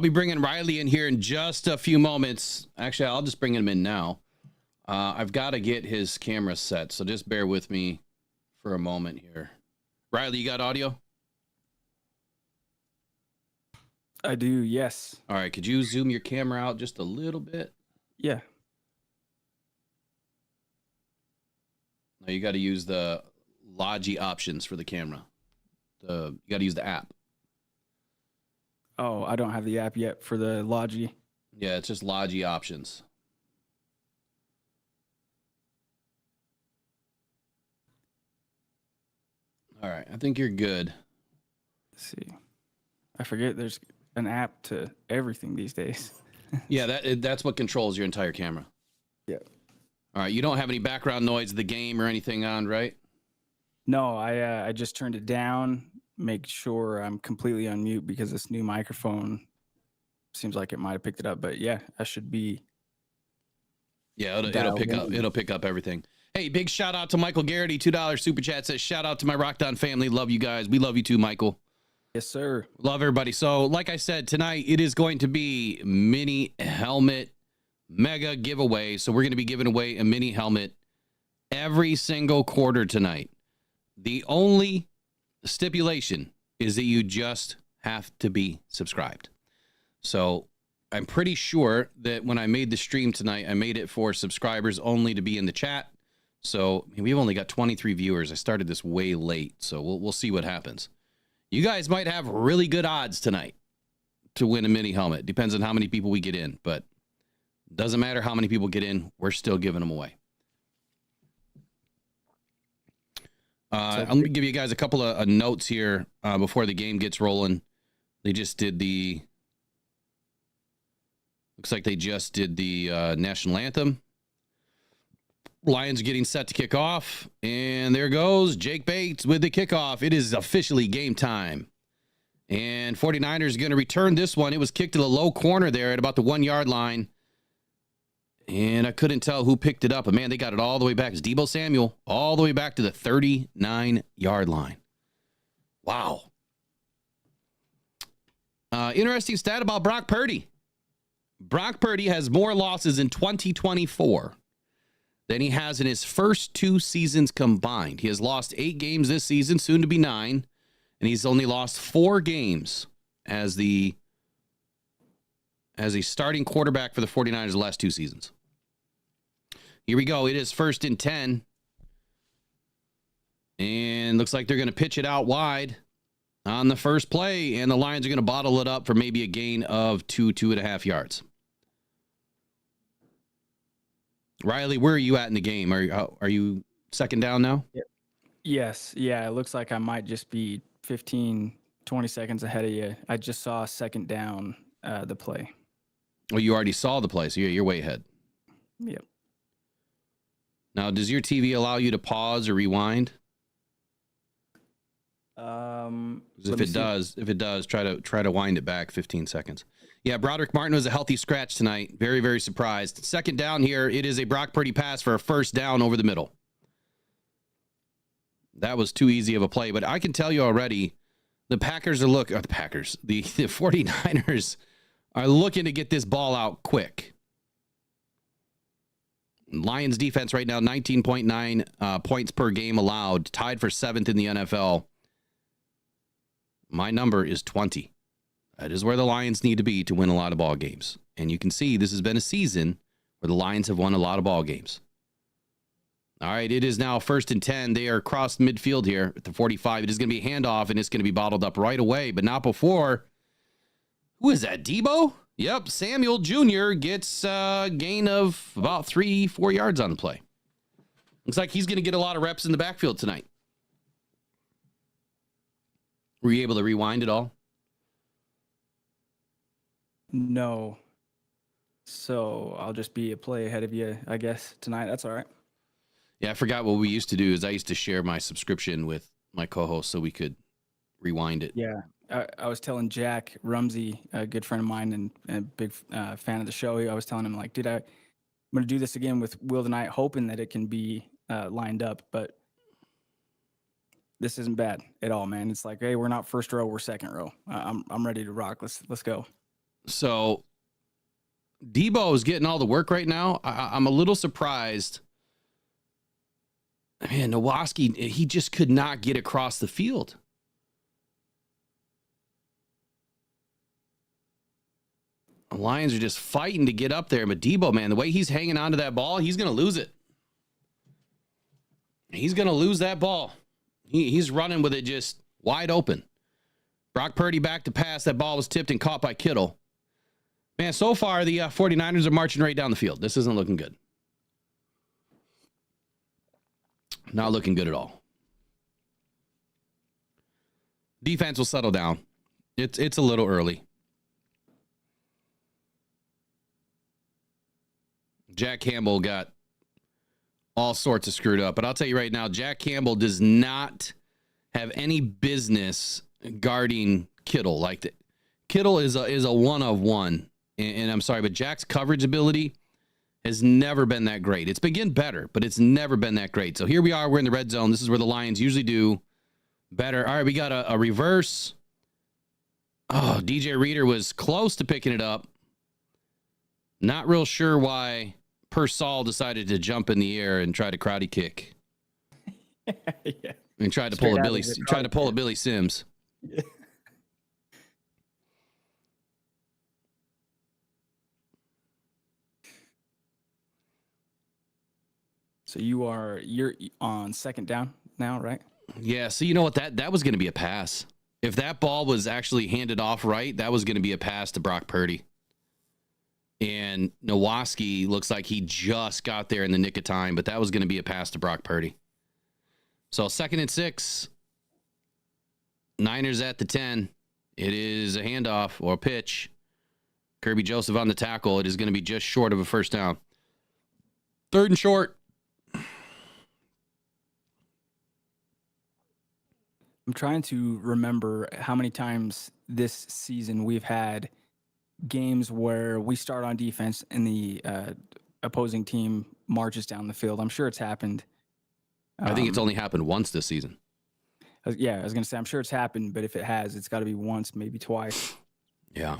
I'll be bringing Riley in here in just a few moments. Actually, I'll just bring him in now. I've got to get his camera set, so just bear with me for a moment here. Riley, you got audio? I do, yes. All right, could you zoom your camera out just a little bit? Yeah. Now you got to use the Logi options for the camera. You got to use the app. Oh, I don't have the app yet for the Logi. Yeah, it's just Logi options. All right, I think you're good. Let's see. I forget there's an app to everything these days. Yeah, that's what controls your entire camera. Yeah. All right, you don't have any background noise of the game or anything on, right? No, I just turned it down. Make sure I'm completely on mute because this new microphone seems like it might have picked it up. But yeah, I should be. Yeah, it'll pick up everything. Hey, big shout out to Michael Garrity, $2 super chat says shout out to my Rock Down family. Love you guys. We love you too, Michael. Yes, sir. Love everybody. So, like I said, tonight it is going to be mini helmet mega giveaway. So we're going to be giving away a mini helmet every single quarter tonight. The only stipulation is that you just have to be subscribed. So I'm pretty sure that when I made the stream tonight, I made it for subscribers only to be in the chat. So we've only got 23 viewers. I started this way late, so we'll see what happens. You guys might have really good odds tonight to win a mini helmet. Depends on how many people we get in, but doesn't matter how many people get in. We're still giving them away. Let me give you guys a couple of notes here before the game gets rolling. They just did the... Looks like they just did the national anthem. Lions getting set to kick off. And there goes Jake Bates with the kickoff. It is officially game time. And 49ers going to return this one. It was kicked to the low corner there at about the 1 yard line. And I couldn't tell who picked it up. But, man, they got it all the way back. It's Deebo Samuel all the way back to the 39-yard line. Wow. Interesting stat about Brock Purdy. Brock Purdy has more losses in 2024 than he has in his first 2 seasons combined. He has lost 8 games this season, soon to be 9. And he's only lost 4 games as a starting quarterback for the 49ers the last 2 seasons. Here we go. It is 1st and 10. And looks like they're going to pitch it out wide on the first play. And the Lions are going to bottle it up for maybe a gain of 2.5 yards. Riley, where are you at in the game? Are you second down now? Yes. Yeah, it looks like I might just be 15, 20 seconds ahead of you. I just saw second down the play. Oh, you already saw the play, so you're way ahead. Yep. Now, does your TV allow you to pause or rewind? If it does, try to wind it back 15 seconds. Yeah, Broderick Martin was a healthy scratch tonight. Very, very surprised. Second down here, it is a Brock Purdy pass for a first down over the middle. That was too easy of a play, but I can tell you already, the 49ers are looking to get this ball out quick. Lions defense right now, 19.9 points per game allowed, tied for 7th in the NFL. My number is 20. That is where the Lions need to be to win a lot of ball games. And you can see this has been a season where the Lions have won a lot of ball games. All right, it is now 1st and 10. They are across midfield here at the 45. It is going to be a handoff, and it's going to be bottled up right away, but not before. Who is that, Deebo? Yep, Samuel Jr. gets a gain of about 3-4 yards on the play. Looks like he's going to get a lot of reps in the backfield tonight. Were you able to rewind it all? No. So I'll just be a play ahead of you, I guess, tonight. That's all right. Yeah, I forgot what we used to do is I used to share my subscription with my co-host so we could rewind it. Yeah. I was telling Jack Rumsey, a good friend of mine and a big fan of the show, I was telling him, like, dude, I'm going to do this again with Will tonight, hoping that it can be lined up, but this isn't bad at all, man. It's like, hey, we're not first row, we're second row. I'm ready to rock. Let's go. So Debo is getting all the work right now. I'm a little surprised. Man, Nowoski, he just could not get across the field. The Lions are just fighting to get up there. But Debo, man, the way he's hanging onto that ball, he's going to lose it. He's going to lose that ball. He's running with it just wide open. Brock Purdy back to pass. That ball was tipped and caught by Kittle. Man, so far, the 49ers are marching right down the field. This isn't looking good. Not looking good at all. Defense will settle down. It's a little early. Jack Campbell got all sorts of screwed up. But I'll tell you right now, Jack Campbell does not have any business guarding Kittle. Like that. Kittle is a one of one. And I'm sorry, but Jack's coverage ability has never been that great. It's been getting better, but it's never been that great. So here we are. We're in the red zone. This is where the Lions usually do better. All right, we got a reverse. Oh, DJ Reader was close to picking it up. Not real sure why Pearsall decided to jump in the air and try to karate kick. Yeah. And tried to pull a Billy Sims. Yeah. So you're on second down now, right? Yeah, so you know what? That was going to be a pass. If that ball was actually handed off right, that was going to be a pass to Brock Purdy. And Nowoski looks like he just got there in the nick of time, but that was going to be a pass to Brock Purdy. So 2nd and 6. Niners at the 10. It is a handoff or a pitch. Kirby Joseph on the tackle. It is going to be just short of a first down. 3rd and short. I'm trying to remember how many times this season we've had games where we start on defense and the opposing team marches down the field. I'm sure it's happened. I think it's only happened once this season. I was going to say, I'm sure it's happened, but if it has, it's got to be once, maybe twice. Yeah.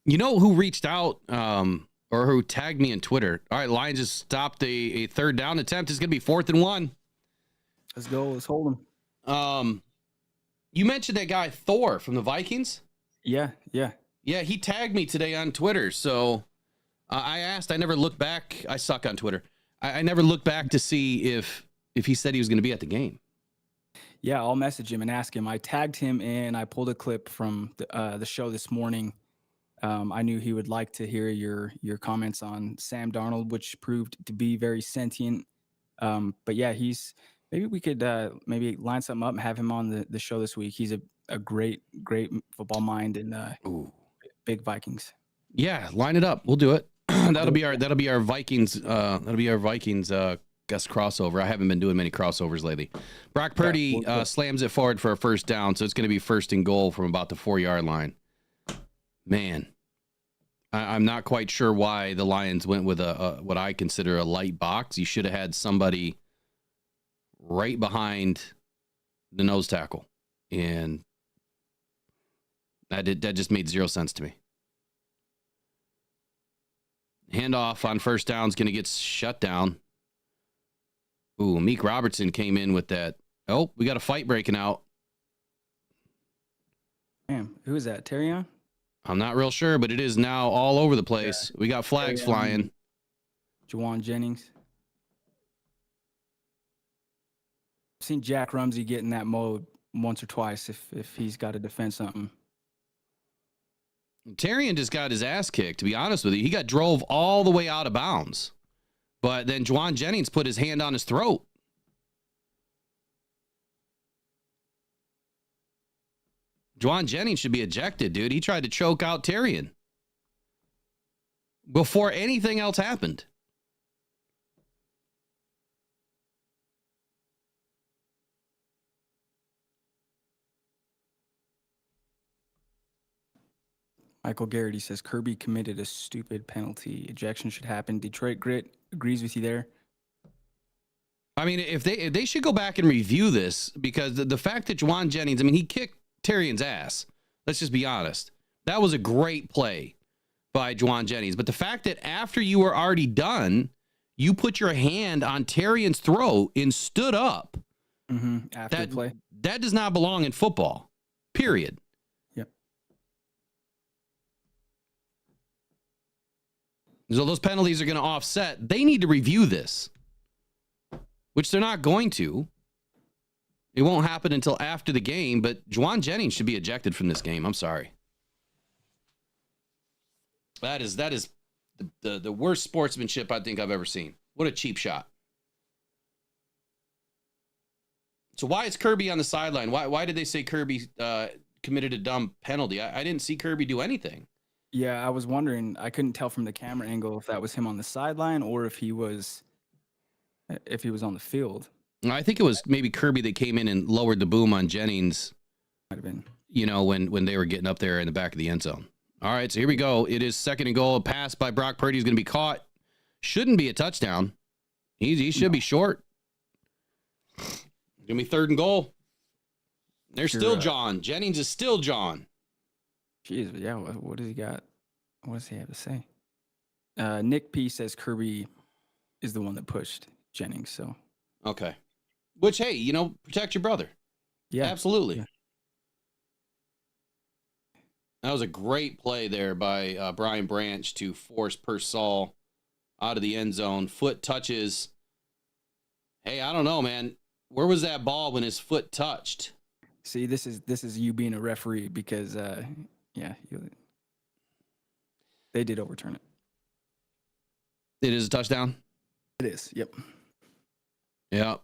You know who reached out or who tagged me on Twitter? All right, Lions just stopped a 3rd down attempt. It's going to be 4th and 1. Let's go. Let's hold them. You mentioned that guy Thor from the Vikings. Yeah. Yeah, he tagged me today on Twitter. So I asked. I never looked back. I suck on Twitter. I never looked back to see if he said he was going to be at the game. Yeah, I'll message him and ask him. I tagged him and I pulled a clip from the show this morning. I knew he would like to hear your comments on Sam Darnold, which proved to be very sentient. But yeah, maybe we could maybe line something up and have him on the show this week. He's a great football mind and big Vikings. Yeah, line it up. We'll do it. that'll be our Vikings. Guest crossover. I haven't been doing many crossovers lately. Brock Purdy slams it forward for a first down, so it's going to be 1st and goal from about the 4-yard line. Man, I'm not quite sure why the Lions went with a what I consider a light box. You should have had somebody right behind the nose tackle, and that just made 0 sense to me. Handoff on first down is going to get shut down. Ooh, Meek Robertson came in with that. Oh, we got a fight breaking out. Damn, who is that? Terrion? I'm not real sure, but it is now all over the place. Yeah. We got flags flying. Juwan Jennings. I've seen Jack Rumsey get in that mode once or twice if he's got to defend something. Terrion just got his ass kicked, to be honest with you. He got drove all the way out of bounds. But then Juwan Jennings put his hand on his throat. Juwan Jennings should be ejected, dude. He tried to choke out Terrion before anything else happened. Michael Garrity says Kirby committed a stupid penalty. Ejection should happen. Detroit Grit agrees with you there. I mean, if they should go back and review this, because the fact that Juwan Jennings, I mean, he kicked Terrion's ass. Let's just be honest. That was a great play. by Juwan Jennings. But the fact that after you were already done, you put your hand on Terrian's throat and stood up. After the play. That does not belong in football, period. Yep. So those penalties are going to offset. They need to review this, which they're not going to. It won't happen until after the game, but Juwan Jennings should be ejected from this game. I'm sorry. That is the worst sportsmanship I think I've ever seen. What a cheap shot. So why is Kirby on the sideline? Why did they say Kirby committed a dumb penalty? I didn't see Kirby do anything. Yeah, I was wondering. I couldn't tell from the camera angle if that was him on the sideline or if he was on the field. I think it was maybe Kirby that came in and lowered the boom on Jennings. Might have been. When they were getting up there in the back of the end zone. All right, so here we go. It is 2nd and goal. A pass by Brock Purdy is going to be caught. Shouldn't be a touchdown. He should be short. Going to be 3rd and goal. They're still John. Jennings is still John. Jeez, yeah. What does he got? What does he have to say? Nick P says Kirby is the one that pushed Jennings. So okay. Which, hey, protect your brother. Yeah, absolutely. Yeah. That was a great play there by Brian Branch to force Pearsall out of the end zone. Foot touches. Hey, I don't know, man. Where was that ball when his foot touched? See, this is you being a referee because, they did overturn it. It is a touchdown? It is, yep. Yeah.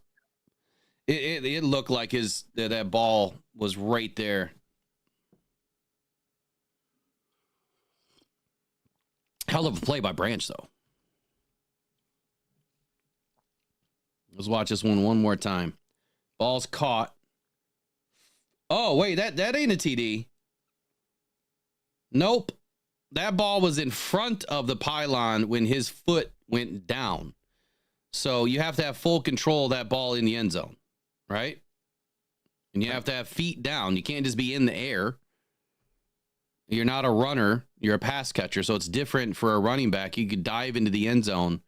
It looked like that ball was right there. Hell of a play by Branch, though. Let's watch this one more time. Ball's caught. Oh, wait, that ain't a TD. Nope. That ball was in front of the pylon when his foot went down. So you have to have full control of that ball in the end zone, right? And you have to have feet down. You can't just be in the air. You're not a runner. You're a pass catcher. So it's different for a running back. You could dive into the end zone.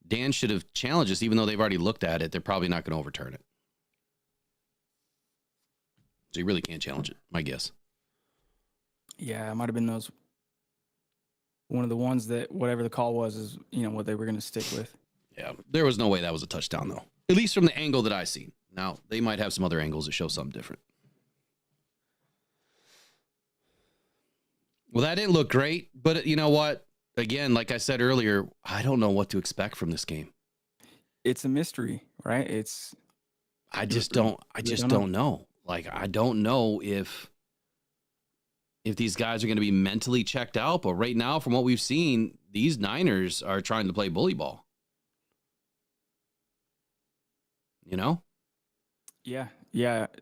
Dan should have challenged us, even though they've already looked at it. They're probably not going to overturn it. So you really can't challenge it, my guess. Yeah, it might have been one of the ones that whatever the call was is, what they were going to stick with. Yeah, there was no way that was a touchdown, though. At least from the angle that I seen. Now, they might have some other angles that show something different. Well, that didn't look great, but you know what? Again, like I said earlier, I don't know what to expect from this game. It's a mystery, right? I just don't know. Like, I don't know if these guys are going to be mentally checked out, but right now, from what we've seen, these Niners are trying to play bully ball. Yeah.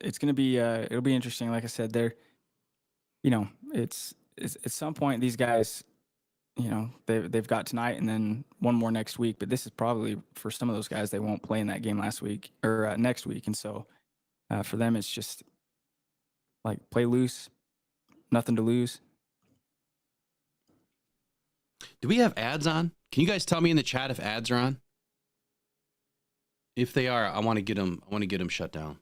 It's going to be, it'll be interesting. Like I said, it's at some point these guys, they've got tonight and then one more next week, but this is probably for some of those guys, they won't play in that game next week. And so for them, it's just like play loose, nothing to lose. Do we have ads on? Can you guys tell me in the chat if ads are on? If they are, I want to get them shut down.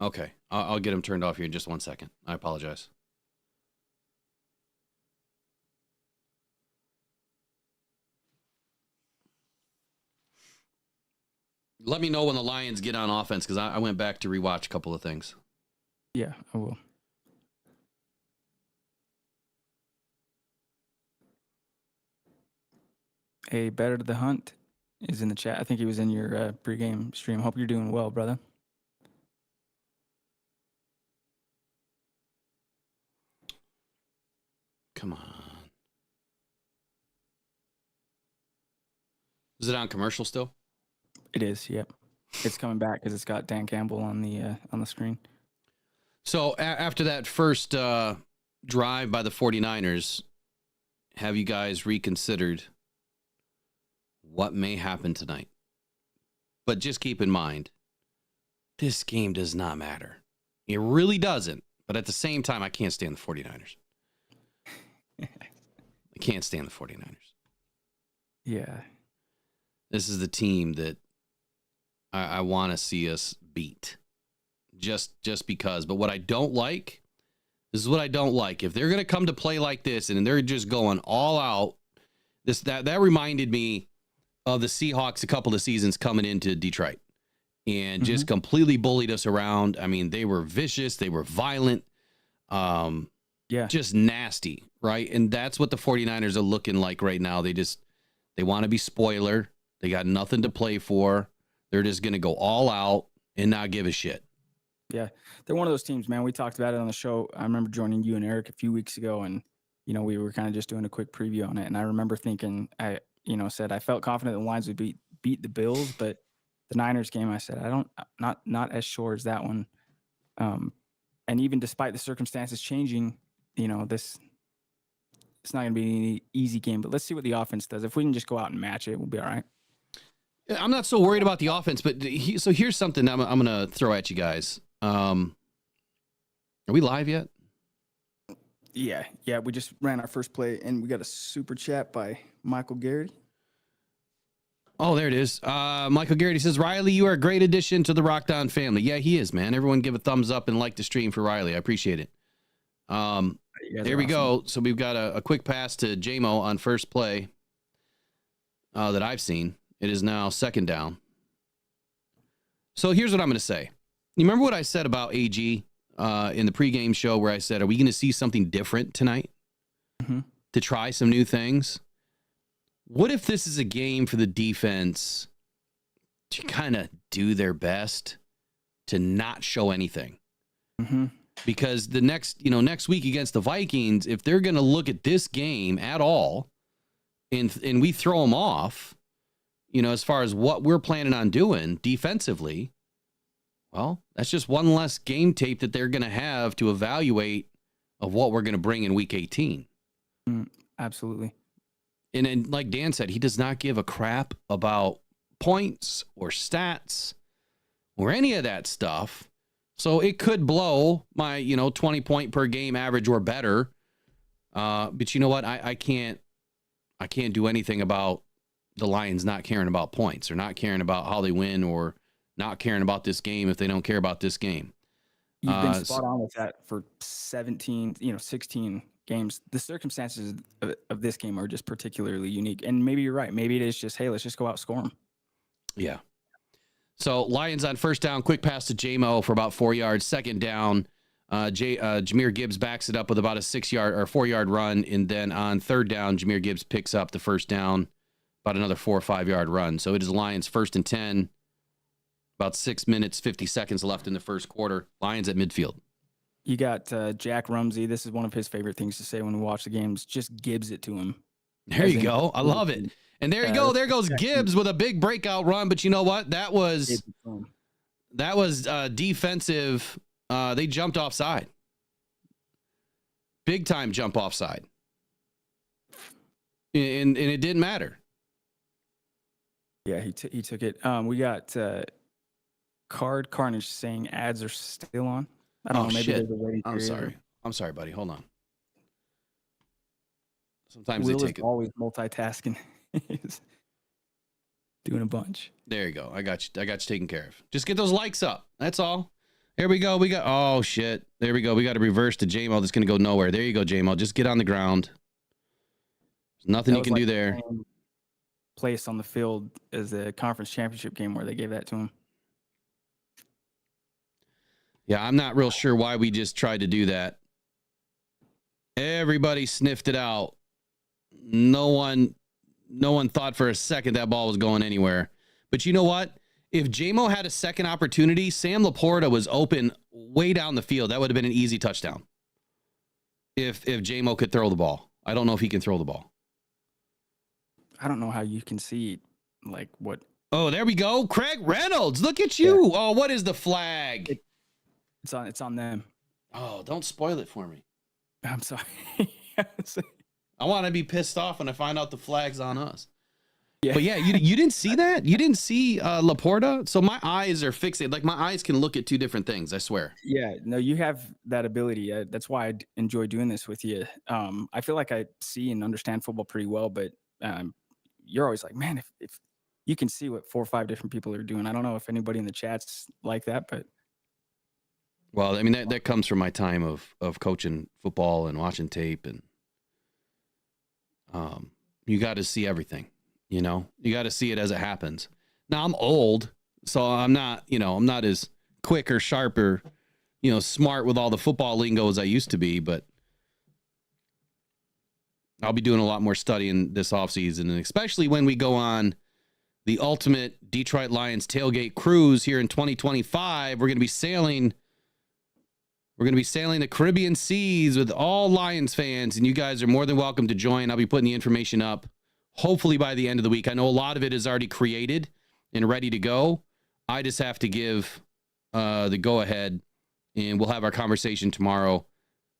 Okay, I'll get them turned off here in just 1 second. I apologize. Let me know when the Lions get on offense, because I went back to rewatch a couple of things. Yeah, I will. Hey, Better to the Hunt is in the chat. I think he was in your pregame stream. Hope you're doing well, brother. Come on. Is it on commercial still? It is, yep. It's coming back because it's got Dan Campbell on the screen. So after that first drive by the 49ers, have you guys reconsidered what may happen tonight? But just keep in mind, this game does not matter. It really doesn't. But at the same time, I can't stand the 49ers. I can't stand the 49ers. Yeah. This is the team that I want to see us beat. Just because. But what I don't like, this is what I don't like. If they're going to come to play like this and they're just going all out, that reminded me of the Seahawks a couple of seasons coming into Detroit and just completely bullied us around. I mean, they were vicious. They were violent. Just nasty, right? And that's what the 49ers are looking like right now. They want to be spoiler. They got nothing to play for. They're just going to go all out and not give a shit. Yeah, they're one of those teams, man. We talked about it on the show. I remember joining you and Eric a few weeks ago, and we were kind of just doing a quick preview on it. And I remember thinking, I felt confident the Lions would beat the Bills, but the Niners game, I said, not as sure as that one. And even despite the circumstances changing, it's not going to be an easy game. But let's see what the offense does. If we can just go out and match it, we'll be all right. I'm not so worried about the offense, but so here's something I'm going to throw at you guys. Are we live yet? Yeah. We just ran our first play, and we got a super chat by Michael Garrity. Oh, there it is. Michael Garrity says, Riley, you are a great addition to the Rock Down family. Yeah, he is, man. Everyone give a thumbs up and like the stream for Riley. I appreciate it. There we go. So we've got a quick pass to JMO on first play that I've seen. It is now second down. So here's what I'm going to say. You remember what I said about AG in the pregame show where I said, are we going to see something different tonight to try some new things? What if this is a game for the defense to kind of do their best to not show anything? Because the next week against the Vikings, if they're going to look at this game at all and we throw them off, as far as what we're planning on doing defensively, well, that's just one less game tape that they're going to have to evaluate of what we're going to bring in week 18. Absolutely. And like Dan said, he does not give a crap about points or stats or any of that stuff. So it could blow my, 20 point per game average or better. But you know what? I can't do anything about the Lions not caring about points or not caring about how they win or not caring about this game if they don't care about this game. You've been spot on with that for 16 games. The circumstances of this game are just particularly unique. And maybe you're right. Maybe it is just, hey, let's just go out and score them. Yeah. So Lions on first down, quick pass to JMO for about 4 yards. Second down, Jahmyr Gibbs backs it up with about a 6 yard or 4 yard run. And then on third down, Jahmyr Gibbs picks up the first down, about another 4 or 5 yard run. So it is Lions 1st and 10. About 6 minutes, 50 seconds left in the first quarter. Lions at midfield. You got Jack Rumsey. This is one of his favorite things to say when we watch the games. Just Gibbs it to him. There you go. I love it. And there you go. There goes Gibbs with a big breakout run. But you know what? That was defensive. They jumped offside. Big time jump offside. And it didn't matter. Yeah, he took it. We got Carnage saying ads are still on. I don't know. Maybe shit. there's a waiting period. I'm sorry, buddy. Hold on. Sometimes Will they take is always multitasking. He's doing a bunch. There you go. I got you taken care of. Just get those likes up. That's all. Here we go. Oh shit. There we go. We got to reverse to JMO. That's gonna go nowhere. There you go, JMO. Just get on the ground. There's nothing you can do there. Place on the field as the conference championship game where they gave that to him. Yeah, I'm not real sure why we just tried to do that. Everybody sniffed it out. No one thought for a second that ball was going anywhere. But you know what? If JMO had a second opportunity, Sam Laporta was open way down the field. That would have been an easy touchdown. If JMO could throw the ball. I don't know if he can throw the ball. I don't know how you can see what. Oh, there we go. Craig Reynolds. Look at you. Yeah. Oh, what is the flag? It's on them. Oh, don't spoil it for me. I'm sorry. I want to be pissed off when I find out the flag's on us. Yeah. But yeah, you didn't see that? You didn't see Laporta? So my eyes are fixated. Like my eyes can look at two different things, I swear. Yeah, no, you have that ability. That's why enjoy doing this with you. I feel like I see and understand football pretty well, but um, you're always like, man, if you can see what 4 or 5 different people are doing. I don't know if anybody in the chat's like that, but Well, I mean that comes from my time of coaching football and watching tape, and you got to see everything. You know, you got to see it as it happens. Now I'm old, so I'm not as quick or sharp or smart with all the football lingo as I used to be, but I'll be doing a lot more studying this offseason, and especially when we go on the ultimate Detroit Lions tailgate cruise here in 2025. We're going to be sailing the Caribbean seas with all Lions fans, and you guys are more than welcome to join. I'll be putting the information up hopefully by the end of the week. I know a lot of it is already created and ready to go. I just have to give the go-ahead, and we'll have our conversation tomorrow.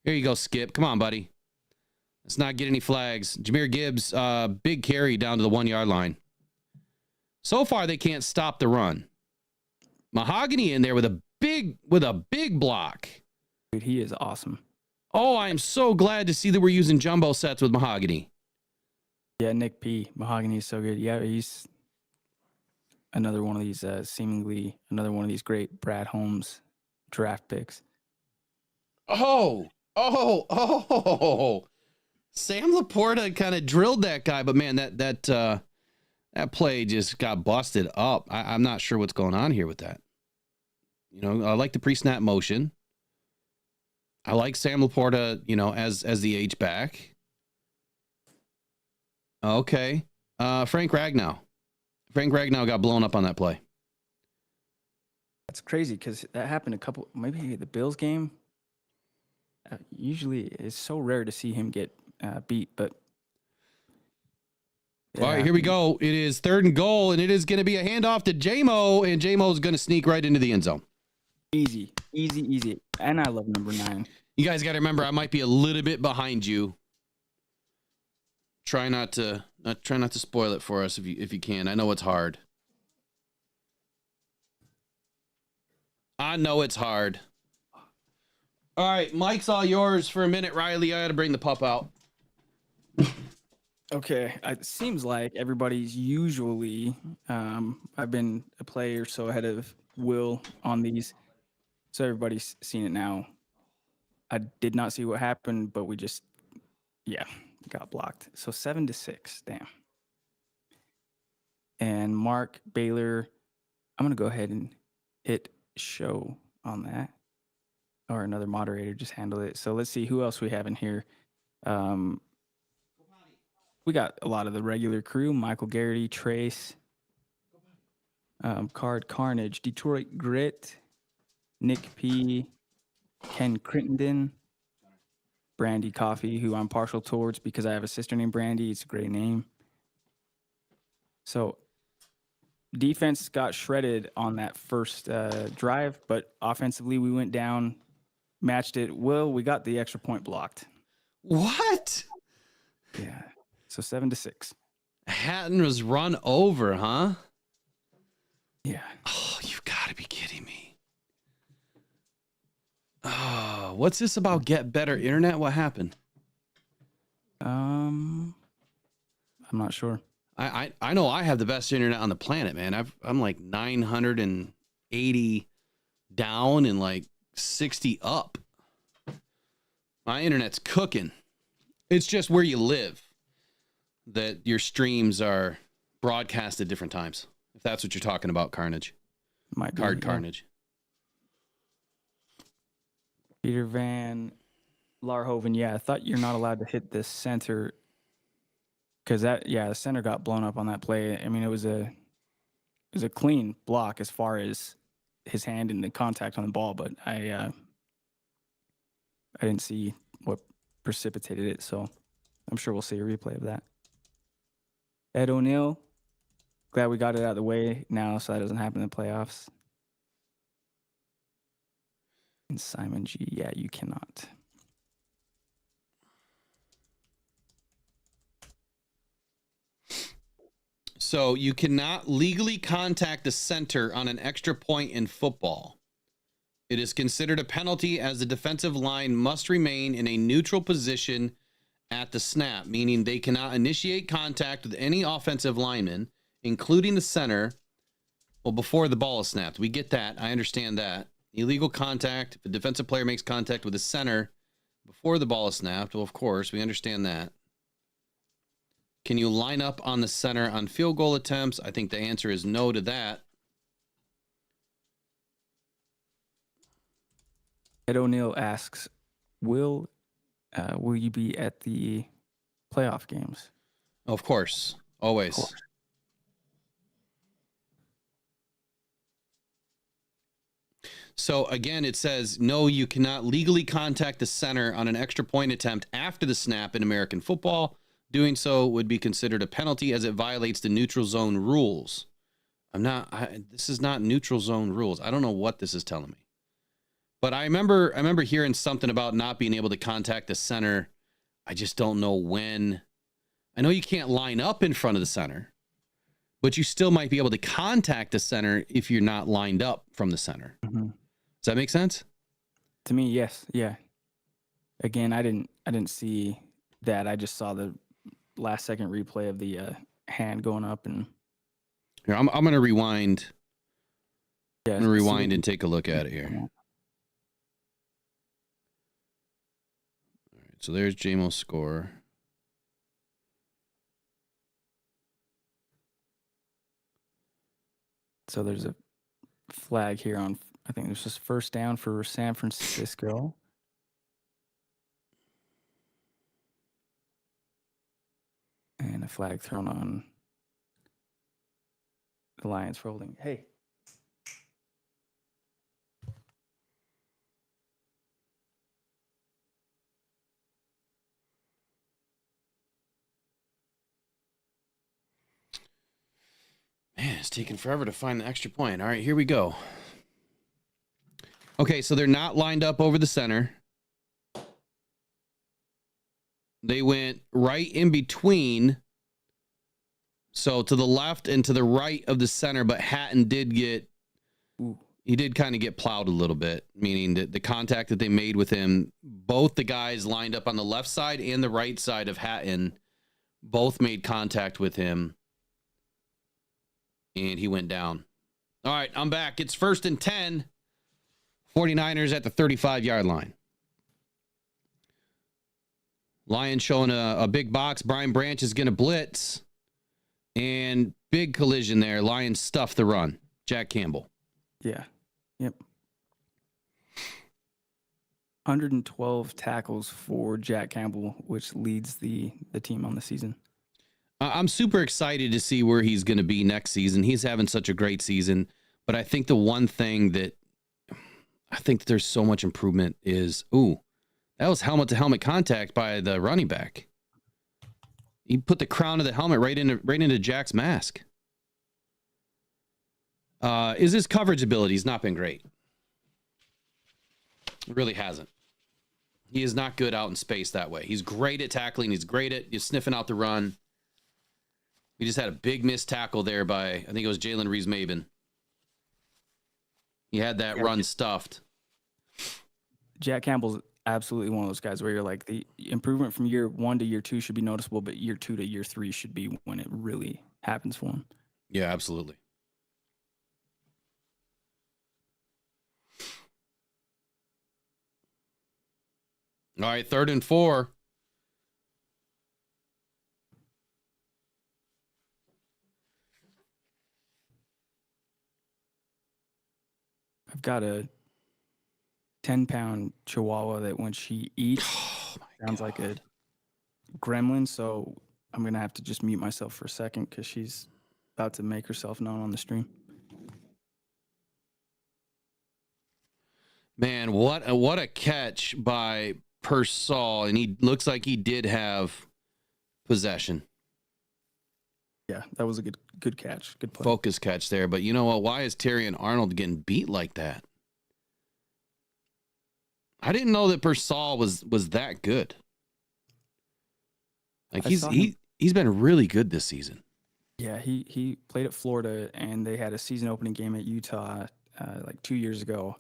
Here you go, Skip. Come on, buddy. Let's not get any flags. Jahmyr Gibbs, big carry down to the 1 yard line. So far, they can't stop the run. Mahogany in there with a big block. dude, he is awesome. Oh, I am so glad to see that we're using jumbo sets with Mahogany. Yeah, Nick P. Mahogany is so good. Yeah, he's another one of these seemingly another one of these great Brad Holmes draft picks. Oh. Sam Laporta kind of drilled that guy, but man, that play just got busted up. I'm not sure what's going on here with that. I like the pre-snap motion. I like Sam Laporta, as the H-back. Okay. Frank Ragnow. Frank Ragnow got blown up on that play. That's crazy because that happened maybe the Bills game. Usually it's so rare to see him get beat, but all right, here we go. It is 3rd and goal, and it is going to be a handoff to J-Mo, and J-Mo is going to sneak right into the end zone. Easy. And I love number 9. You guys got to remember, I might be a little bit behind you. Try not to spoil it for us if you can. I know it's hard. I know it's hard. All right, Mike's all yours for a minute, Riley. I got to bring the pup out. Okay, it seems like everybody's usually. I've been a play or so ahead of Will on these, so everybody's seen it now. I did not see what happened, but we just, got blocked. So 7-6, damn. And Mark Baylor, I'm gonna go ahead and hit show on that, or another moderator just handle it. So let's see who else we have in here. We got a lot of the regular crew: Michael Garrity, Trace, Card Carnage, Detroit Grit, Nick P, Ken Crittenden, Brandy Coffee, who I'm partial towards because I have a sister named Brandy. It's a great name. So defense got shredded on that first drive, but offensively we went down, matched it. Well, we got the extra point blocked. What? Yeah. So 7-6. Hatton was run over, huh? Yeah. Oh, you've got to be kidding me. Oh, what's this about get better internet? What happened? I'm not sure. I know I have the best internet on the planet, man. I'm like 980 down and like 60 up. My internet's cooking. It's just where you live that your streams are broadcast at different times. If that's what you're talking about, Carnage. Carnage. Peter Van Larhoven. Yeah, I thought you're not allowed to hit the center because the center got blown up on that play. I mean, it was a clean block as far as his hand and the contact on the ball, but I didn't see what precipitated it, so I'm sure we'll see a replay of that. Ed O'Neill, glad we got it out of the way now so that doesn't happen in the playoffs. And Simon G, yeah, you cannot. So you cannot legally contact the center on an extra point in football. It is considered a penalty as the defensive line must remain in a neutral position at the snap, meaning they cannot initiate contact with any offensive lineman, including the center, well, before the ball is snapped. We get that. I understand that. Illegal contact, if a defensive player makes contact with the center before the ball is snapped, well, of course, we understand that. Can you line up on the center on field goal attempts? I think the answer is no to that. Ed O'Neill asks, will you be at the playoff games? Of course. Always. Of course. So again, it says, no, you cannot legally contact the center on an extra point attempt after the snap in American football. Doing so would be considered a penalty as it violates the neutral zone rules. This is not neutral zone rules. I don't know what this is telling me. But I remember hearing something about not being able to contact the center. I just don't know when. I know you can't line up in front of the center, but you still might be able to contact the center if you're not lined up from the center. Mm-hmm. Does that make sense? To me, yes. Yeah. Again, I didn't see that. I just saw the last second replay of the hand going up, and here, I'm going to rewind. Yeah, I'm going to rewind and take a look at it here. Yeah. All right, so there's JMO's score. So there's a flag here on, I think there's just first down for San Francisco. And a flag thrown on the Lions for holding. Hey. Man, it's taking forever to find the extra point. All right, here we go. Okay, so they're not lined up over the center. They went right in between. So to the left and to the right of the center, but Hatton did kind of get plowed a little bit, meaning that the contact that they made with him, both the guys lined up on the left side and the right side of Hatton, both made contact with him. And he went down. All right, I'm back. It's 1st and 10. 49ers at the 35-yard line. Lions showing a big box. Brian Branch is going to blitz. And big collision there. Lions stuff the run. Jack Campbell. Yeah. Yep. 112 tackles for Jack Campbell, which leads the team on the season. I'm super excited to see where he's going to be next season. He's having such a great season. But I think the one thing that I think there's so much improvement is, that was helmet-to-helmet contact by the running back. He put the crown of the helmet right into Jack's mask. His coverage ability has not been great. It really hasn't. He is not good out in space that way. He's great at tackling. He's great at sniffing out the run. We just had a big missed tackle there by, I think it was Jalen Reeves-Maben. He had that run stuffed. Jack Campbell's absolutely one of those guys where you're like, the improvement from year 1 to year 2 should be noticeable, but year 2 to year 3 should be when it really happens for him. Yeah, absolutely. All right, 3rd and 4. I've got a 10-pound chihuahua that when she eats, sounds like a gremlin. So I'm going to have to just mute myself for a second because she's about to make herself known on the stream. Man, what a catch by Persall, and he looks like he did have possession. Yeah, that was a good catch. Good play. Focus catch there. But you know what? Why is Terry and Arnold getting beat like that? I didn't know that Persall was that good. Like he's been really good this season. Yeah, he played at Florida, and they had a season opening game at Utah like 2 years ago.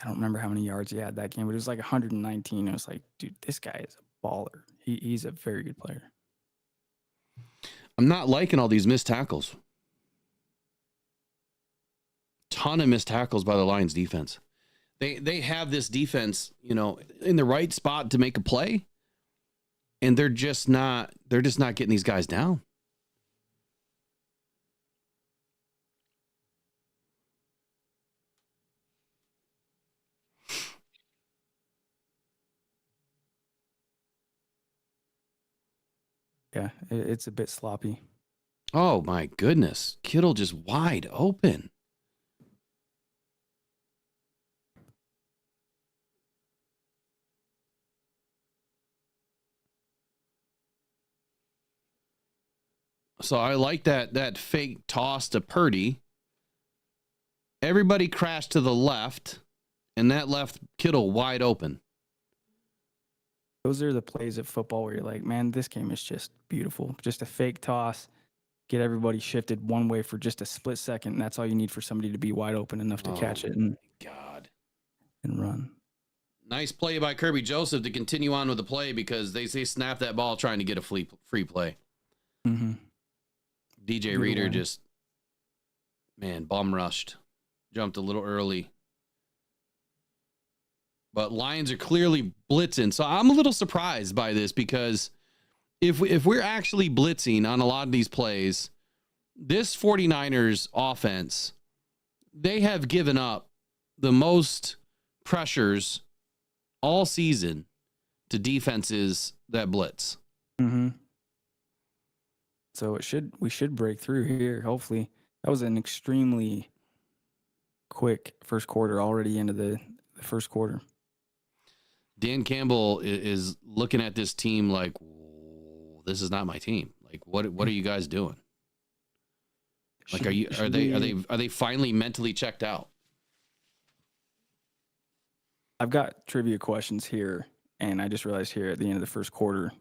I don't remember how many yards he had that game, but it was like 119. I was like, dude, this guy is a baller. He's a very good player. I'm not liking all these missed tackles. Ton of missed tackles by the Lions defense. They have this defense, in the right spot to make a play, and they're just not getting these guys down. Yeah, it's a bit sloppy. Oh my goodness. Kittle just wide open. So I like that fake toss to Purdy. Everybody crashed to the left, and that left Kittle wide open. Those are the plays of football where you're like, man, this game is just beautiful. Just a fake toss, get everybody shifted one way for just a split second. And that's all you need for somebody to be wide open enough to catch it and run. Nice play by Kirby Joseph to continue on with the play because they snap that ball trying to get a free play. Mm-hmm. DJ Reader just, bum rushed. Jumped a little early. But Lions are clearly blitzing. So I'm a little surprised by this because if we're actually blitzing on a lot of these plays, this 49ers offense, they have given up the most pressures all season to defenses that blitz. Mm-hmm. So we should break through here, hopefully. That was an extremely quick first quarter, already into the first quarter. Dan Campbell is looking at this team like, this is not my team. Like, what are you guys doing? Like, are they finally mentally checked out? I've got trivia questions here, and I just realized here at the end of the first quarter,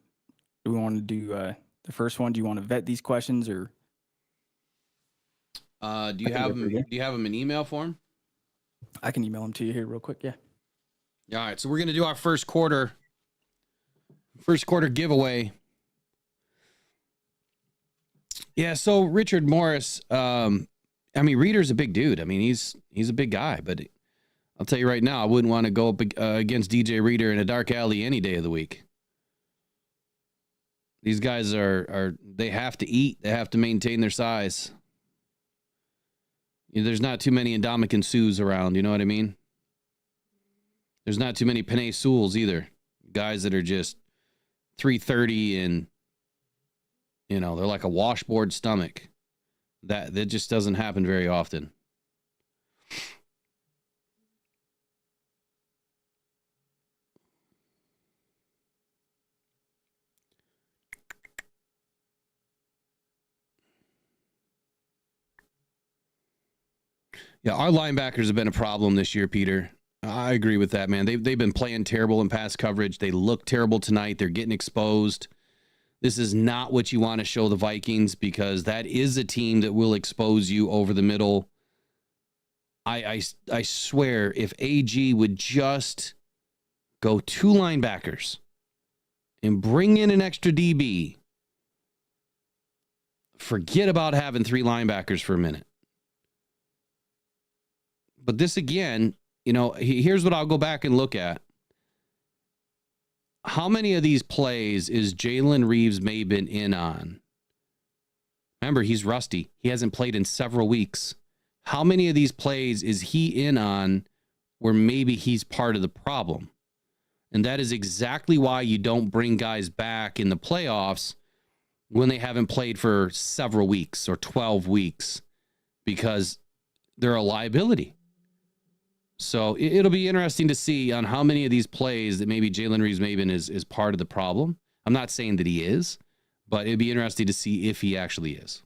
do we want to do the first one? Do you want to vet these questions, or do you have them in email form? I can email them to you here real quick. Yeah. All right, so we're gonna do our first quarter giveaway. Yeah, so Richard Morris, Reader's a big dude. I mean, he's a big guy, but I'll tell you right now, I wouldn't want to go up against DJ Reader in a dark alley any day of the week. These guys they have to eat, they have to maintain their size. There's not too many Indomitian Sues around, you know what I mean? There's not too many Panay Sewells either. Guys that are just 330 and, they're like a washboard stomach. That just doesn't happen very often. Yeah, our linebackers have been a problem this year, Peter. I agree with that, man. They've been playing terrible in pass coverage. They look terrible tonight. They're getting exposed. This is not what you want to show the Vikings because that is a team that will expose you over the middle. I swear, if AG would just go 2 linebackers and bring in an extra DB, forget about having 3 linebackers for a minute. But this again, here's what I'll go back and look at. How many of these plays is Jalen Reeves-Maybin in on? Remember, he's rusty. He hasn't played in several weeks. How many of these plays is he in on where maybe he's part of the problem? And that is exactly why you don't bring guys back in the playoffs when they haven't played for several weeks or 12 weeks because they're a liability. So it'll be interesting to see on how many of these plays that maybe Jalen Reeves-Maybin is part of the problem. I'm not saying that he is, but it'd be interesting to see if he actually is.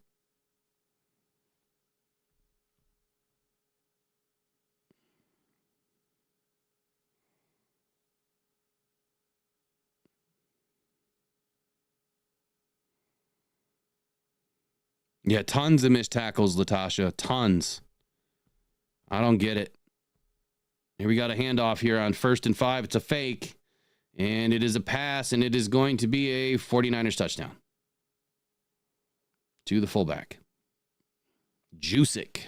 Yeah, tons of missed tackles, Latasha. Tons. I don't get it. Here we got a handoff here on 1st and 5. It's a fake, and it is a pass, and it is going to be a 49ers touchdown to the fullback. Jusic.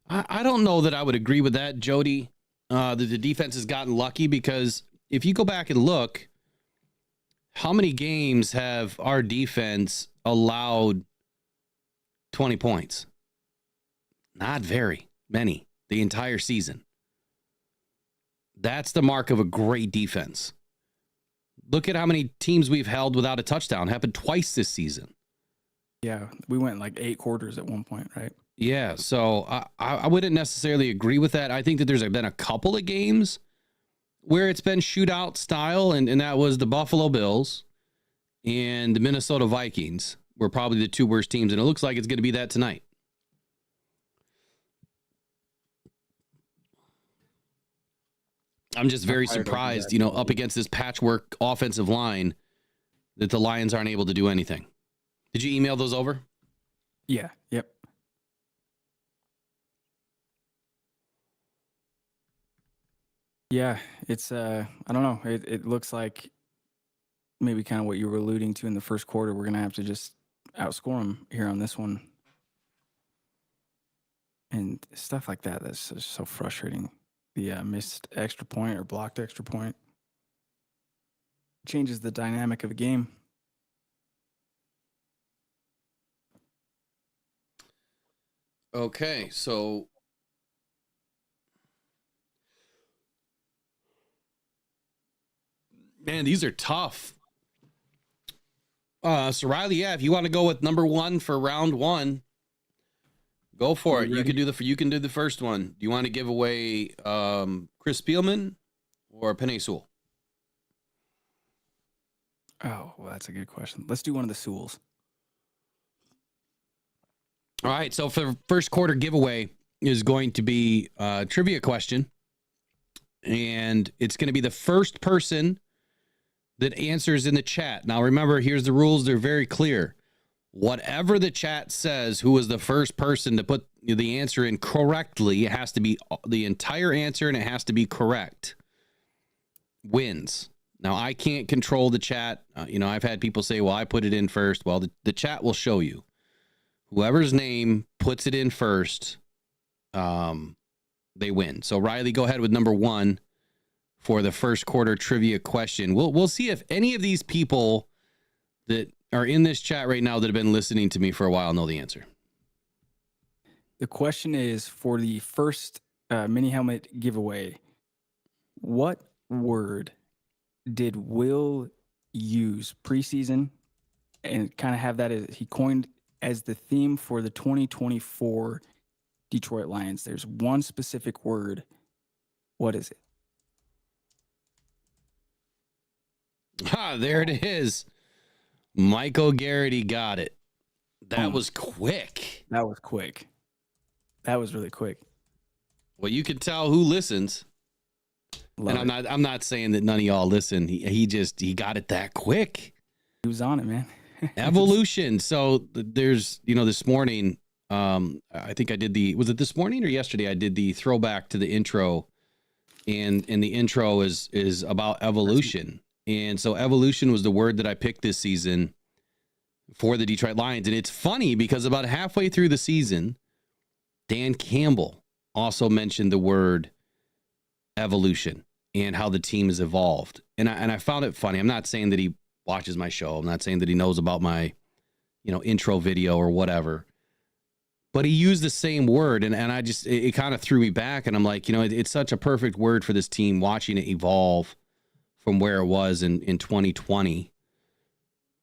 I don't know that I would agree with that, Jody. That the defense has gotten lucky, because if you go back and look, how many games have our defense allowed 20 points? Not very many the entire season. That's the mark of a great defense. Look at how many teams we've held without a touchdown. Happened twice this season. Yeah, we went like 8 quarters at one point, right? Yeah, so I wouldn't necessarily agree with that. I think that there's been a couple of games where it's been shootout style, and that was the Buffalo Bills and the Minnesota Vikings were probably the 2 worst teams, and it looks like it's going to be that tonight. I'm just very surprised, up against this patchwork offensive line, that the Lions aren't able to do anything. Did you email those over? Yeah, yep. Yeah, it's I don't know. It looks like maybe kind of what you were alluding to in the first quarter. We're gonna have to just outscore them here on this one, and stuff like that. That's just so frustrating. The missed extra point or blocked extra point changes the dynamic of a game. Okay, so man, these are tough. So Riley, yeah, if you want to go with number 1 for round 1, go for it. You can do the first one. Do you want to give away Chris Spielman or Penei Sewell? Oh, well, that's a good question. Let's do one of the Sewells. All right, so for the first quarter giveaway is going to be a trivia question, and it's going to be the first person that answers in the chat. Now, remember, here's the rules. They're very clear. Whatever the chat says, who was the first person to put the answer in correctly, it has to be the entire answer, and it has to be correct, wins. Now, I can't control the chat. I've had people say, well, I put it in first. Well, the chat will show you. Whoever's name puts it in first, they win. So, Riley, go ahead with number 1 for the first quarter trivia question. We'll see if any of these people that are in this chat right now that have been listening to me for a while know the answer. The question is, for the first mini helmet giveaway, what word did Will use preseason and kind of have that as he coined as the theme for the 2024 Detroit Lions? There's one specific word. What is it? There it is. Michael Garrity got it. That was quick. That was quick. That was really quick. Well, you can tell who listens. I'm not saying that none of y'all listen. He got it that quick. He was on it, man. Evolution. So there's, this morning, I think I did was it this morning or yesterday? I did the throwback to the intro, and the intro is about evolution. And so evolution was the word that I picked this season for the Detroit Lions. And it's funny because about halfway through the season, Dan Campbell also mentioned the word evolution and how the team has evolved. And I found it funny. I'm not saying that he watches my show. I'm not saying that he knows about my, intro video or whatever. But he used the same word. And it kind of threw me back. And I'm like, it's such a perfect word for this team, watching it evolve from where it was in 2020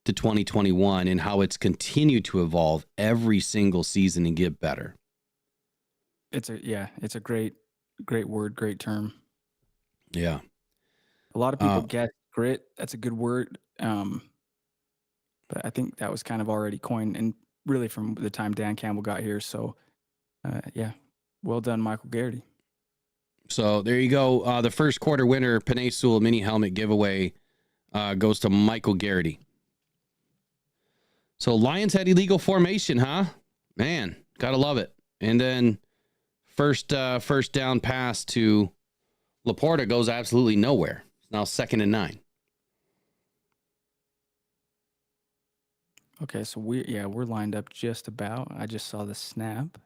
to 2021, and how it's continued to evolve every single season and get better. It's a great word, great term. Yeah. A lot of people guess grit. That's a good word. But I think that was kind of already coined, and really from the time Dan Campbell got here. So, well done, Michael Garrity. So there you go. The first quarter winner, Penei Sewell mini helmet giveaway, goes to Michael Garrity. So Lions had illegal formation, huh? Man, gotta love it. And then first down pass to Laporta goes absolutely nowhere. It's now 2nd and 9. Okay, so we're lined up just about. I just saw the snap.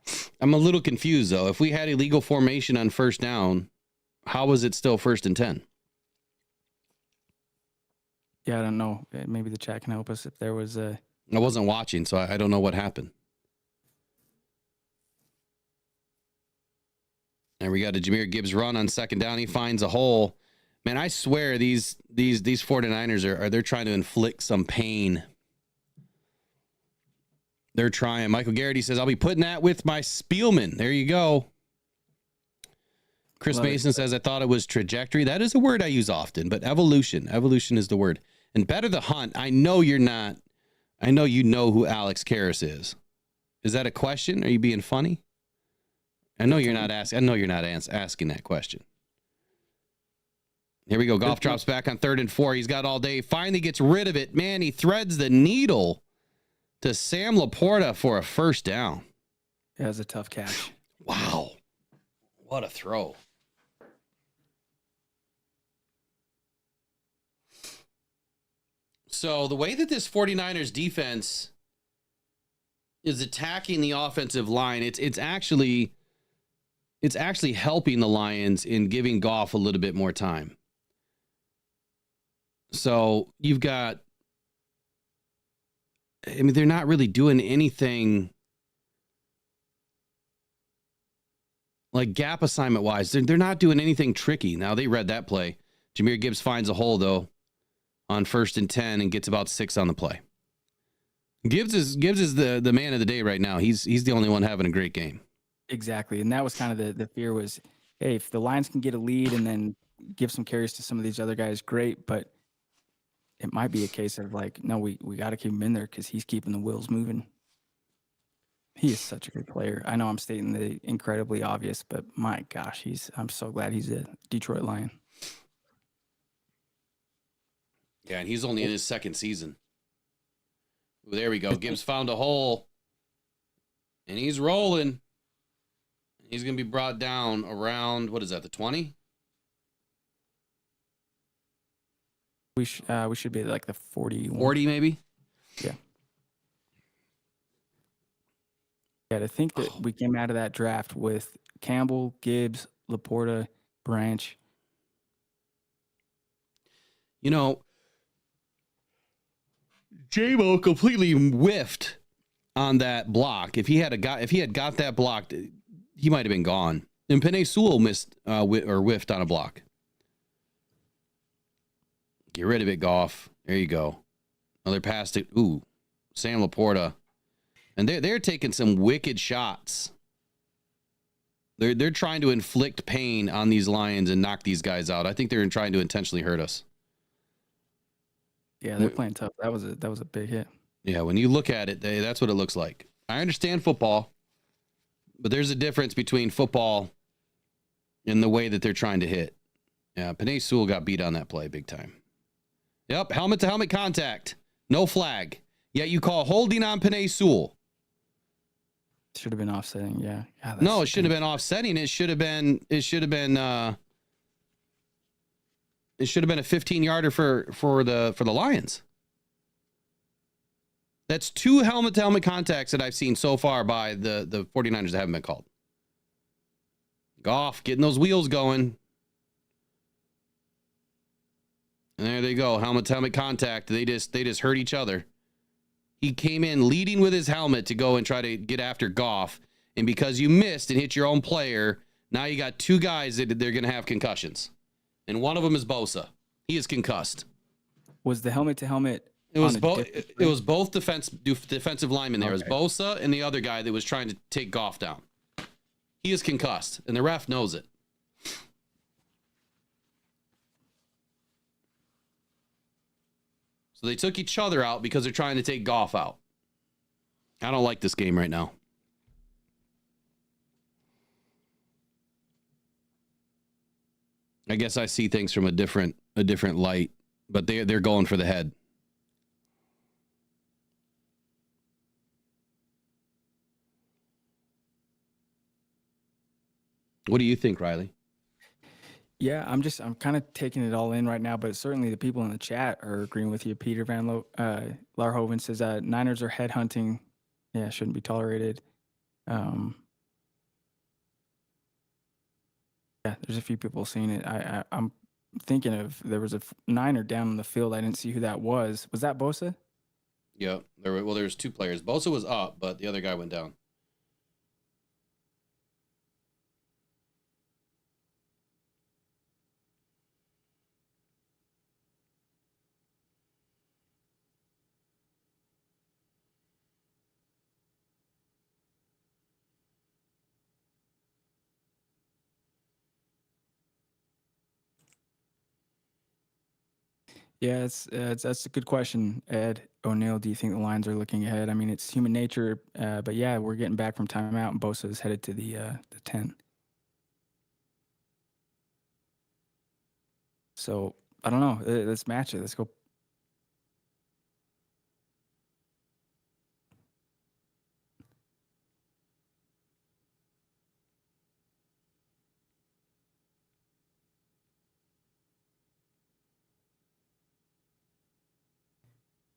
I'm a little confused though. If we had illegal formation on first down, how was it still 1st and 10? Yeah, I don't know. Maybe the chat can help us if there was a. I wasn't watching, so I don't know what happened. And we got a Jahmyr Gibbs run on 2nd down. He finds a hole. Man, I swear these 49ers are they're trying to inflict some pain. They're trying. Michael Garrity says, I'll be putting that with my Spielman. There you go. Chris Mason says, I thought it was trajectory. That is a word I use often, but evolution. Evolution is the word. And better the hunt. I know you're not. I know you know who Alex Karras is. Is that a question? Are you being funny? I know you're not asking. I know you're not asking that question. Here we go. Goff drops back on 3rd and 4. He's got all day. Finally gets rid of it. Man, he threads the needle to Sam Laporta for a 1st down. Yeah, it was a tough catch. Wow. What a throw. So the way that this 49ers defense is attacking the offensive line, it's actually helping the Lions in giving Goff a little bit more time. So you've got, I mean, they're not really doing anything like gap assignment wise. They're not doing anything tricky. Now they read that play. Jahmyr Gibbs finds a hole though on 1st and 10 and gets about 6 on the play. Gibbs is the man of the day right now. He's the only one having a great game. Exactly. And that was kind of the fear was, hey, if the Lions can get a lead and then give some carries to some of these other guys, great. But it might be a case of like, no, we got to keep him in there because he's keeping the wheels moving. He is such a good player. I know I'm stating the incredibly obvious, but my gosh, I'm so glad he's a Detroit Lion. Yeah, and he's only in his 2nd season. Ooh, there we go. Gibbs found a hole, and he's rolling. He's going to be brought down around, what is that, the 20? We should be at like the 40. 40 maybe? Yeah. Yeah, to think that we came out of that draft with Campbell, Gibbs, Laporta, Branch. You know, J-Mo completely whiffed on that block. If he had got that block, he might have been gone. And Penei Sewell missed or whiffed on a block. Get rid of it, Goff. There you go. Another pass to Sam Laporta. And they're taking some wicked shots. They're trying to inflict pain on these Lions and knock these guys out. I think they're trying to intentionally hurt us. Yeah, they're playing tough. That was a big hit. Yeah, when you look at it, that's what it looks like. I understand football, but there's a difference between football and the way that they're trying to hit. Yeah, Penei Sewell got beat on that play big time. Yep, helmet-to-helmet contact. No flag. Yet you call holding on Penei Sewell. Should have been offsetting, yeah. No, it shouldn't have been offsetting. It should have been a 15-yarder for the Lions. That's 2 helmet-to-helmet contacts that I've seen so far by the 49ers that haven't been called. Goff getting those wheels going. And there they go. Helmet-to-helmet contact. They just hurt each other. He came in leading with his helmet to go and try to get after Goff. And because you missed and hit your own player, now you got 2 guys that they're going to have concussions. And one of them is Bosa. He is concussed. Was the helmet-to-helmet? It was both defensive linemen there. Okay. It was Bosa and the other guy that was trying to take Goff down. He is concussed, and the ref knows it. So they took each other out because they're trying to take Goff out. I don't like this game right now. I guess I see things from a different light, but they're going for the head. What do you think, Riley? Yeah, I'm kind of taking it all in right now, but certainly the people in the chat are agreeing with you. Peter Larhoven says Niners are headhunting. Yeah, shouldn't be tolerated. Yeah, there's a few people seeing it. I'm thinking of there was a Niner down in the field. I didn't see who that was. Was that Bosa? Yeah, there's two players. Bosa was up, but the other guy went down. Yeah, that's a good question, Ed O'Neill. Do you think the Lions are looking ahead? I mean, it's human nature, but yeah, we're getting back from timeout, and Bosa is headed to the 10. So I don't know. Let's match it. Let's go.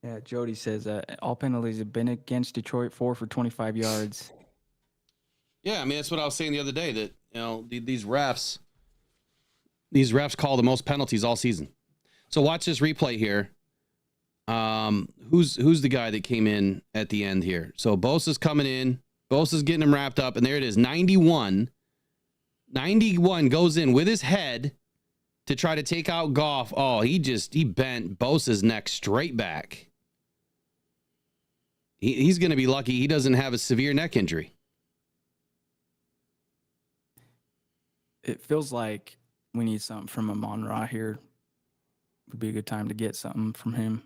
Yeah, Jody says all penalties have been against Detroit, 4 for 25 yards. Yeah, I mean that's what I was saying the other day, that these refs call the most penalties all season. So watch this replay here. Who's the guy that came in at the end here? So Bosa's coming in. Bosa's getting him wrapped up, and there it is. 91 goes in with his head to try to take out Goff. Oh, he bent Bosa's neck straight back. He's going to be lucky he doesn't have a severe neck injury. It feels like we need something from Amon-Ra here. Would be a good time to get something from him.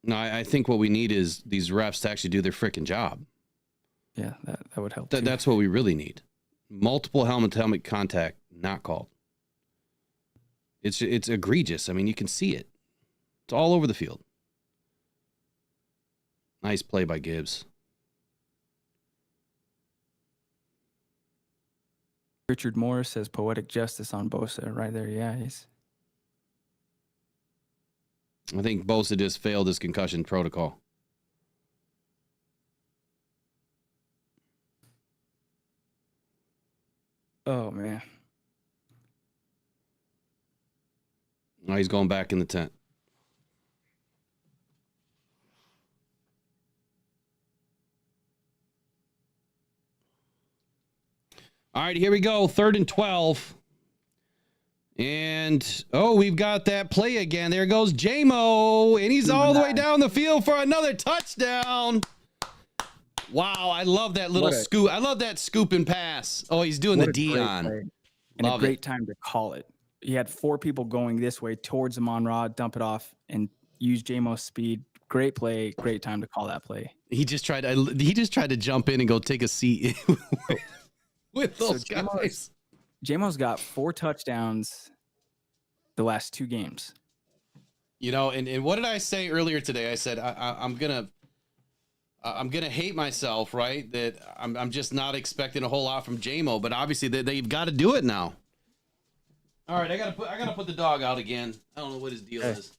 No, I think what we need is these refs to actually do their freaking job. Yeah, that would help. That's what we really need. Multiple helmet-to-helmet contact not called. It's egregious. I mean, you can see it. It's all over the field. Nice play by Gibbs. Richard Morris says poetic justice on Bosa right there. Yeah, I think Bosa just failed his concussion protocol. Oh, man. Now he's going back in the tent. All right, here we go. 3rd and 12. And, we've got that play again. There goes J-Mo, and he's all the way down the field for another touchdown. Wow, I love that little scoop. I love that scoop and pass. Oh, he's doing the Dion. And a great time to call it. He had 4 people going this way towards Amon-Ra, dump it off, and use J-Mo's speed. Great play. Great time to call that play. He just tried to jump in and go take a seat with those guys. J-Mo's got 4 touchdowns the last 2 games. And what did I say earlier today? I said I'm gonna hate myself, right? That I'm just not expecting a whole lot from J-Mo, but obviously they've got to do it now. All right, I gotta put the dog out again. I don't know what his deal is.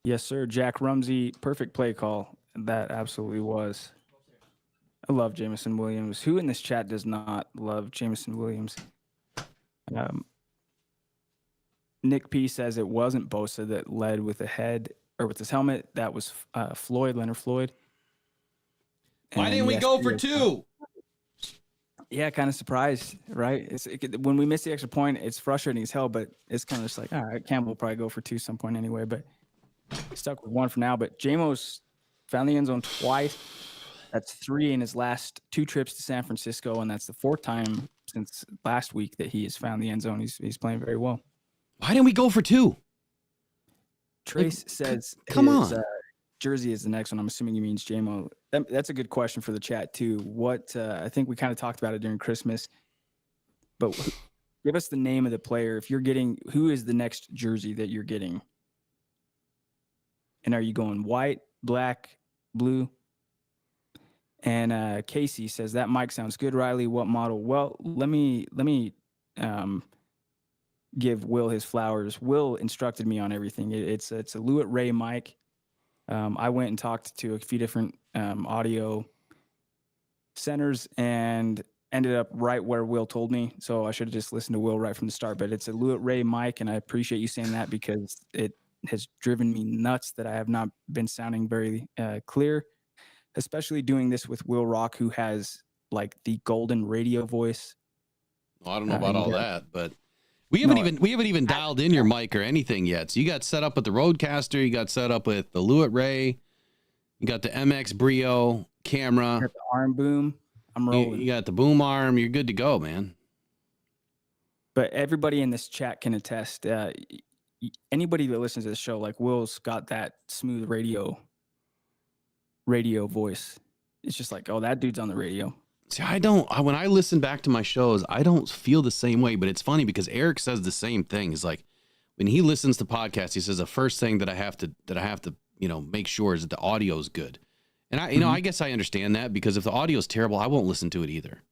Yes, sir. Jack Rumsey, perfect play call. That absolutely was. I love Jameson Williams. Who in this chat does not love Jameson Williams? Nick P says it wasn't Bosa that led with the head or with his helmet. That was Leonard Floyd. Why didn't we go for 2? Yeah, kind of surprised, right? When we miss the extra point, it's frustrating as hell, but it's kind of just like, all right, Campbell will probably go for 2 some point anyway, but stuck with 1 for now. But J-Mo's found the end zone twice. That's 3 in his last 2 trips to San Francisco, and that's the 4th time since last week that he has found the end zone. He's playing very well. Why didn't we go for 2? Trace says, "Come on." Jersey is the next one. I'm assuming he means J-Mo. That's a good question for the chat too. What I think we kind of talked about it during Christmas, but Give us the name of the player. If you're getting, who is the next jersey that you're getting? And are you going white, black, blue? And Casey says that mic sounds good, Riley. What model? Well, let me give Will his flowers. Will instructed me on everything. It's a Lewitt Ray mic. I went and talked to a few different audio centers and ended up right where Will told me. So I should have just listened to Will right from the start. But it's a Lewitt Ray mic, and I appreciate you saying that because it has driven me nuts that I have not been sounding very clear, especially doing this with Will Rock, who has like the golden radio voice. Well, I don't know about all that, but we haven't even dialed in your mic or anything yet. So you got set up with the Rodecaster, you got set up with the Lewitt Ray, you got the MX Brio camera, got the arm boom. I'm rolling. You got the boom arm. You're good to go, man. But everybody in this chat can attest. Anybody that listens to the show, like Will's got that smooth radio voice. It's just like, oh, that dude's on the radio. See, when I listen back to my shows, I don't feel the same way, but it's funny because Eric says the same thing. He's like, when he listens to podcasts, he says the first thing that I have to, make sure is that the audio is good. And I guess I understand that because if the audio is terrible, I won't listen to it either.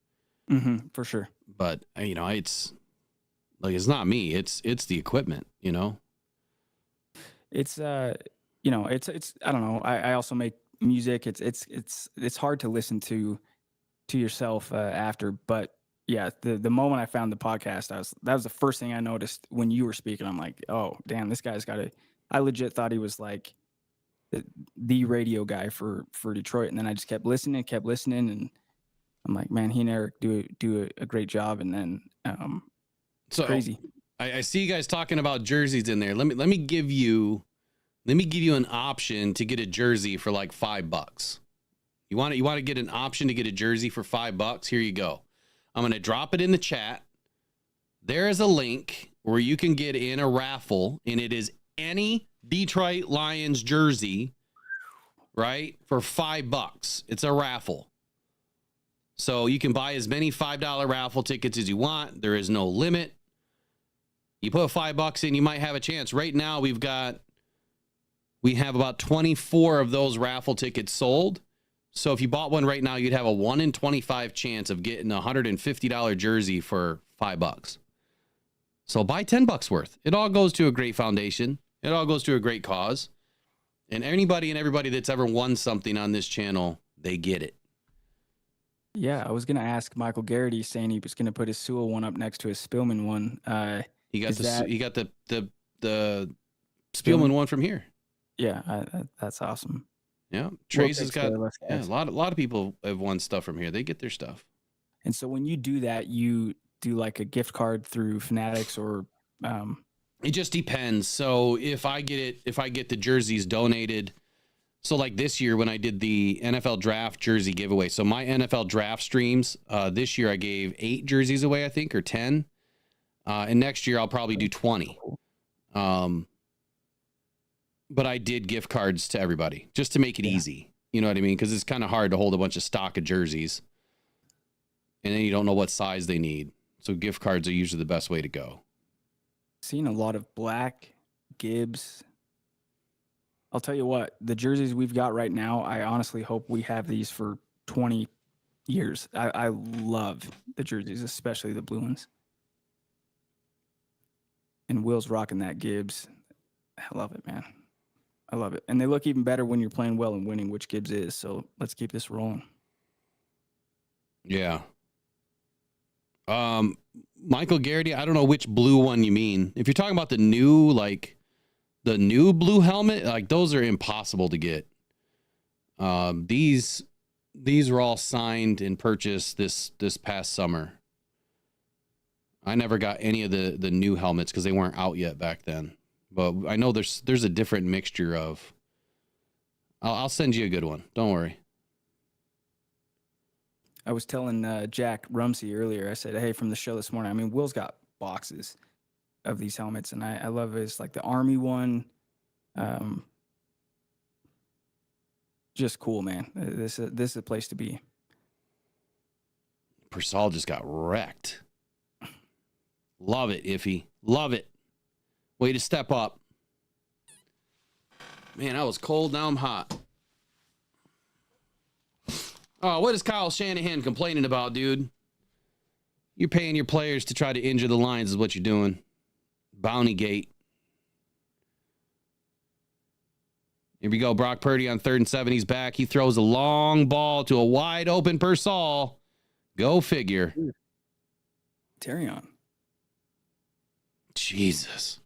Mm-hmm, for sure. But it's like, it's not me, it's the equipment, It's, it's, I don't know. I also make music. It's hard to listen to yourself after, but yeah, the moment I found the podcast, that was the first thing I noticed when you were speaking. I'm like, oh damn, this guy's got I legit thought he was like the radio guy for Detroit, and then I just kept listening, and I'm like, man, he and Eric do a great job, and then it's crazy. I see you guys talking about jerseys in there. Let me give you an option to get a jersey for like $5. You want to get an option to get a jersey for $5? Here you go. I'm going to drop it in the chat. There is a link where you can get in a raffle, and it is any Detroit Lions jersey, right? For $5. It's a raffle. So you can buy as many $5 raffle tickets as you want. There is no limit. You put $5 in, you might have a chance. Right now we have about 24 of those raffle tickets sold. So if you bought one right now, you'd have a 1 in 25 chance of getting a $150 jersey for $5. So buy $10 worth. It all goes to a great foundation. It all goes to a great cause. And anybody and everybody that's ever won something on this channel, they get it. Yeah, I was going to ask Michael Garrity, saying he was going to put his Sewell one up next to his Spillman one. He got the Spielman one from here. Yeah, that's awesome. Yeah, Trace has got a lot of people have won stuff from here. They get their stuff. And so when you do that, you do like a gift card through Fanatics or it just depends. So if I get the jerseys donated, so like this year when I did the NFL draft jersey giveaway, so my NFL draft streams, this year I gave 8 jerseys away, I think, or 10. And next year I'll probably do 20. But I did gift cards to everybody just to make it easy. You know what I mean? Because it's kind of hard to hold a bunch of stock of jerseys. And then you don't know what size they need. So gift cards are usually the best way to go. Seen a lot of black Gibbs. I'll tell you what, the jerseys we've got right now, I honestly hope we have these for 20 years. I love the jerseys, especially the blue ones. And Will's rocking that Gibbs. I love it, man. I love it. And they look even better when you're playing well and winning, which Gibbs is. So let's keep this rolling. Yeah. Michael Garrity, I don't know which blue one you mean. If you're talking about the new blue helmet, like those are impossible to get. These were all signed and purchased this past summer. I never got any of the new helmets because they weren't out yet back then. But I know there's a different mixture of. I'll send you a good one. Don't worry. I was telling Jack Rumsey earlier. I said, "Hey, from the show this morning. I mean, Will's got boxes of these helmets, and I love his like the Army one. Just cool, man. This is a place to be." Persal just got wrecked. Love it, Iffy. Love it. Way to step up. Man, I was cold. Now I'm hot. Oh, what is Kyle Shanahan complaining about, dude? You're paying your players to try to injure the Lions is what you're doing. Bounty gate. Here we go. Brock Purdy on 3rd and 7. He's back. He throws a long ball to a wide open Persall. Go figure. Terry on. Jesus.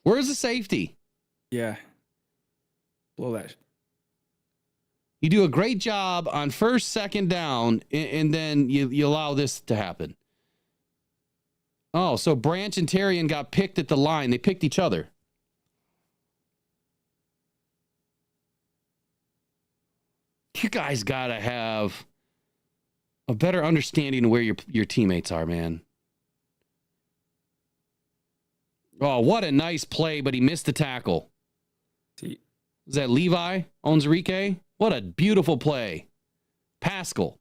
Where's the safety? Yeah. Blow that. You do a great job on 1st, 2nd down, and then you allow this to happen. Oh, so Branch and Terrian got picked at the line. They picked each other. You guys got to have a better understanding of where your teammates are, man. Oh, what a nice play, but he missed the tackle. See. Is that Levi Onzarike? What a beautiful play. Pascal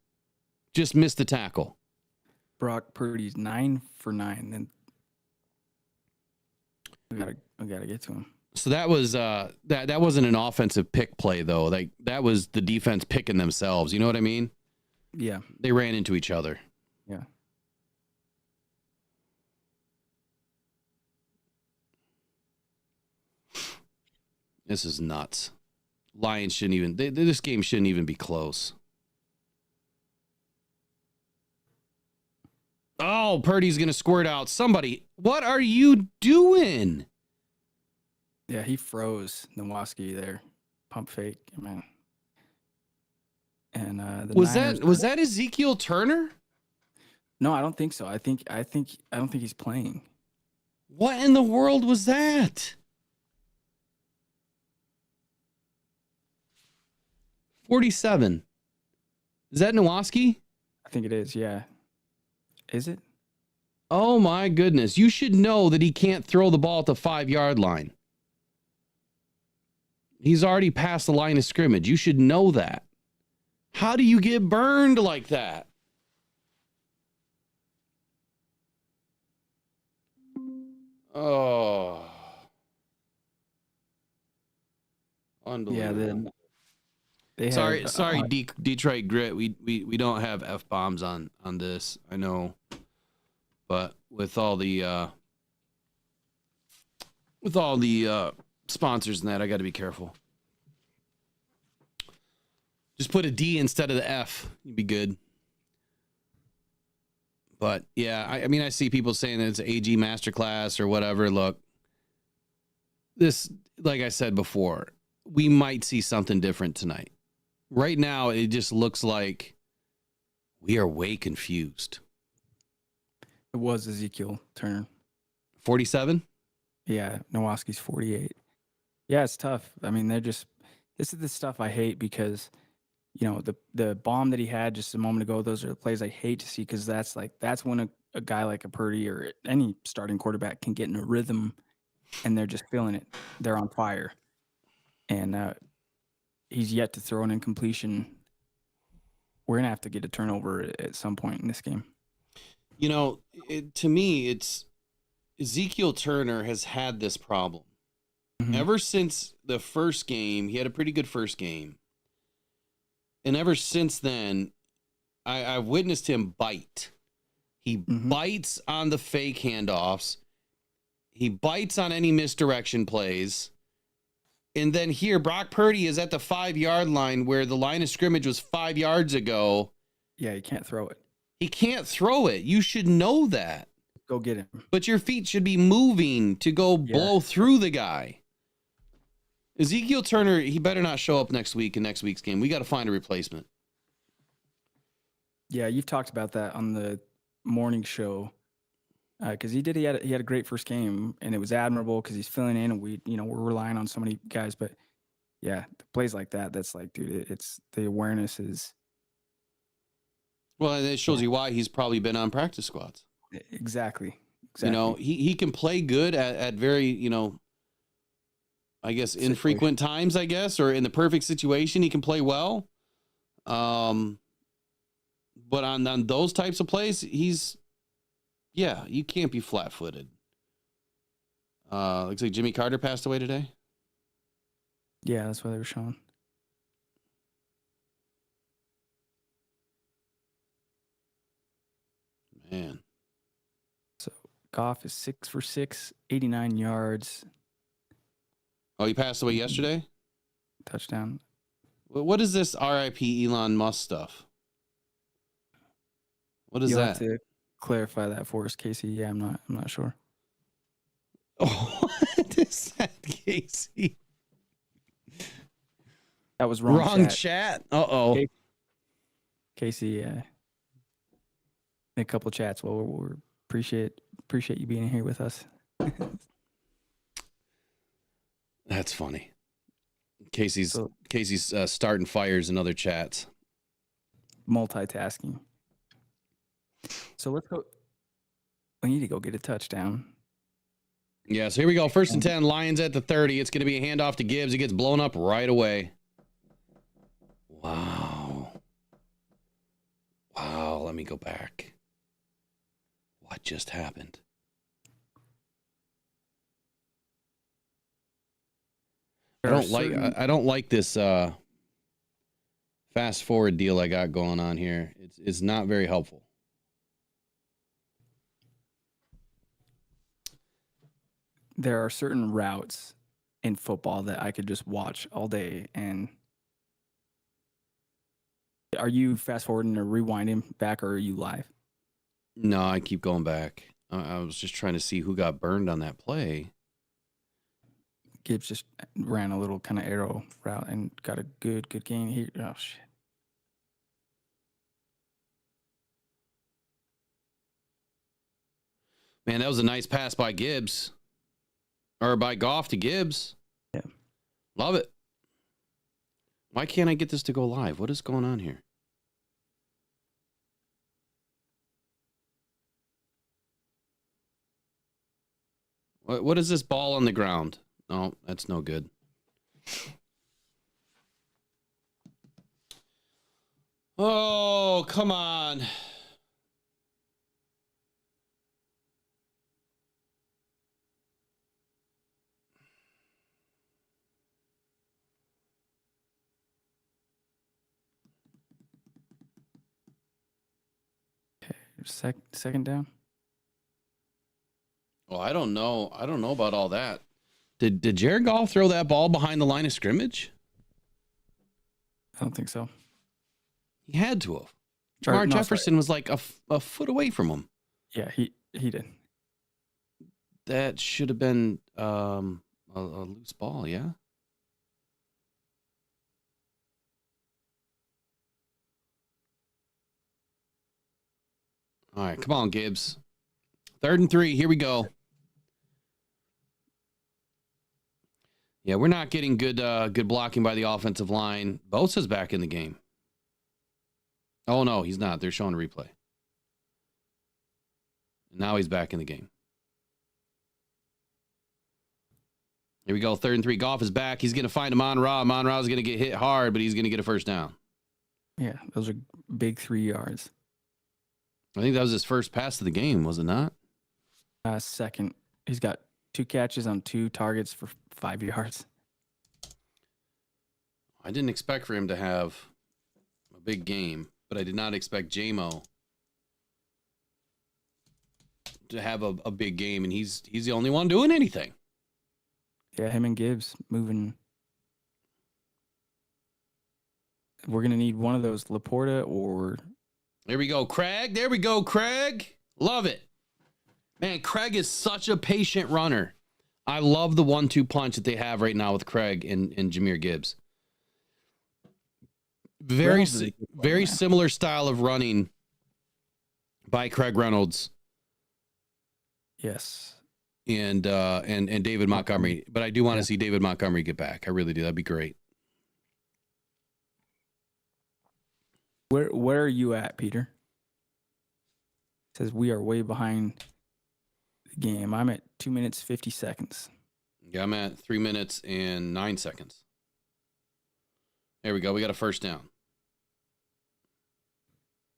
just missed the tackle. Brock Purdy's 9 for 9. Then I gotta get to him. So that was that wasn't an offensive pick play though. Like that was the defense picking themselves. You know what I mean? Yeah. They ran into each other. Yeah. This is nuts. Lions shouldn't even. This game shouldn't even be close. Oh, Purdy's gonna squirt out. Somebody, what are you doing? Yeah, he froze Nowoski there. Pump fake, man. And was that Ezekiel Turner? No, I don't think so. I don't think he's playing. What in the world was that? 47. Is that Nowoski? I think it is, yeah. Is it? Oh my goodness. You should know that he can't throw the ball at the 5-yard line. He's already past the line of scrimmage. You should know that. How do you get burned like that? Oh. Unbelievable. Yeah, sorry, Detroit Grit. We don't have F-bombs on this. I know. But with all the sponsors and that, I got to be careful. Just put a D instead of the F. You'd be good. But yeah, I mean, I see people saying that it's AG masterclass or whatever. Look, this, like I said before, we might see something different tonight. Right now, it just looks like we are way confused. It was Ezekiel Turner. 47? Yeah, Nowoski's 48. Yeah, it's tough. I mean, this is the stuff I hate because, you know, the bomb that he had just a moment ago, those are the plays I hate to see because that's when a guy like a Purdy or any starting quarterback can get in a rhythm and they're just feeling it. They're on fire. And he's yet to throw an incompletion. We're going to have to get a turnover at some point in this game. You know, to me, it's Ezekiel Turner has had this problem. Mm-hmm. Ever since the first game, he had a pretty good first game. And ever since then, I've witnessed him bite. He bites on the fake handoffs. He bites on any misdirection plays. And then here, Brock Purdy is at the 5-yard line where the line of scrimmage was 5 yards ago. Yeah, he can't throw it. He can't throw it. You should know that. Go get him. But your feet should be moving to go blow through the guy. Ezekiel Turner, he better not show up next week in next week's game. We got to find a replacement. Yeah, you've talked about that on the morning show. Because he had a great first game, and it was admirable because he's filling in, and we're relying on so many guys. But yeah, plays like that, that's like, dude, it's the awareness is. Well, and it shows you why he's probably been on practice squads. Exactly. You know, he can play good at very, you know, I guess infrequent times, I guess, or in the perfect situation, he can play well. But But on those types of plays, you can't be flat-footed. Looks like Jimmy Carter passed away today. Yeah, that's what they were showing. Man. So Goff is 6 for 6, 89 yards. Oh, he passed away yesterday? Touchdown. What is this RIP Elon Musk stuff? What is You'll that? have to clarify that for us, Casey. Yeah, I'm not sure. Oh, what is that, Casey? That was wrong chat. Uh-oh. Casey, a couple chats. Well, we appreciate you being here with us. That's funny. Casey's starting fires in other chats. Multitasking. So let's go. We need to go get a touchdown. Yeah, so here we go. 1st and 10, Lions at the 30. It's going to be a handoff to Gibbs. He gets blown up right away. Wow. Let me go back. What just happened? I don't like this fast forward deal I got going on here. It's not very helpful. There are certain routes in football that I could just watch all day. And are you fast forwarding or rewinding back, or are you live? No, I keep going back. I was just trying to see who got burned on that play. Gibbs just ran a little kind of arrow route and got a good gain here. Oh, shit. Man, that was a nice pass by Gibbs. Or by Goff to Gibbs. Yeah. Love it. Why can't I get this to go live? What is going on here? What is this ball on the ground? Oh, that's no good. Oh, come on. Second down. Well, I don't know. I don't know about all that. Did Jared Goff throw that ball behind the line of scrimmage? I don't think so. He had to have. Jamar Jefferson was like a foot away from him. Yeah, he did. That should have been a loose ball, yeah? All right, come on, Gibbs. 3rd and 3. Here we go. Yeah, we're not getting good blocking by the offensive line. Bosa's back in the game. Oh, no, he's not. They're showing a replay. Now he's back in the game. Here we go. 3rd and 3. Goff is back. He's going to find Amon-Ra. Amon-Ra is going to get hit hard, but he's going to get a first down. Yeah, those are big 3 yards. I think that was his first pass of the game, was it not? Second. He's got 2 catches on 2 targets for 5 yards. I didn't expect for him to have a big game, but I did not expect J-Mo to have a big game, and he's the only one doing anything. Yeah, him and Gibbs moving. We're going to need one of those, Laporta or... There we go, Craig. There we go, Craig. Love it. Man, Craig is such a patient runner. I love the 1-2 punch that they have right now with Craig and Jahmyr Gibbs. Very similar style of running by Craig Reynolds. Yes. And David Montgomery. But I do want to see David Montgomery get back. I really do. That'd be great. Where are you at, Peter? It says we are way behind the game. I'm at 2 minutes, 50 seconds. Yeah, I'm at 3 minutes and 9 seconds. There we go. We got a first down.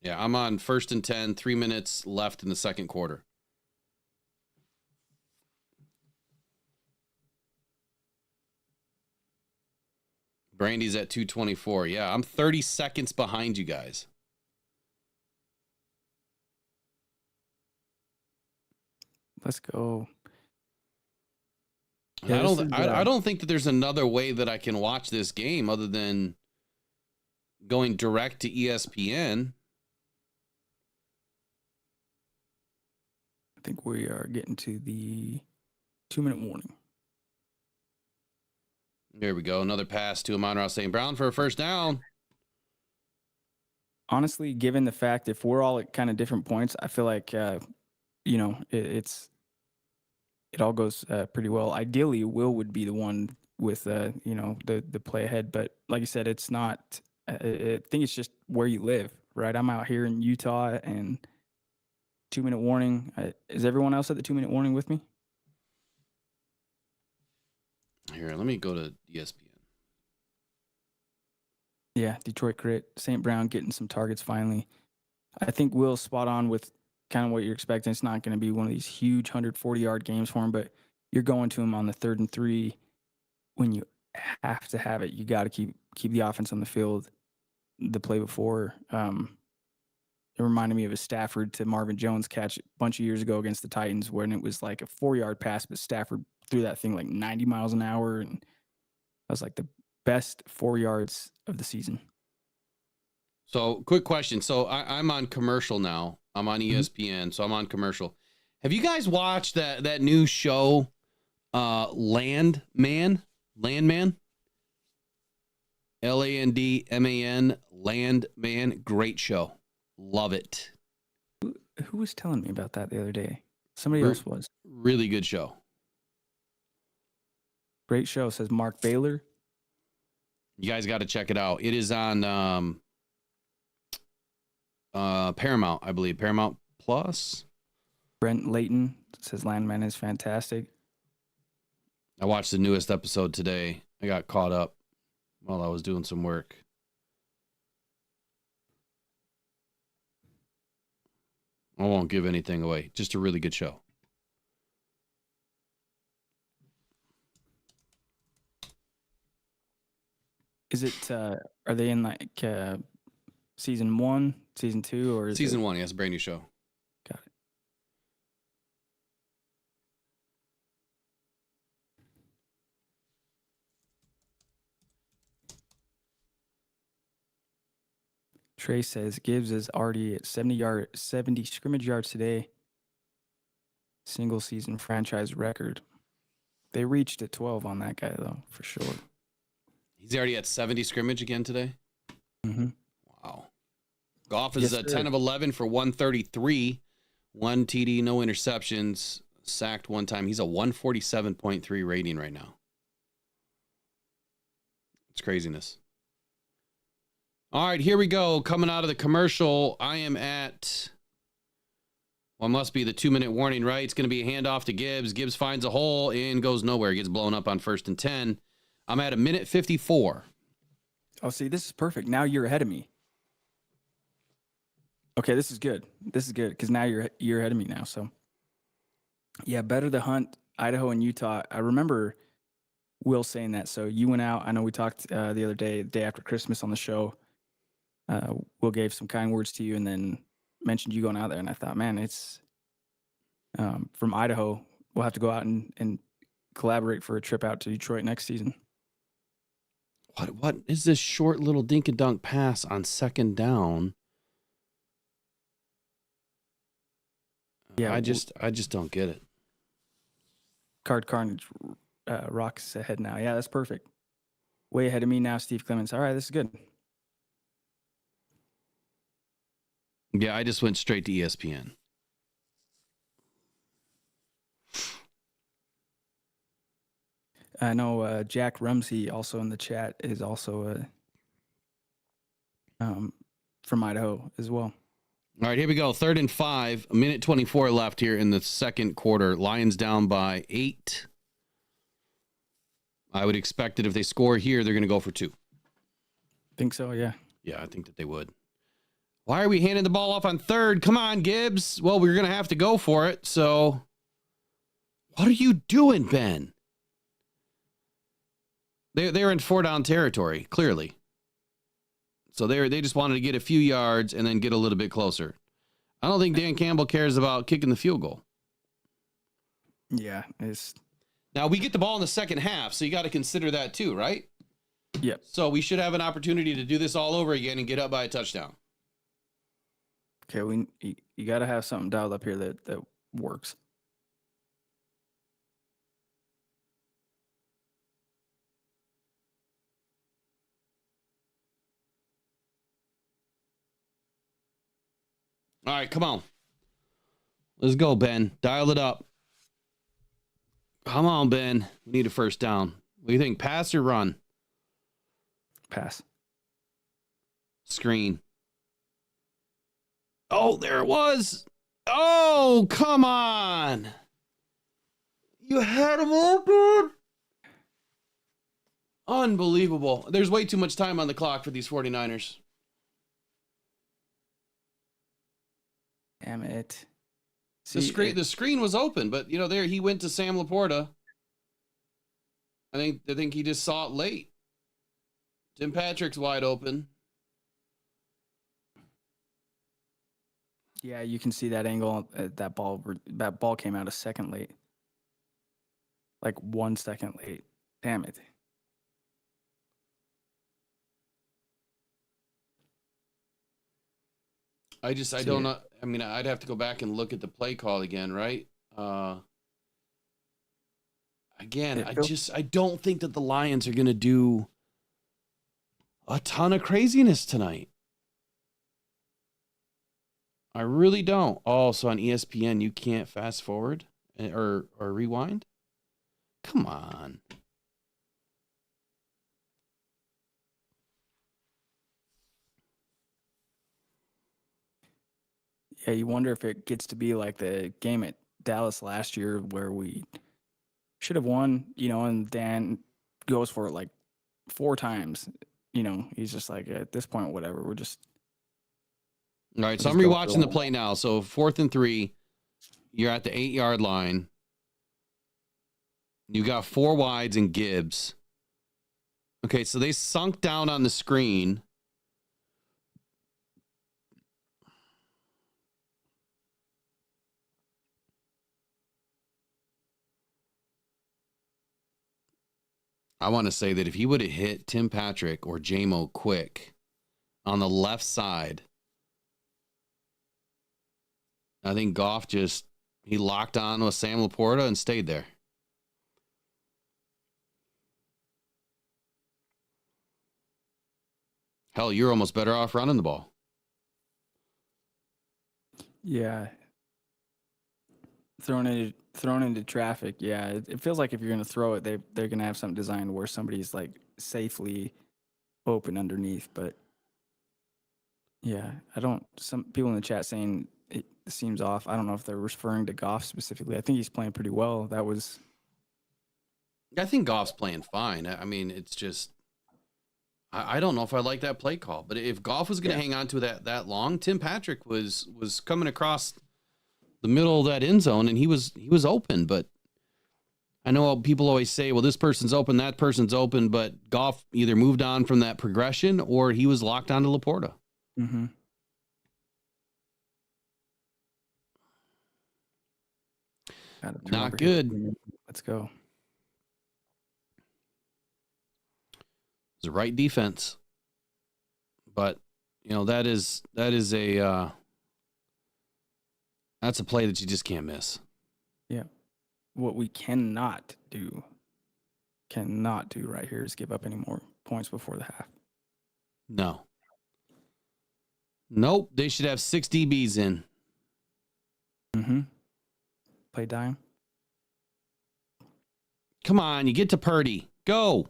Yeah, I'm on 1st and 10, 3 minutes left in the second quarter. Brandy's at 224. Yeah, I'm 30 seconds behind you guys. Let's go. And Yeah, I don't think that there's another way that I can watch this game other than going direct to ESPN. I think we are getting to the 2-minute warning. There we go. Another pass to Amon-Ra St. Brown for a first down. Honestly, given the fact if we're all at kind of different points, I feel like it all goes pretty well. Ideally, Will would be the one with the play ahead, but like you said, it's not. I think it's just where you live, right? I'm out here in Utah, and 2-minute warning. Is everyone else at the 2-minute warning with me? Here, let me go to ESPN. Yeah, Detroit Crit, St. Brown getting some targets finally. I think Will's spot on with kind of what you're expecting. It's not going to be one of these huge 140-yard games for him, but you're going to him on the 3rd and 3 when you have to have it. You got to keep the offense on the field. The play before, it reminded me of a Stafford to Marvin Jones catch a bunch of years ago against the Titans when it was like a 4-yard pass, but Stafford threw that thing like 90 miles an hour, and that was like the best 4 yards of the season. So, quick question. So, I'm on commercial now. I'm on ESPN, so I'm on commercial. Have you guys watched that new show, Landman? Landman, Landman. Great show. Love it. Who was telling me about that the other day? Somebody else was. Really good show. Great show, says Mark Baylor. You guys got to check it out. It is on Paramount, I believe. Paramount Plus. Brent Layton says Landman is fantastic. I watched the newest episode today. I got caught up while I was doing some work. I won't give anything away. Just a really good show. Is it, are they in like season 1, season 2, or is Season 1, yeah, it's a brand new show. Got it. Trey says Gibbs is already at 70 scrimmage yards today. Single season franchise record. They reached at 12 on that guy though, for sure. He's already at 70 scrimmage again today? Mm-hmm. Wow. Goff is at 10 of 11 for 133. 1 TD, no interceptions. Sacked 1 time. He's a 147.3 rating right now. It's craziness. All right, here we go. Coming out of the commercial, I am at, well, must be the 2-minute warning, right? It's going to be a handoff to Gibbs. Gibbs finds a hole and goes nowhere. Gets blown up on 1st and 10. I'm at 1:54. Oh, see, this is perfect. Now you're ahead of me. Okay, this is good. This is good because now you're ahead of me now. So, yeah, better the hunt, Idaho and Utah. I remember Will saying that. So you went out. I know we talked the other day, the day after Christmas on the show. Will gave some kind words to you and then mentioned you going out there. And I thought, man, it's from Idaho. We'll have to go out and collaborate for a trip out to Detroit next season. What is this short little dink and dunk pass on 2nd down? Yeah, I just don't get it. Card Carnage rocks ahead now. Yeah, that's perfect. Way ahead of me now, Steve Clements. All right, this is good. Yeah, I just went straight to ESPN. I know Jack Rumsey, also in the chat, is also from Idaho as well. All right, here we go. 3rd and 5. 1:24 left here in the second quarter. Lions down by 8. I would expect that if they score here, they're going to go for 2. Think so, yeah. Yeah, I think that they would. Why are we handing the ball off on third? Come on, Gibbs. Well, we're going to have to go for it. So what are you doing, Ben? They're in 4-down territory, clearly. So they just wanted to get a few yards and then get a little bit closer. I don't think Dan Campbell cares about kicking the field goal. Yeah. Now, we get the ball in the second half, so you got to consider that too, right? Yep. So we should have an opportunity to do this all over again and get up by a touchdown. Okay, you got to have something dialed up here that works. All right, come on. Let's go, Ben. Dial it up. Come on, Ben. We need a first down. What do you think? Pass or run? Pass. Screen. Oh, there it was. Oh, come on. You had him open. Unbelievable. There's way too much time on the clock for these 49ers. Damn it. The screen was open, but there he went to Sam Laporta. I think he just saw it late. Tim Patrick's wide open. Yeah, you can see that angle. That ball came out a second late. Like 1 second late. Damn it. I don't know. I mean, I'd have to go back and look at the play call again, right? Again, I don't think that the Lions are going to do a ton of craziness tonight. I really don't. Oh, so on ESPN, you can't fast forward or rewind? Come on. Yeah, you wonder if it gets to be like the game at Dallas last year where we should have won, and Dan goes for it like 4 times. He's just like, at this point, whatever. We're just. All right, so I'm rewatching the play now. So 4th and 3, you're at the 8-yard line. You got 4 wides and Gibbs. Okay, so they sunk down on the screen. I want to say that if he would have hit Tim Patrick or J-Mo quick on the left side, I think Goff he locked on with Sam Laporta and stayed there. Hell, you're almost better off running the ball. Yeah. Thrown into traffic. Yeah, it feels like if you're going to throw it, they're going to have something designed where somebody's like safely open underneath. But yeah, some people in the chat saying it seems off. I don't know if they're referring to Goff specifically. I think he's playing pretty well. I think Goff's playing fine. I mean, it's just, I don't know if I like that play call, but if Goff was going to hang on to that long, Tim Patrick was coming across the middle of that end zone and he was open. But I know people always say, well, this person's open, that person's open, but Goff either moved on from that progression or he was locked onto Laporta. Mm-hmm. Not good. Let's go. It's the right defense, but that is a that's a play that you just can't miss. Yeah. What we cannot do right here is give up any more points before the half. No. Nope. They should have 6 DBs in. Mm-hmm. Play dime. Come on, you get to Purdy. Go.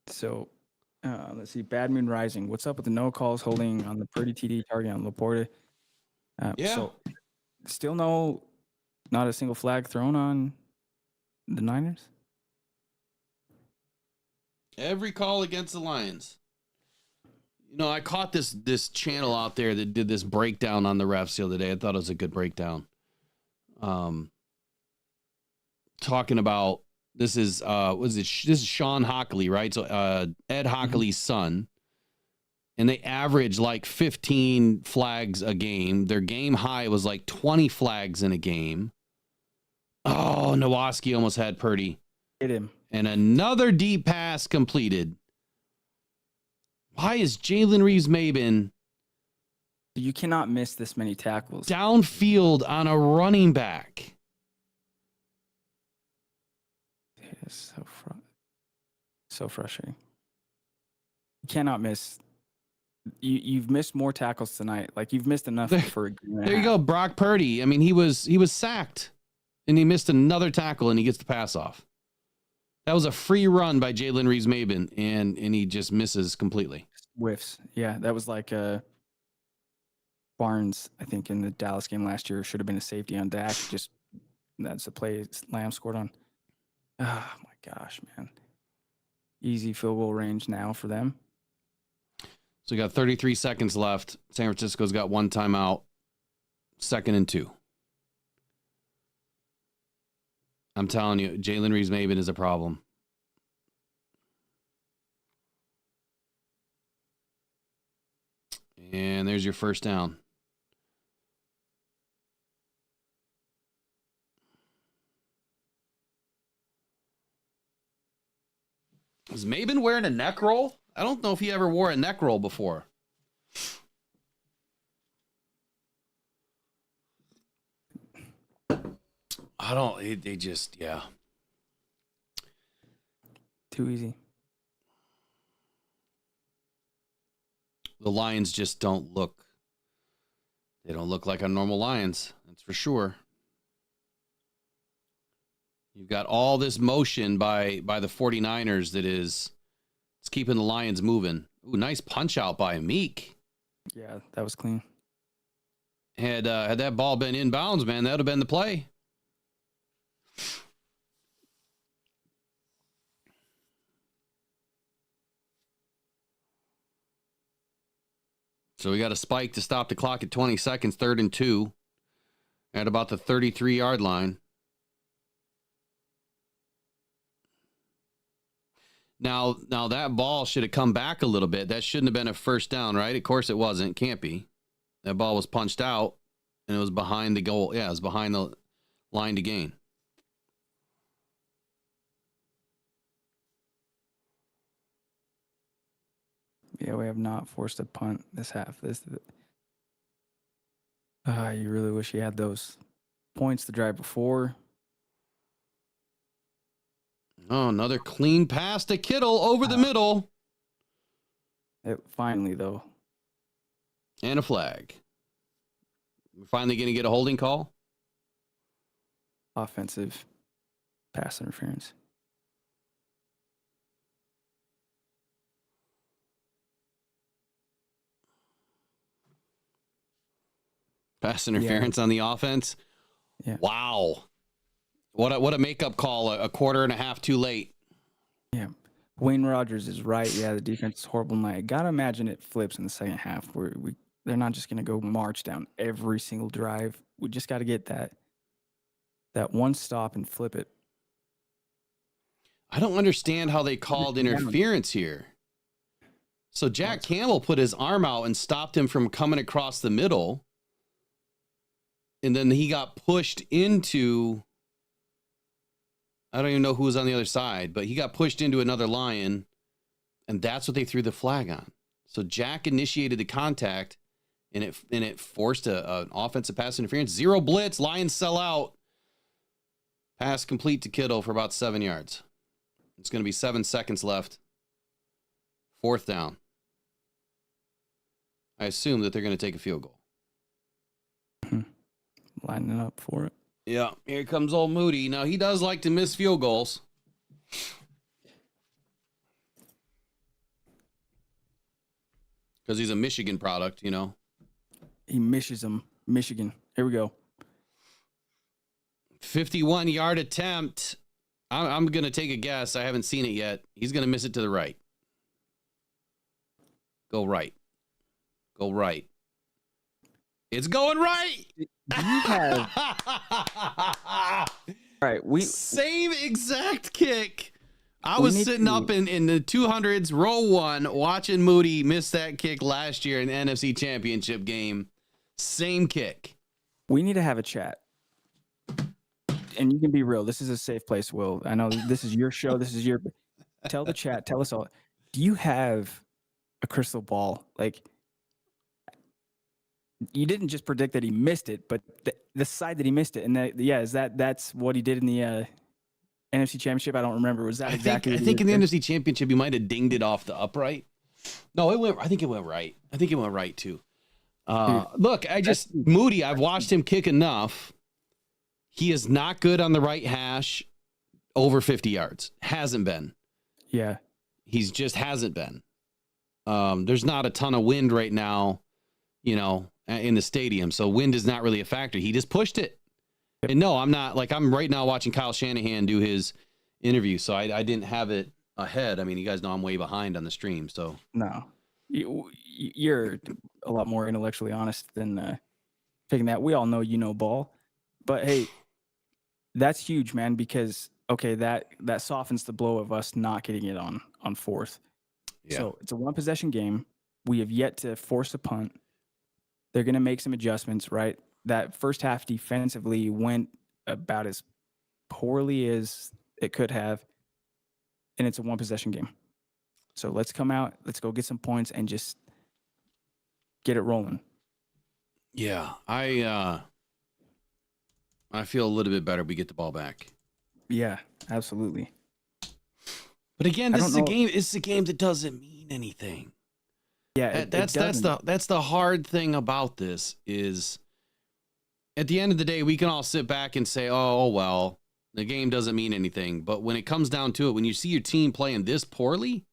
So, let's see. Bad Moon Rising. What's up with the no calls holding on the Purdy TD target on Laporta? Yeah. So, still not a single flag thrown on the Niners? Every call against the Lions. I caught this channel out there that did this breakdown on the refs the other day. I thought it was a good breakdown. Talking about this is this is Sean Hockley, right? So Ed Hockley's son, and they average like 15 flags a game. Their game high was like 20 flags in a game. Oh, Nowoski almost had Purdy. Hit him. And another deep pass completed. Why is Jalen Reeves-Maben You cannot miss this many tackles. downfield on a running back? It is so frustrating. You cannot miss. You've missed more tackles tonight. Like, you've missed enough for a game and a There you half. go, Brock Purdy. I mean, he was sacked, and he missed another tackle, and he gets the pass off. That was a free run by Jalen Reeves-Maben, and he just misses completely. Whiffs. Yeah, that was like Barnes, I think, in the Dallas game last year. Should have been a safety on Dak. Just that's the play Lamb scored on. Oh, my gosh, man. Easy field goal range now for them. So we got 33 seconds left. San Francisco's got one timeout. 2nd and 2. I'm telling you, Jalen Reeves-Maben is a problem. And there's your first down. Is Maben wearing a neck roll? I don't know if he ever wore a neck roll before. I don't, they just, yeah. Too easy. The Lions just don't look, they don't look like a normal Lions. That's for sure. You've got all this motion by the 49ers that is, it's keeping the Lions moving. Ooh, nice punch out by Meek. Yeah, that was clean. Had that ball been inbounds, man, that would have been the play. So we got a spike to stop the clock at 20 seconds, 3rd and 2 at about the 33-yard line. Now that ball should have come back a little bit. That shouldn't have been a first down, right? Of course it wasn't. Can't be. That ball was punched out, and it was behind the goal. Yeah, it was behind the line to gain. Yeah, we have not forced a punt this half. You really wish you had those points the drive before. Oh, another clean pass to Kittle over the middle. Finally, though. And a flag. We're finally going to get a holding call. Offensive pass interference. Pass interference on the offense. Yeah. Wow. What a makeup call. A quarter and a half too late. Yeah. Wayne Rogers is right. Yeah, the defense is horrible tonight. Gotta imagine it flips in the second half where they're not just gonna go march down every single drive. We just gotta get that one stop and flip it. I don't understand how they called interference here. So Jack Campbell put his arm out and stopped him from coming across the middle. And then he got pushed into, I don't even know who was on the other side, but he got pushed into another Lion, and that's what they threw the flag on. So Jack initiated the contact, and it forced an offensive pass interference. 0 blitz, Lions sell out. Pass complete to Kittle for about 7 yards. It's going to be 7 seconds left. 4th down. I assume that they're going to take a field goal. Lining up for it. Yeah, here comes old Moody. Now, he does like to miss field goals. Because he's a Michigan product, you know. He misses them. Michigan. Here we go. 51-yard attempt. I'm going to take a guess. I haven't seen it yet. He's going to miss it to the right. Go right. Go right. It's going right. You have all right. Same exact kick. I We was need sitting to- up in the 200s, row 1, watching Moody miss that kick last year in the NFC Championship game. Same kick. We need to have a chat. And you can be real. This is a safe place, Will. I know this is your show. This is your. Tell the chat. Tell us all. Do you have a crystal ball? Like, you didn't just predict that he missed it, but the side that he missed it, and that's what he did in the NFC Championship. I don't remember. Was that exactly? I think in the NFC Championship he might have dinged it off the upright. No, it went. I think it went right. I think it went right too. Look, Moody. I've watched him kick enough. He is not good on the right hash over 50 yards. Hasn't been. Yeah. He's just hasn't been. There's not a ton of wind right now, in the stadium. So wind is not really a factor. He just pushed it. And no, I'm not I'm right now watching Kyle Shanahan do his interview. So I didn't have it ahead. I mean, you guys know I'm way behind on the stream. So No, you're a lot more intellectually honest than picking that. We all know ball, but hey, that's huge, man. Because that softens the blow of us not getting it on fourth. Yeah. So it's a 1-possession game. We have yet to force a punt. They're going to make some adjustments, right? That first half defensively went about as poorly as it could have, and it's a 1-possession game. So let's come out, let's go get some points and just get it rolling. Yeah, I feel a little bit better if we get the ball back. Yeah, absolutely. But again, this is a game. It's a game that doesn't mean anything. Yeah, that's the hard thing about this is, at the end of the day, we can all sit back and say, "Oh well, the game doesn't mean anything." But when it comes down to it, when you see your team playing this poorly,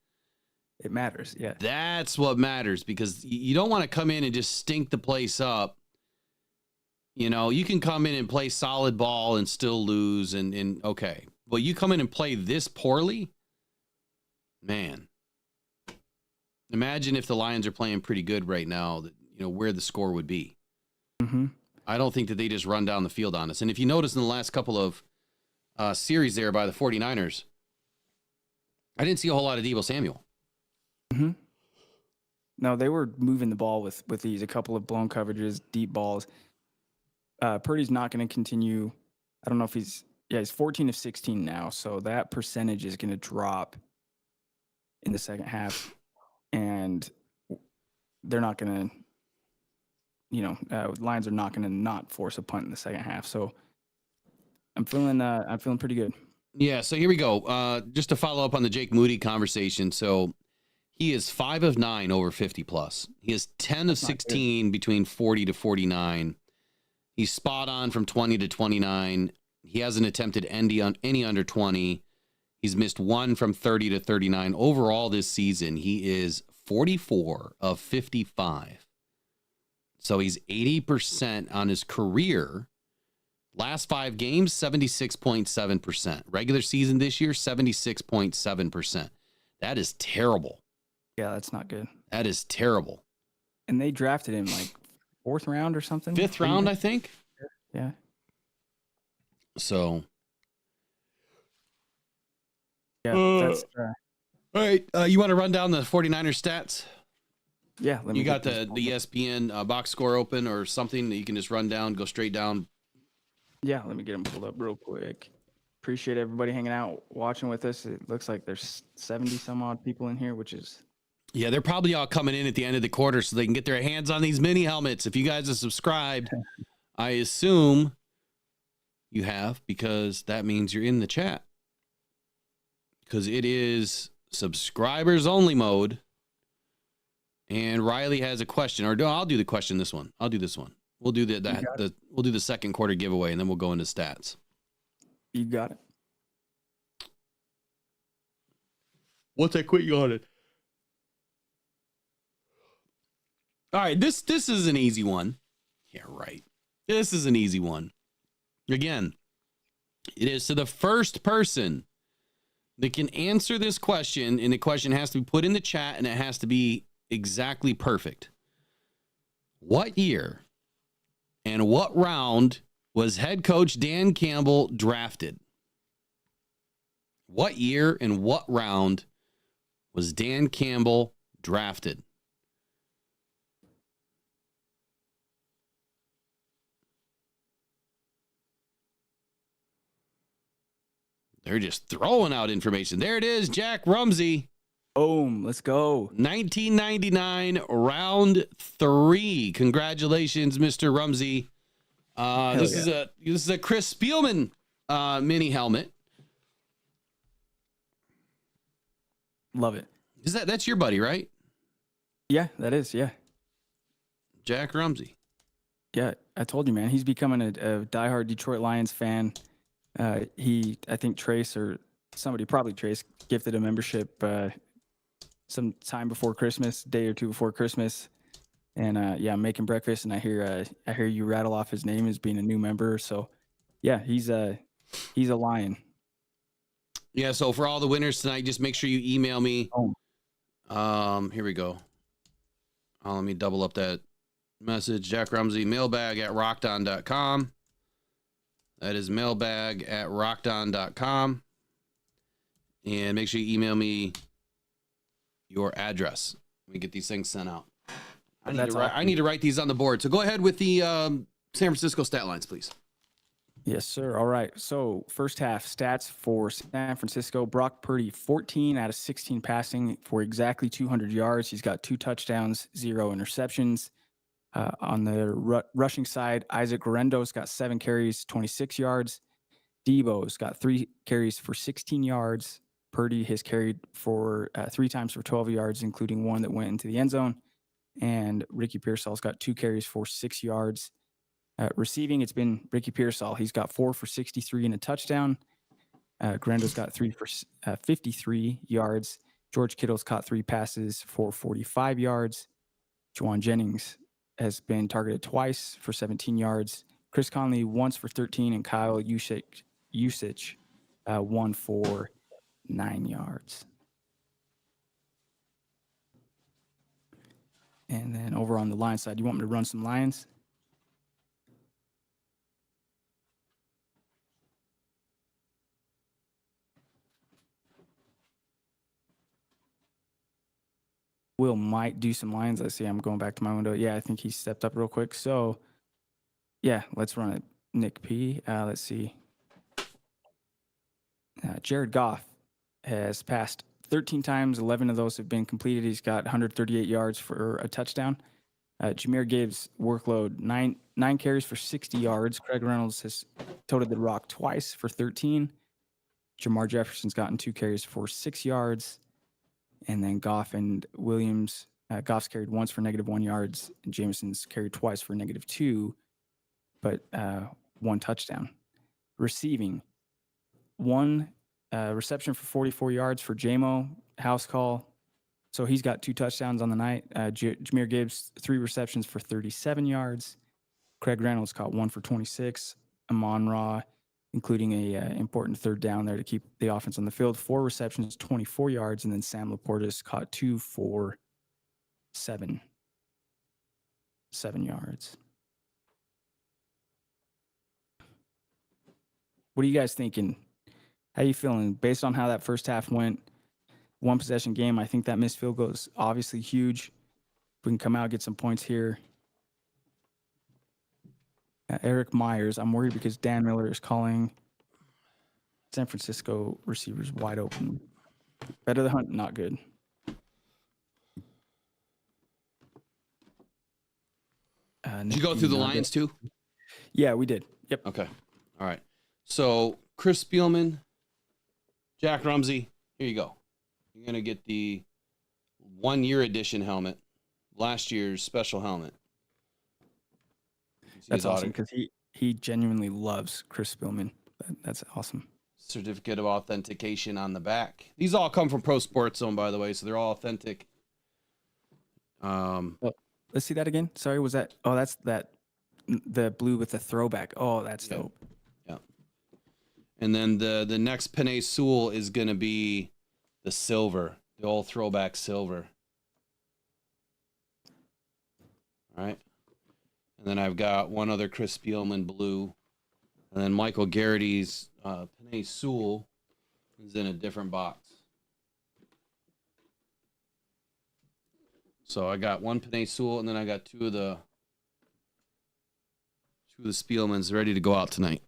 it matters. Yeah, that's what matters, because you don't want to come in and just stink the place up. You can come in and play solid ball and still lose, and okay, but you come in and play this poorly, man. Imagine if the Lions are playing pretty good right now, where the score would be. Mm-hmm. I don't think that they just run down the field on us. And if you notice in the last couple of series there by the 49ers, I didn't see a whole lot of Deebo Samuel. Mm-hmm. No, they were moving the ball with these, a couple of blown coverages, deep balls. Purdy's not going to continue. I don't know if he's 14 of 16 now. So that percentage is going to drop in the second half. And they're not going to, Lions are not going to not force a punt in the second half. So I'm feeling pretty good. Yeah. So here we go. Just to follow up on the Jake Moody conversation. So he is 5 of 9 over 50 plus. He is 10 of 16 between 40 to 49. He's spot on from 20 to 29. He hasn't attempted any under 20. He's missed 1 from 30 to 39. Overall this season, he is 44 of 55. So he's 80% on his career. Last 5 games, 76.7%. Regular season this year, 76.7%. That is terrible. Yeah, that's not good. That is terrible. And they drafted him like 4th round or something. 5th round, I think. Yeah. So. Yeah, that's all right. You want to run down the 49ers stats? Yeah. You got the ESPN box score open or something that you can just run down, go straight down? Yeah, let me get them pulled up real quick. Appreciate everybody hanging out, watching with us. It looks like there's 70 some odd people in here, which is... Yeah, they're probably all coming in at the end of the quarter so they can get their hands on these mini helmets. If you guys are subscribed, I assume you have, because that means you're in the chat. Because it is subscribers only mode. And Riley has a question, or I'll do the question. This one, I'll do this one. We'll do we'll do the second quarter giveaway, and then we'll go into stats. You got it. Once I quit you on it. All right, this is an easy one. Yeah, right. This is an easy one. Again, it is to the first person that can answer this question, and the question has to be put in the chat, and it has to be exactly perfect. What year and what round was head coach Dan Campbell drafted? What year and what round was Dan Campbell drafted? They're just throwing out information. There it is, Jack Rumsey. Boom, let's go. 1999, round 3. Congratulations, Mr. Rumsey. This is a Chris Spielman mini helmet. Love it. That's your buddy, right? Yeah, that is. Yeah. Jack Rumsey. Yeah, I told you, man. He's becoming a diehard Detroit Lions fan. I think Trace or somebody, probably Trace, gifted a membership some time before Christmas, day or two before Christmas. And I'm making breakfast, and I hear you rattle off his name as being a new member. So, yeah, he's a Lion. Yeah. So for all the winners tonight, just make sure you email me. Here we go. Let me double up that message. Jack Rumsey, mailbag@rockdon.com. That is mailbag@rockdon.com. And make sure you email me your address. Let me get these things sent out. I need to write these on the board. So go ahead with the San Francisco stat lines, please. Yes, sir. All right. So first half stats for San Francisco. Brock Purdy, 14 out of 16 passing for exactly 200 yards. He's got 2 touchdowns, 0 interceptions. On the rushing side, Isaac Guerendo's got 7 carries, 26 yards. Debo's got 3 carries for 16 yards. Purdy has carried for 3 times for 12 yards, including 1 that went into the end zone. And Ricky Pearsall's got 2 carries for 6 yards. Receiving, it's been Ricky Pearsall. He's got 4 for 63 and a touchdown. Guerendo's got 3 for 53 yards. George Kittle's caught 3 passes for 45 yards. Juwan Jennings has been targeted twice for 17 yards. Chris Conley once for 13, and Kyle Usage 1 for 9 yards. And then over on the line side, you want me to run some lines? Will might do some lines. Let's see. I'm going back to my window. Yeah, I think he stepped up real quick. So, yeah, let's run it. Nick P. Let's see. Jared Goff has passed 13 times. 11 of those have been completed. He's got 138 yards for a touchdown. Jahmyr Gibbs' workload, nine carries for 60 yards. Craig Reynolds has toted the rock twice for 13. Jamar Jefferson's gotten 2 carries for 6 yards. And then Goff and Williams, Goff's carried once for -1 yards, and Jameson's carried twice for -2, but 1 touchdown. Receiving, 1 reception for 44 yards for JMO, house call. So he's got 2 touchdowns on the night. Jahmyr Gibbs, 3 receptions for 37 yards. Craig Reynolds caught 1 for 26. Amon-Ra, including a important 3rd down there to keep the offense on the field. 4 receptions, 24 yards, and then Sam Laporta's caught 2 for 7 yards. What are you guys thinking? How you feeling based on how that first half went? 1 possession game. I think that missed field goal is obviously huge. If we can come out, get some points here. Eric Myers, I'm worried because Dan Miller is calling San Francisco receivers wide open. Better the hunt, not good. Did you go through the lines too? Yeah, we did. Yep. Okay. All right. So Chris Spielman, Jack Rumsey, here you go. You're going to get the 1-year edition helmet, last year's special helmet. That's awesome because he genuinely loves Chris Spielman. That's awesome. Certificate of authentication on the back. These all come from Pro Sports Zone, by the way, so they're all authentic. Let's see that again. Sorry, was that? Oh, that's the blue with the throwback. Oh, that's dope. Yeah. And then the next Penei Sewell is going to be the silver, the old throwback silver. All right. And then I've got one other Chris Spielman blue. And then Michael Garrity's Panay Sewell is in a different box. So I got one Panay Sewell, and then I got two of the Spielmans ready to go out tonight.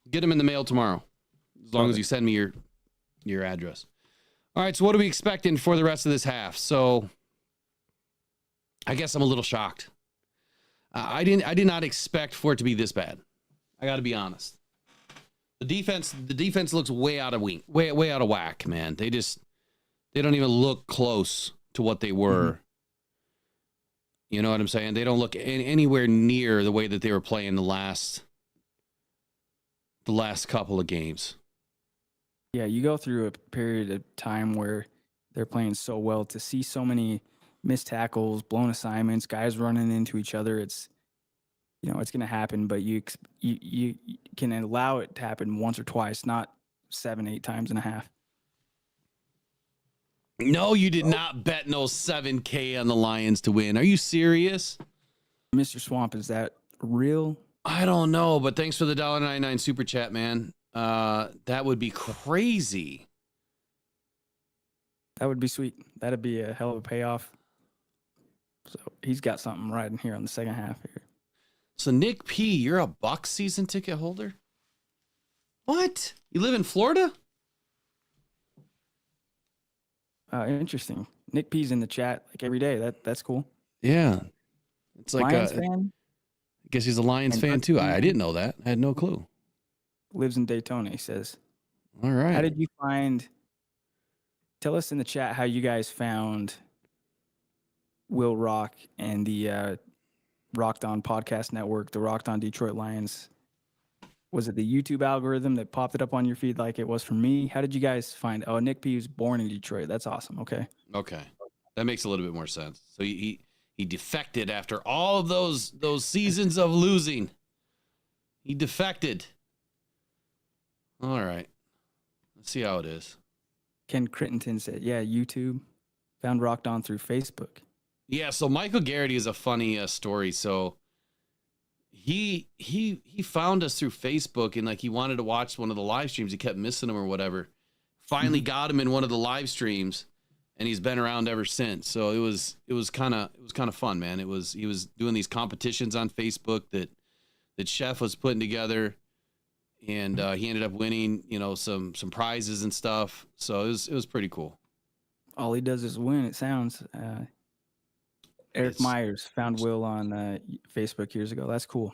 Get them in the mail tomorrow, as long as you send me your address. All right, so what are we expecting for the rest of this half? So I guess I'm a little shocked. I did not expect for it to be this bad. I got to be honest. The defense looks way out of whack, man. They don't even look close to what they were. Mm-hmm. You know what I'm saying? They don't look anywhere near the way that they were playing the last couple of games. Yeah, you go through a period of time where they're playing so well, to see so many missed tackles, blown assignments, guys running into each other. It's going to happen, but you can allow it to happen once or twice, not 7-8 times and a half. No, you did not bet no $7K on the Lions to win. Are you serious? Mr. Swamp, is that real? I don't know, but thanks for the $1.99 super chat, man. That would be crazy. That would be sweet. That'd be a hell of a payoff. So he's got something riding here on the second half here. So Nick P, you're a Bucs season ticket holder? What? You live in Florida? Interesting. Nick P's in the chat like every day. That's cool. Yeah. It's like Lions fan? I guess he's a Lions fan too. I didn't know that. I had no clue. Lives in Daytona, he says. All right. How did you tell us in the chat how you guys found Will Rock and the Rocked On Podcast Network, the Rocked On Detroit Lions. Was it the YouTube algorithm that popped it up on your feed like it was for me? How did you guys find? Oh, Nick P was born in Detroit. That's awesome. Okay. That makes a little bit more sense. So he defected after all of those seasons of losing. He defected. All right. Let's see how it is. Ken Crittenton said, yeah, YouTube. Found Rocked On through Facebook. Yeah, so Michael Garrity is a funny story. So he found us through Facebook, and like he wanted to watch one of the live streams. He kept missing them or whatever. Finally got him in one of the live streams, and he's been around ever since. So it was kind of fun, man. He was doing these competitions on Facebook that Chef was putting together, and he ended up winning, some prizes and stuff. So it was pretty cool. All he does is win, it sounds. Eric Myers found Will on Facebook years ago. That's cool.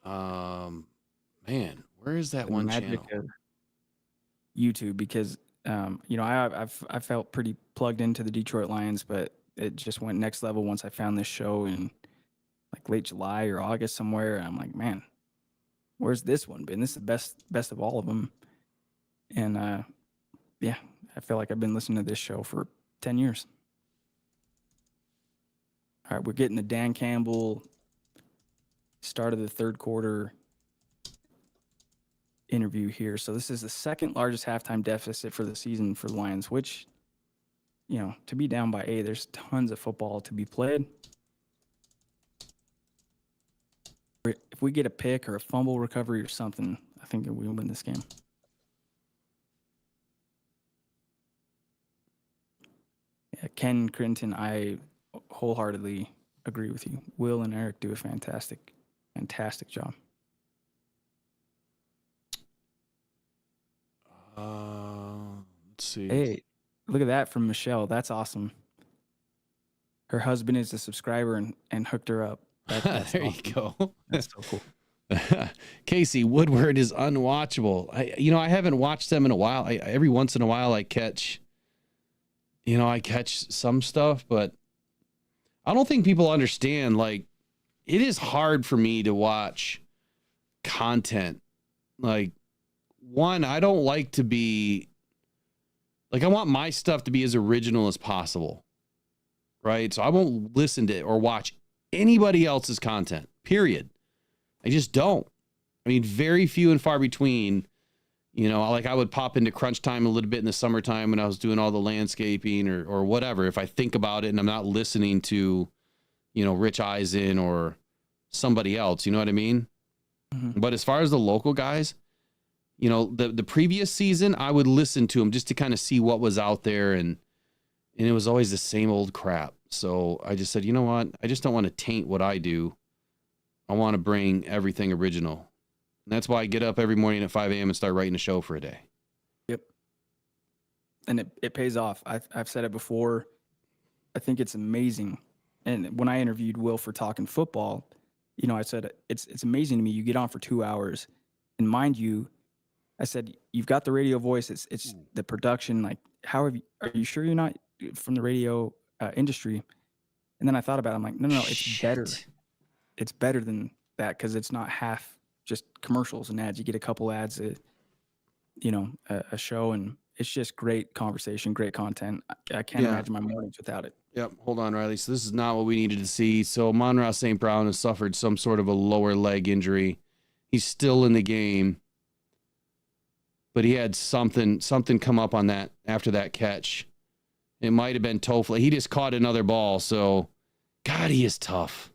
Man, where is that one channel? YouTube, because I felt pretty plugged into the Detroit Lions, but it just went next level once I found this show in like late July or August somewhere. I'm like, man, where's this one been? This is the best of all of them. And yeah, I feel like I've been listening to this show for 10 years. All right, we're getting the Dan Campbell start of the third quarter interview here. So this is the second largest halftime deficit for the season for the Lions, which, to be down by 8, there's tons of football to be played. If we get a pick or a fumble recovery or something, I think we win this game. Yeah, Ken Crinton, I wholeheartedly agree with you. Will and Eric do a fantastic job. Let's see. Hey, look at that from Michelle. That's awesome. Her husband is a subscriber and hooked her up. That's there awesome. You go. That's so cool. Casey, Woodward is unwatchable. I haven't watched them in a while. Every once in a while I catch some stuff, but I don't think people understand, like, it is hard for me to watch content. Like, one, I don't like to be, like, I want my stuff to be as original as possible, right? So I won't listen to or watch anybody else's content, period. I just don't. I mean, very few and far between, You know, like I would pop into crunch time a little bit in the summertime when I was doing all the landscaping or whatever. If I think about it and I'm not listening to, you know, Rich Eisen or somebody else, you know what I mean? Mhm. But as far as the local guys, you know, the previous season, I would listen to them just to kind of see what was out there. And it was always the same old crap. So I just said, you know what? I just don't want to taint what I do. I want to bring everything original. And that's why I get up every morning at 5 a.m. and start writing a show for a day. Yep. And it pays off. I've said it before. I think it's amazing. And when I interviewed Will for Talking Football, you know, I said it's amazing to me. You get on for 2 hours, and mind you, I said you've got the radio voice. It's the production. Like, are you sure you're not from the radio industry? And then I thought about it. I'm like, no, it's better. It's better than that because it's not half just commercials and ads. You get a couple ads, you know, a show, and it's just great conversation, great content. I can't imagine my mornings without it. Yep. Hold on, Riley. So this is not what we needed to see. So Monroe St. Brown has suffered some sort of a lower leg injury. He's still in the game, but he had something come up on that after that catch. It might have been toe flag. He just caught another ball. So, God, he is tough.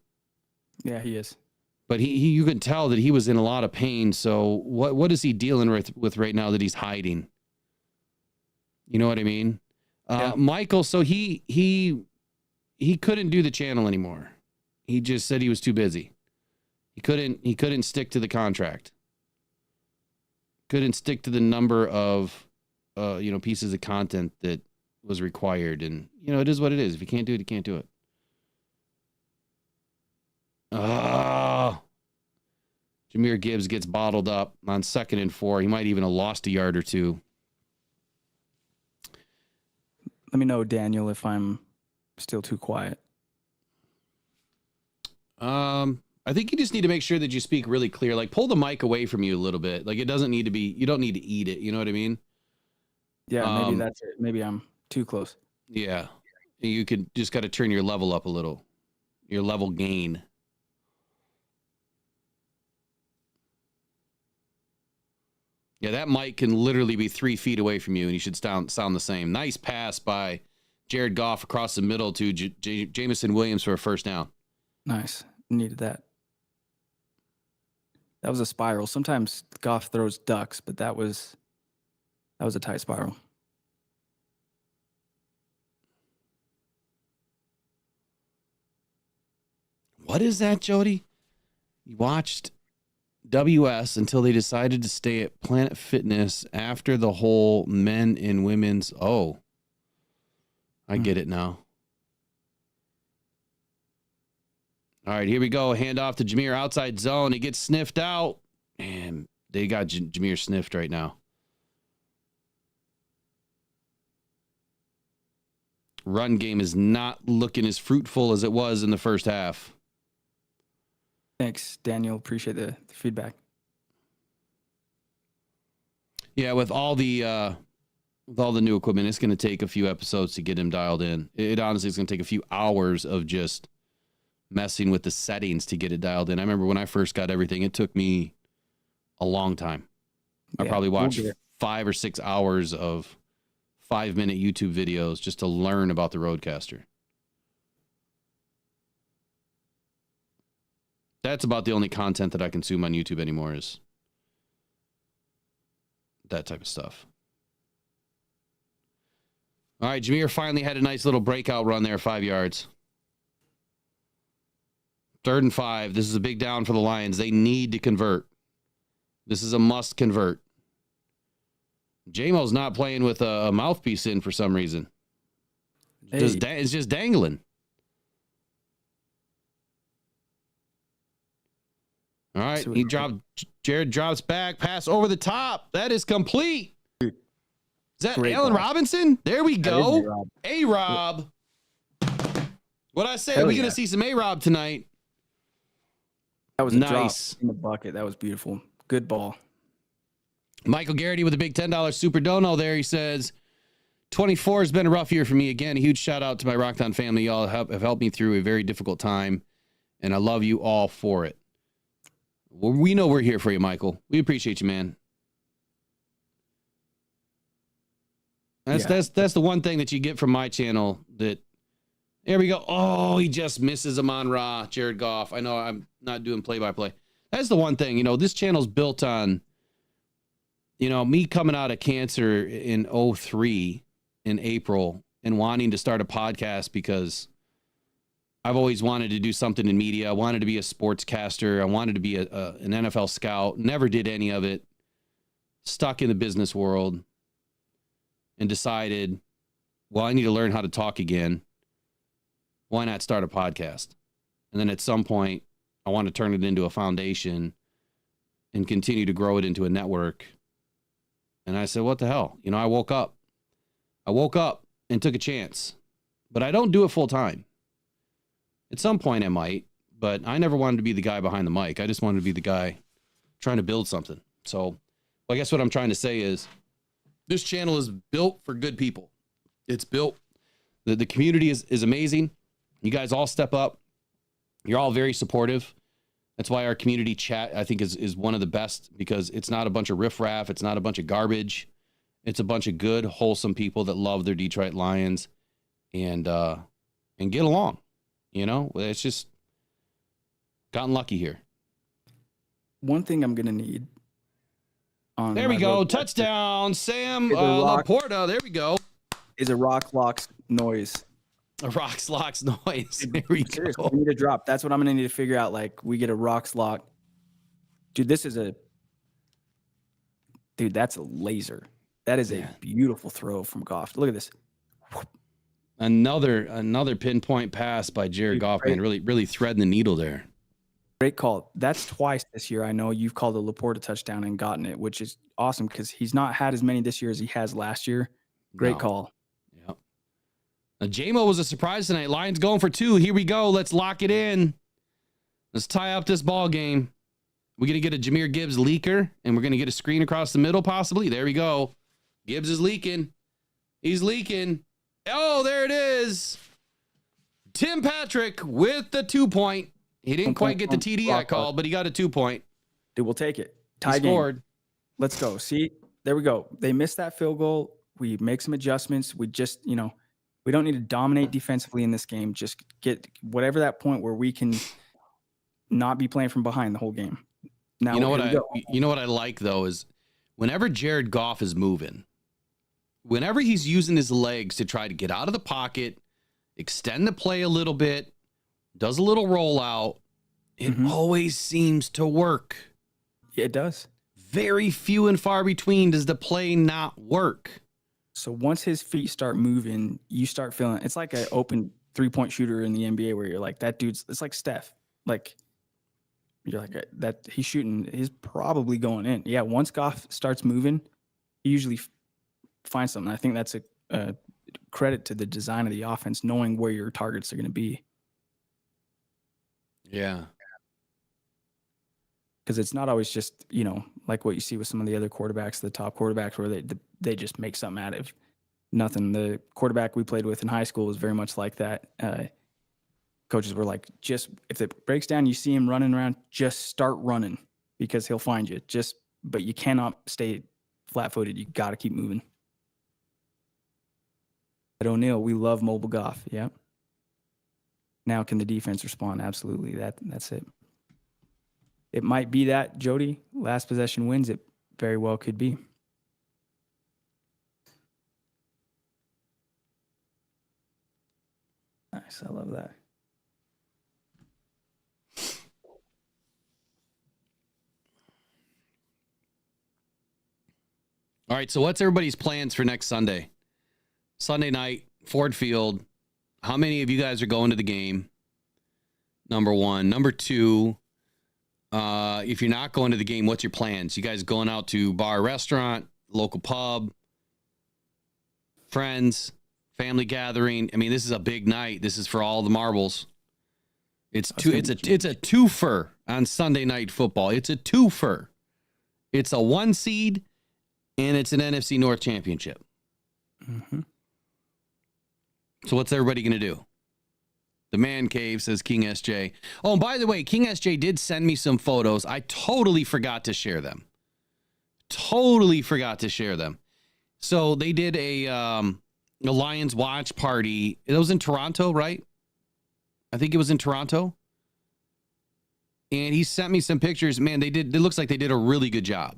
Yeah, he is. But you can tell that he was in a lot of pain. So what is he dealing with right now that he's hiding? You know what I mean? Yeah. Michael, so he couldn't do the channel anymore. He just said he was too busy. He couldn't stick to the contract. Couldn't stick to the number of pieces of content that was required. And you know, it is what it is. If you can't do it, you can't do it. Jahmyr Gibbs gets bottled up on 2nd and 4. He might even have lost a yard or two. Let me know, Daniel, if I'm still too quiet. I think you just need to make sure that you speak really clear. Like, pull the mic away from you a little bit. Like, it doesn't need to be, you don't need to eat it. You know what I mean? Yeah, maybe that's it. Maybe I'm too close. Yeah. You could just got to turn your level up a little. Your level gain. Yeah, that mic can literally be 3 feet away from you, and you should sound the same. Nice pass by Jared Goff across the middle to Jameson Williams for a first down. Nice. Needed that. That was a spiral. Sometimes Goff throws ducks, but that was a tight spiral. What is that, Jody? You watched WS until they decided to stay at Planet Fitness after the whole men and women's. Oh, I get it now. All right, here we go. Hand off to Jahmyr outside zone. He gets sniffed out. And they got Jahmyr sniffed right now. Run game is not looking as fruitful as it was in the first half. Thanks, Daniel. Appreciate the feedback. Yeah, with all the new equipment, it's going to take a few episodes to get him dialed in. It honestly is going to take a few hours of just messing with the settings to get it dialed in. I remember when I first got everything, it took me a long time. I probably watched 5 or 6 hours of 5-minute YouTube videos just to learn about the Rodecaster. That's about the only content that I consume on YouTube anymore is that type of stuff. All right, Jahmyr finally had a nice little breakout run there, 5 yards. 3rd and 5. This is a big down for the Lions. They need to convert. This is a must convert. J-Mo's not playing with a mouthpiece in for some reason. Hey. It's just dangling. All right, Jared drops back, pass over the top. That is complete. Is that Great Allen ball. Robinson? There we go. A-Rob. What I say? We're going to see some A-Rob tonight. That was a nice drop in the bucket. That was beautiful. Good ball. Michael Garrity with a big $10 super dono there. He says, 24 has been a rough year for me. Again, a huge shout out to my Rockdown family. Y'all have helped me through a very difficult time, and I love you all for it. Well, we know we're here for you, Michael. We appreciate you, man. That's the one thing that you get from my channel. That there we go. Oh, he just misses Amon-Ra, Jared Goff. I know I'm not doing play-by-play. That's the one thing. You know, this channel's built on, you know, me coming out of cancer in 2003 in April and wanting to start a podcast because I've always wanted to do something in media. I wanted to be a sportscaster. I wanted to be an NFL scout. Never did any of it. Stuck in the business world and decided, well, I need to learn how to talk again. Why not start a podcast? And then at some point, I want to turn it into a foundation and continue to grow it into a network. And I said, what the hell? You know, I woke up and took a chance, but I don't do it full time. At some point I might, but I never wanted to be the guy behind the mic. I just wanted to be the guy trying to build something. So I guess what I'm trying to say is this channel is built for good people. It's built. The community is amazing. You guys all step up. You're all very supportive. That's why our community chat, I think, is one of the best, because it's not a bunch of riffraff. It's not a bunch of garbage. It's a bunch of good, wholesome people that love their Detroit Lions and get along. You know, it's just gotten lucky here. One thing I'm going to need. There we go. Touchdown, Sam Laporta. There we go. Is a rock locks noise. A rocks locks noise. There we Seriously, go. we need a drop. That's what I'm going to need to figure out. Like, we get a rocks lock. Dude, that's a laser. That is a beautiful throw from Goff. Look at this. Another pinpoint pass by Jared Goff, man. Really threading the needle there. Great call. That's twice this year. I know you've called a Laporta touchdown and gotten it, which is awesome because he's not had as many this year as he has last year. Great call. Yep. Now, J-Mo was a surprise tonight. Lions going for 2. Here we go. Let's lock it in. Let's tie up this ball game. We're going to get a Jahmyr Gibbs leaker, and we're going to get a screen across the middle possibly. There we go. Gibbs is leaking. He's leaking. Oh, there it is. Tim Patrick with the 2-point. He didn't quite get the TD I called, but he got a 2-point. Dude, we'll take it. Tie he scored. Game. Let's go. See, there we go. They missed that field goal. We make some adjustments. We just, we don't need to dominate defensively in this game. Just get whatever that point where we can not be playing from behind the whole game. Now, you know what I like though is whenever Jared Goff is moving, whenever he's using his legs to try to get out of the pocket, extend the play a little bit, does a little rollout, it always seems to work. Yeah, it does. Very few and far between does the play not work. So once his feet start moving, you start feeling it's like an open 3-point shooter in the NBA where you're like, that dude's, it's like Steph. Like, you're like, that he's shooting, he's probably going in. Yeah, once Goff starts moving, he usually finds something. I think that's a credit to the design of the offense, knowing where your targets are going to be. Yeah. Because it's not always just, like what you see with some of the other quarterbacks, the top quarterbacks, where they just make something out of nothing. The quarterback we played with in high school was very much like that. Coaches were like, just if it breaks down, you see him running around, just start running because he'll find you. But you cannot stay flat-footed. You got to keep moving. At O'Neill, we love mobile Goff. Yeah. Now, can the defense respond? Absolutely. That's it. It might be that, Jody. Last possession wins. It very well could be. Nice. I love that. All right, so what's everybody's plans for next Sunday? Sunday night, Ford Field. How many of you guys are going to the game? Number one. Number two, if you're not going to the game, what's your plans? You guys going out to bar, restaurant, local pub, friends, family gathering? I mean, this is a big night. This is for all the marbles. It's a twofer on Sunday Night Football. It's a twofer. It's a 1 seed, and it's an NFC North championship. Mm-hmm. So what's everybody going to do? The man cave, says King SJ. Oh, and by the way, King SJ did send me some photos. I totally forgot to share them. So they did a Lions watch party. It was in Toronto, right? I think it was in Toronto. And he sent me some pictures. Man, it looks like they did a really good job.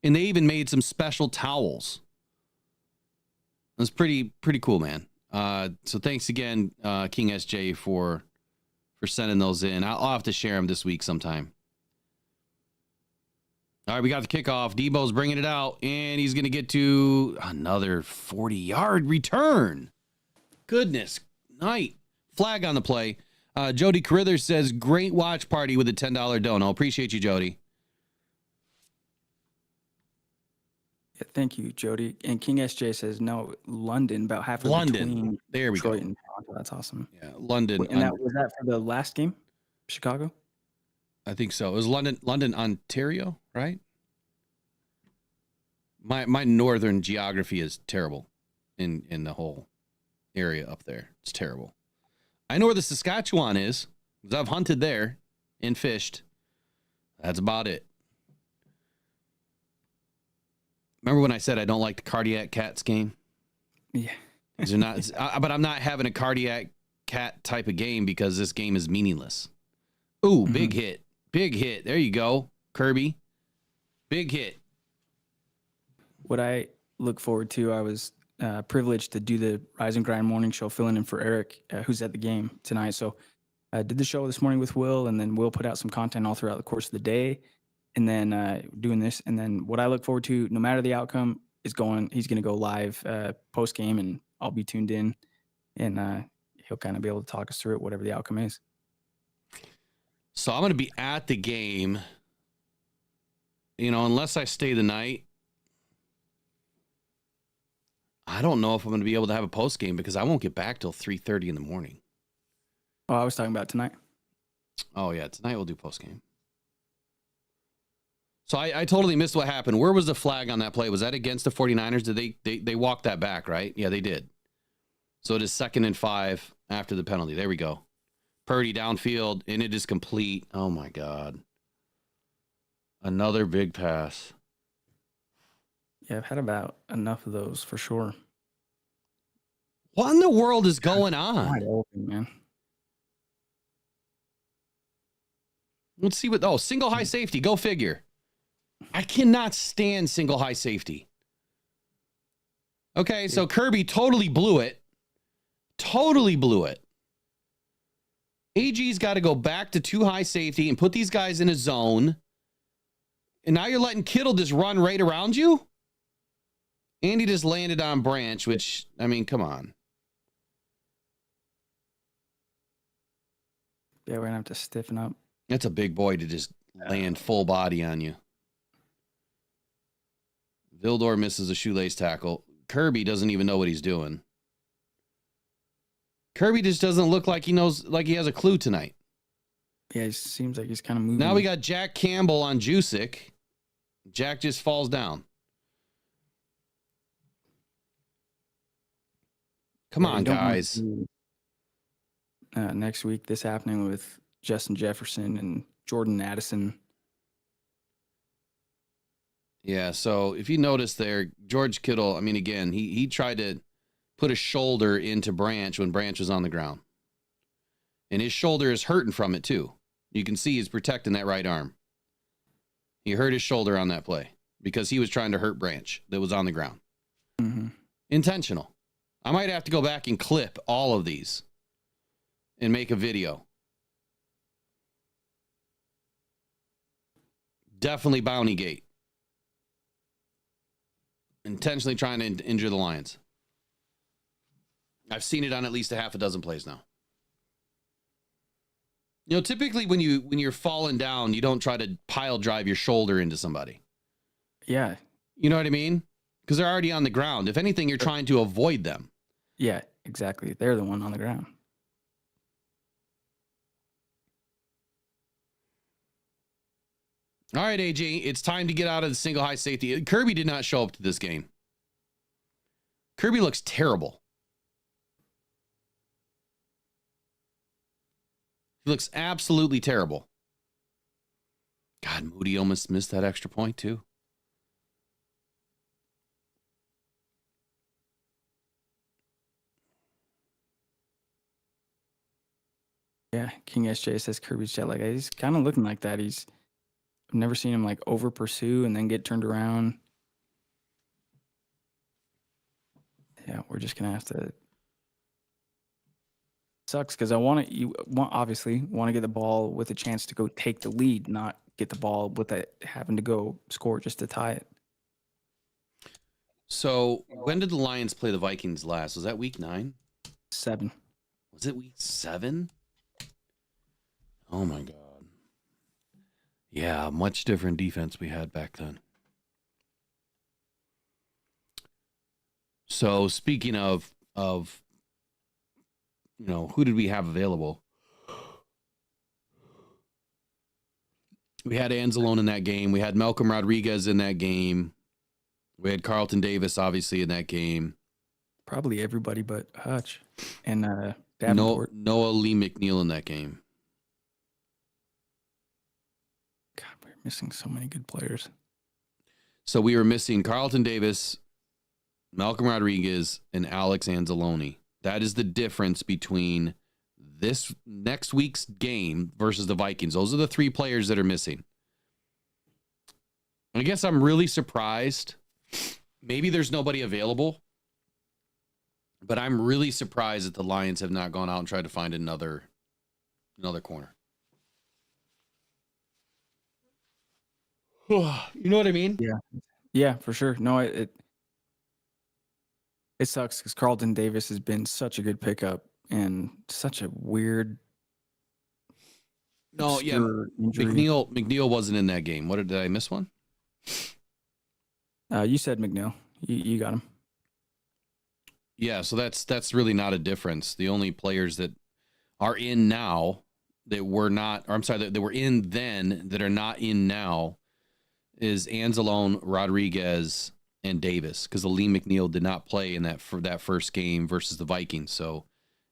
And they even made some special towels. It was pretty cool, man. So thanks again, King SJ, for sending those in. I'll have to share them this week sometime. All right, we got the kickoff. Debo's bringing it out, and he's going to get to another 40-yard return. Goodness night. Flag on the play. Jody Carithers says, great watch party with a $10 dono. Appreciate you, Jody. Yeah, thank you, Jody. And King SJ says, no, London, about halfway between there we Detroit go. and Toronto. That's awesome. Yeah, London. And was that for the last game? Chicago? I think so. It was London, Ontario, right? My northern geography is terrible in the whole area up there. It's terrible. I know where the Saskatchewan is, because I've hunted there and fished. That's about it. Remember when I said I don't like the cardiac cats game? Yeah. These are not, but I'm not having a cardiac cat type of game because this game is meaningless. Ooh, big hit. Big hit. There you go, Kirby. Big hit. What I look forward to, I was privileged to do the Rise and Grind morning show, filling in for Eric, who's at the game tonight. So I did the show this morning with Will, and then Will put out some content all throughout the course of the day, and then doing this. And then what I look forward to, no matter the outcome, is he's going to go live post game, and I'll be tuned in, and he'll kind of be able to talk us through it, whatever the outcome is. So I'm going to be at the game, unless I stay the night. I don't know if I'm going to be able to have a post game because I won't get back till 3:30 in the morning. Oh, I was talking about tonight. Oh, yeah. Tonight we'll do post game. So I totally missed what happened. Where was the flag on that play? Was that against the 49ers? Did they walk that back, right? Yeah, they did. So it is 2nd and 5 after the penalty. There we go. Purdy downfield, and it is complete. Oh, my God. Another big pass. Yeah, I've had about enough of those for sure. What in the world is going on? Wide open, man. Let's see single high safety. Go figure. I cannot stand single high safety. Okay, so Kirby totally blew it. Totally blew it. AG's got to go back to 2 high safety and put these guys in a zone. And now you're letting Kittle just run right around you? And he just landed on Branch, which, I mean, come on. Yeah, we're going to have to stiffen up. That's a big boy to just land full body on you. Vildor misses a shoelace tackle. Kirby doesn't even know what he's doing. Kirby just doesn't look like he knows, like he has a clue tonight. Yeah, it seems like he's kind of moving. Now we got Jack Campbell on Jusic. Jack just falls down. Come on, guys. Next week, this happening with Justin Jefferson and Jordan Addison. Yeah, so if you notice there, George Kittle, I mean, again, he tried to put a shoulder into Branch when Branch was on the ground. And his shoulder is hurting from it, too. You can see he's protecting that right arm. He hurt his shoulder on that play because he was trying to hurt Branch that was on the ground. Mm-hmm. Intentional. I might have to go back and clip all of these and make a video. Definitely Bounty Gate. Intentionally trying to injure the Lions. I've seen it on at least a half a dozen plays now. Typically when you're falling down, you don't try to pile drive your shoulder into somebody. Yeah. You know what I mean? Because they're already on the ground. If anything, you're trying to avoid them. Yeah, exactly. They're the one on the ground. All right, AJ, it's time to get out of the single high safety. Kirby did not show up to this game. Kirby looks terrible. He looks absolutely terrible. God, Moody almost missed that extra point, too. King SJ says Kirby's jet lag. He's kind of looking like that. I've never seen him like over pursue and then get turned around. Yeah, we're just gonna have to. Sucks because obviously want to get the ball with a chance to go take the lead, not get the ball with it having to go score just to tie it. So when did the Lions play the Vikings last? Was that week 9? 7. Was it week 7? Oh my God. Yeah, much different defense we had back then. So speaking of who did we have available? We had Anzalone in that game. We had Malcolm Rodriguez in that game. We had Carlton Davis, obviously, in that game. Probably everybody but Hutch and Davenport. Noah Lee McNeil in that game. God, we're missing so many good players. So we were missing Carlton Davis, Malcolm Rodriguez, and Alex Anzalone. That is the difference between this next week's game versus the Vikings. Those are the 3 players that are missing. I guess I'm really surprised. Maybe there's nobody available, but I'm really surprised that the Lions have not gone out and tried to find another corner. You know what I mean? Yeah, for sure. No, it sucks because Carlton Davis has been such a good pickup and such a weird. No, yeah, injury. McNeil wasn't in that game. Did I miss one? You said McNeil. You got him. Yeah, so that's really not a difference. The only players that are in now that were not, or I'm sorry, that were in then that are not in now is Anzalone, Rodriguez, and Davis, because Lee McNeil did not play in that first game versus the Vikings. So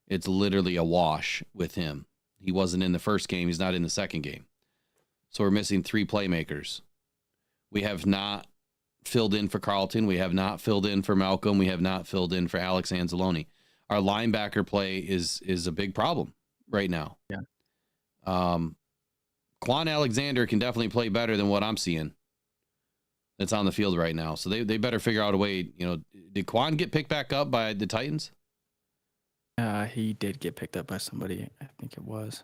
it's literally a wash with him. He wasn't in the first game. He's not in the second game. So we're missing 3 playmakers. We have not filled in for Carlton. We have not filled in for Malcolm. We have not filled in for Alex Anzalone. Our linebacker play is a big problem right now. Yeah. Quan Alexander can definitely play better than what I'm seeing that's on the field right now. So they better figure out a way. Did Quan get picked back up by the Titans? He did get picked up by somebody. I think it was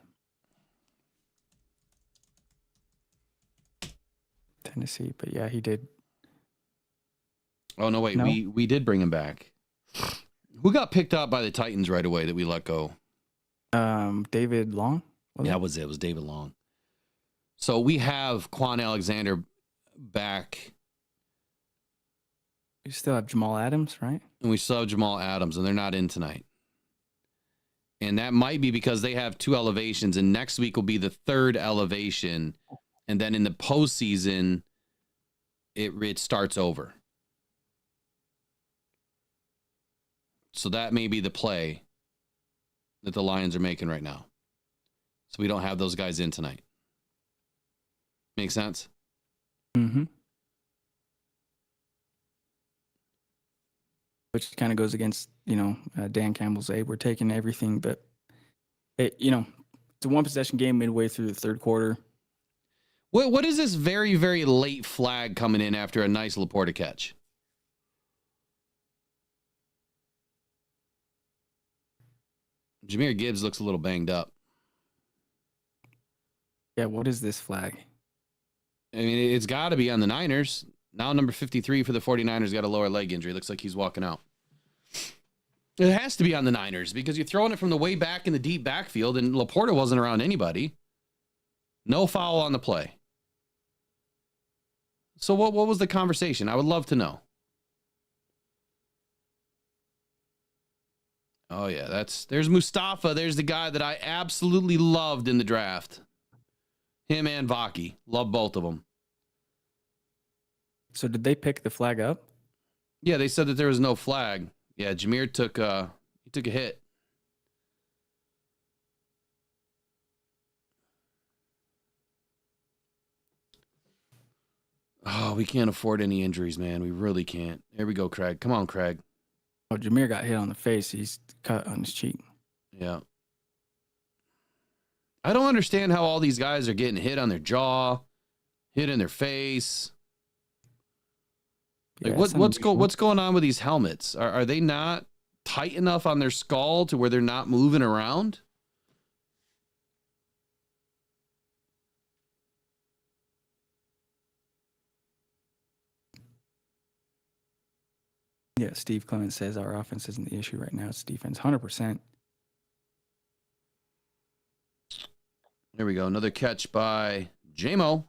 Tennessee, but yeah, he did. Oh no, wait, we did bring him back. Who got picked up by the Titans right away that we let go? David Long. That was it. It was David Long. So we have Quan Alexander back. We still have Jamal Adams, right? And we still have Jamal Adams, and they're not in tonight. And that might be because they have 2 elevations, and next week will be the 3rd elevation. And then in the postseason, it starts over. So that may be the play that the Lions are making right now. So we don't have those guys in tonight. Make sense? Mm-hmm. Which kind of goes against, Dan Campbell's we're taking everything, but it's a 1-possession game midway through the 3rd quarter. What is this very, very late flag coming in after a nice Laporta catch? Jahmyr Gibbs looks a little banged up. Yeah, what is this flag? I mean, it's got to be on the Niners. Now number 53 for the 49ers got a lower leg injury. Looks like he's walking out. It has to be on the Niners because you're throwing it from the way back in the deep backfield, and Laporta wasn't around anybody. No foul on the play. So what was the conversation? I would love to know. Oh, yeah, there's Mustafa. There's the guy that I absolutely loved in the draft. Him and Vaki. Love both of them. So did they pick the flag up? Yeah, they said that there was no flag. Yeah, Jahmyr took a hit. Oh, we can't afford any injuries, man. We really can't. Here we go, Craig. Come on, Craig. Oh, Jahmyr got hit on the face. He's cut on his cheek. Yeah. I don't understand how all these guys are getting hit on their jaw, hit in their face. Like Yeah, what's going on with these helmets? Are they not tight enough on their skull to where they're not moving around? Yeah, Steve Clements says our offense isn't the issue right now. It's defense, 100%. There we go. Another catch by J-Mo.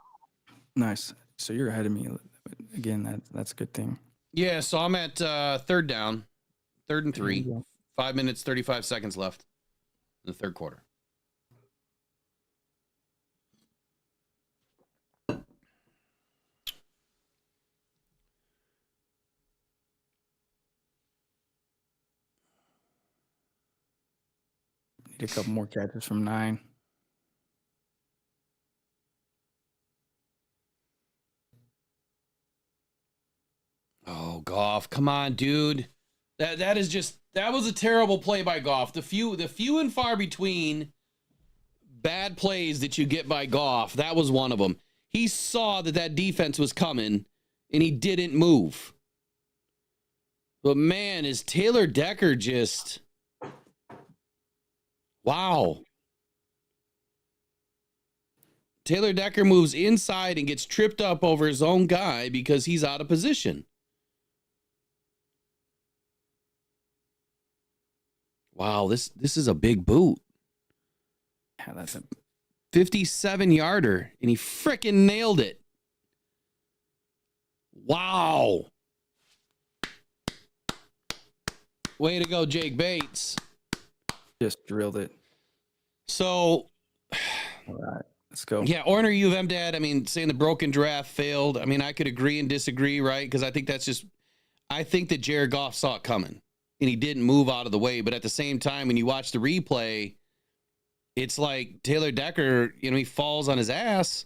Nice. So you're ahead of me again. That's a good thing. Yeah, so I'm at third down, 3rd and 3. 5 minutes, 35 seconds left in the third quarter. Need a couple more catches from 9. Oh, Goff, come on, dude. That was a terrible play by Goff. The few and far between bad plays that you get by Goff, that was one of them. He saw that defense was coming, and he didn't move. But man, is Taylor Decker just... Wow. Taylor Decker moves inside and gets tripped up over his own guy because he's out of position. Wow, this is a big boot. Yeah, that's a 57-yarder, and he frickin' nailed it. Wow. Way to go, Jake Bates. just drilled it. So, All right, let's go. yeah, Orner U of M Dad, I mean, saying the broken draft failed. I mean, I could agree and disagree, right? Because I think that Jared Goff saw it coming, and he didn't move out of the way. But at the same time, when you watch the replay, it's like Taylor Decker, he falls on his ass,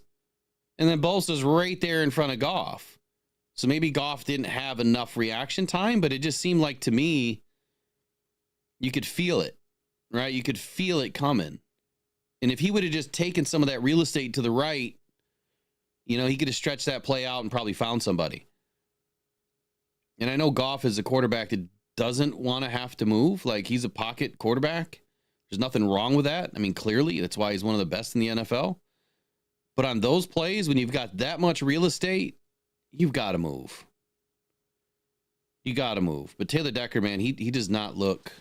and then Bosa's right there in front of Goff. So maybe Goff didn't have enough reaction time, but it just seemed like, to me, you could feel it, right? You could feel it coming. And if he would have just taken some of that real estate to the right, he could have stretched that play out and probably found somebody. And I know Goff is a quarterback that doesn't want to have to move. Like, he's a pocket quarterback. There's nothing wrong with that. I mean, clearly, that's why he's one of the best in the NFL. But on those plays, when you've got that much real estate, you've got to move. You got to move. But Taylor Decker, man, he does not look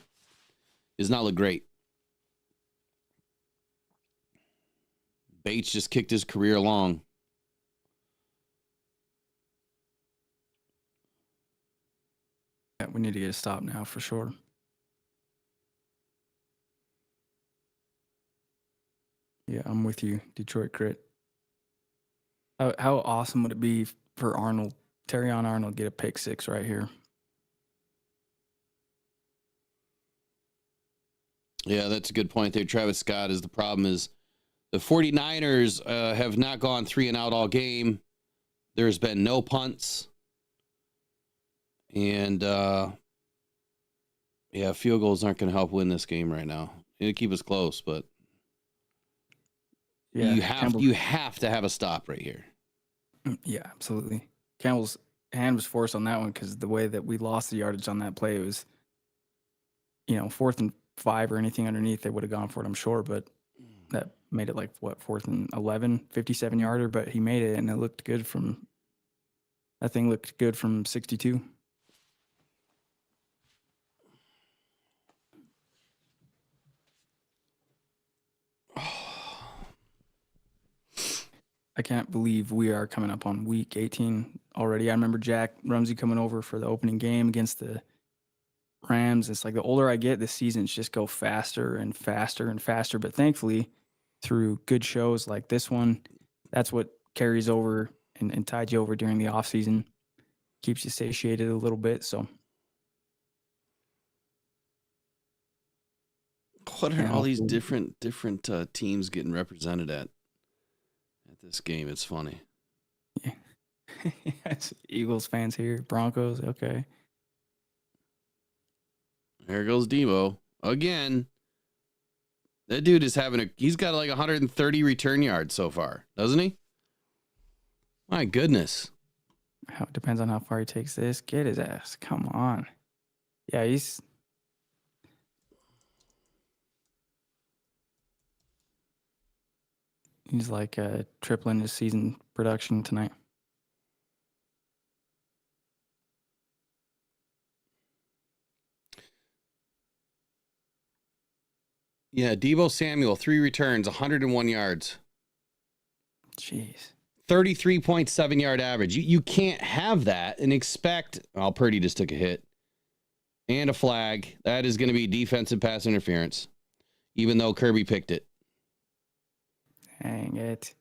great. Bates just kicked his career along. Yeah, we need to get a stop now for sure. Yeah, I'm with you, Detroit Crit. How awesome would it be for Terrion Arnold, get a pick 6 right here? Yeah, that's a good point there. Travis Scott is the problem is the 49ers have not gone 3 and out all game. There's been no punts. And, field goals aren't going to help win this game right now. It'll keep us close, but yeah, you have to have a stop right here. Yeah, absolutely. Campbell's hand was forced on that one because the way that we lost the yardage on that play, it was, 4th and 5 or anything underneath, they would have gone for it, I'm sure, but that made it 4th and 11, 57-yarder, but he made it, and it looked good from 62. I can't believe we are coming up on week 18 already. I remember Jack Rumsey coming over for the opening game against the Rams. It's like the older I get, the seasons just go faster and faster and faster. But thankfully, through good shows like this one, that's what carries over and tides you over during the offseason. Keeps you satiated a little bit. So, what are all these different teams getting represented at this game? It's funny. Yeah. It's Eagles fans here, Broncos, okay. There goes Debo again. That dude is he's got like 130 return yards so far, doesn't he? My goodness. It depends on how far he takes this. Get his ass. Come on. Yeah, he's like tripling his season production tonight. Yeah, Deebo Samuel, 3 returns, 101 yards. Jeez. 33.7 yard average. You can't have that and expect. Oh, Purdy just took a hit. And a flag. That is going to be defensive pass interference, even though Kirby picked it. Dang it.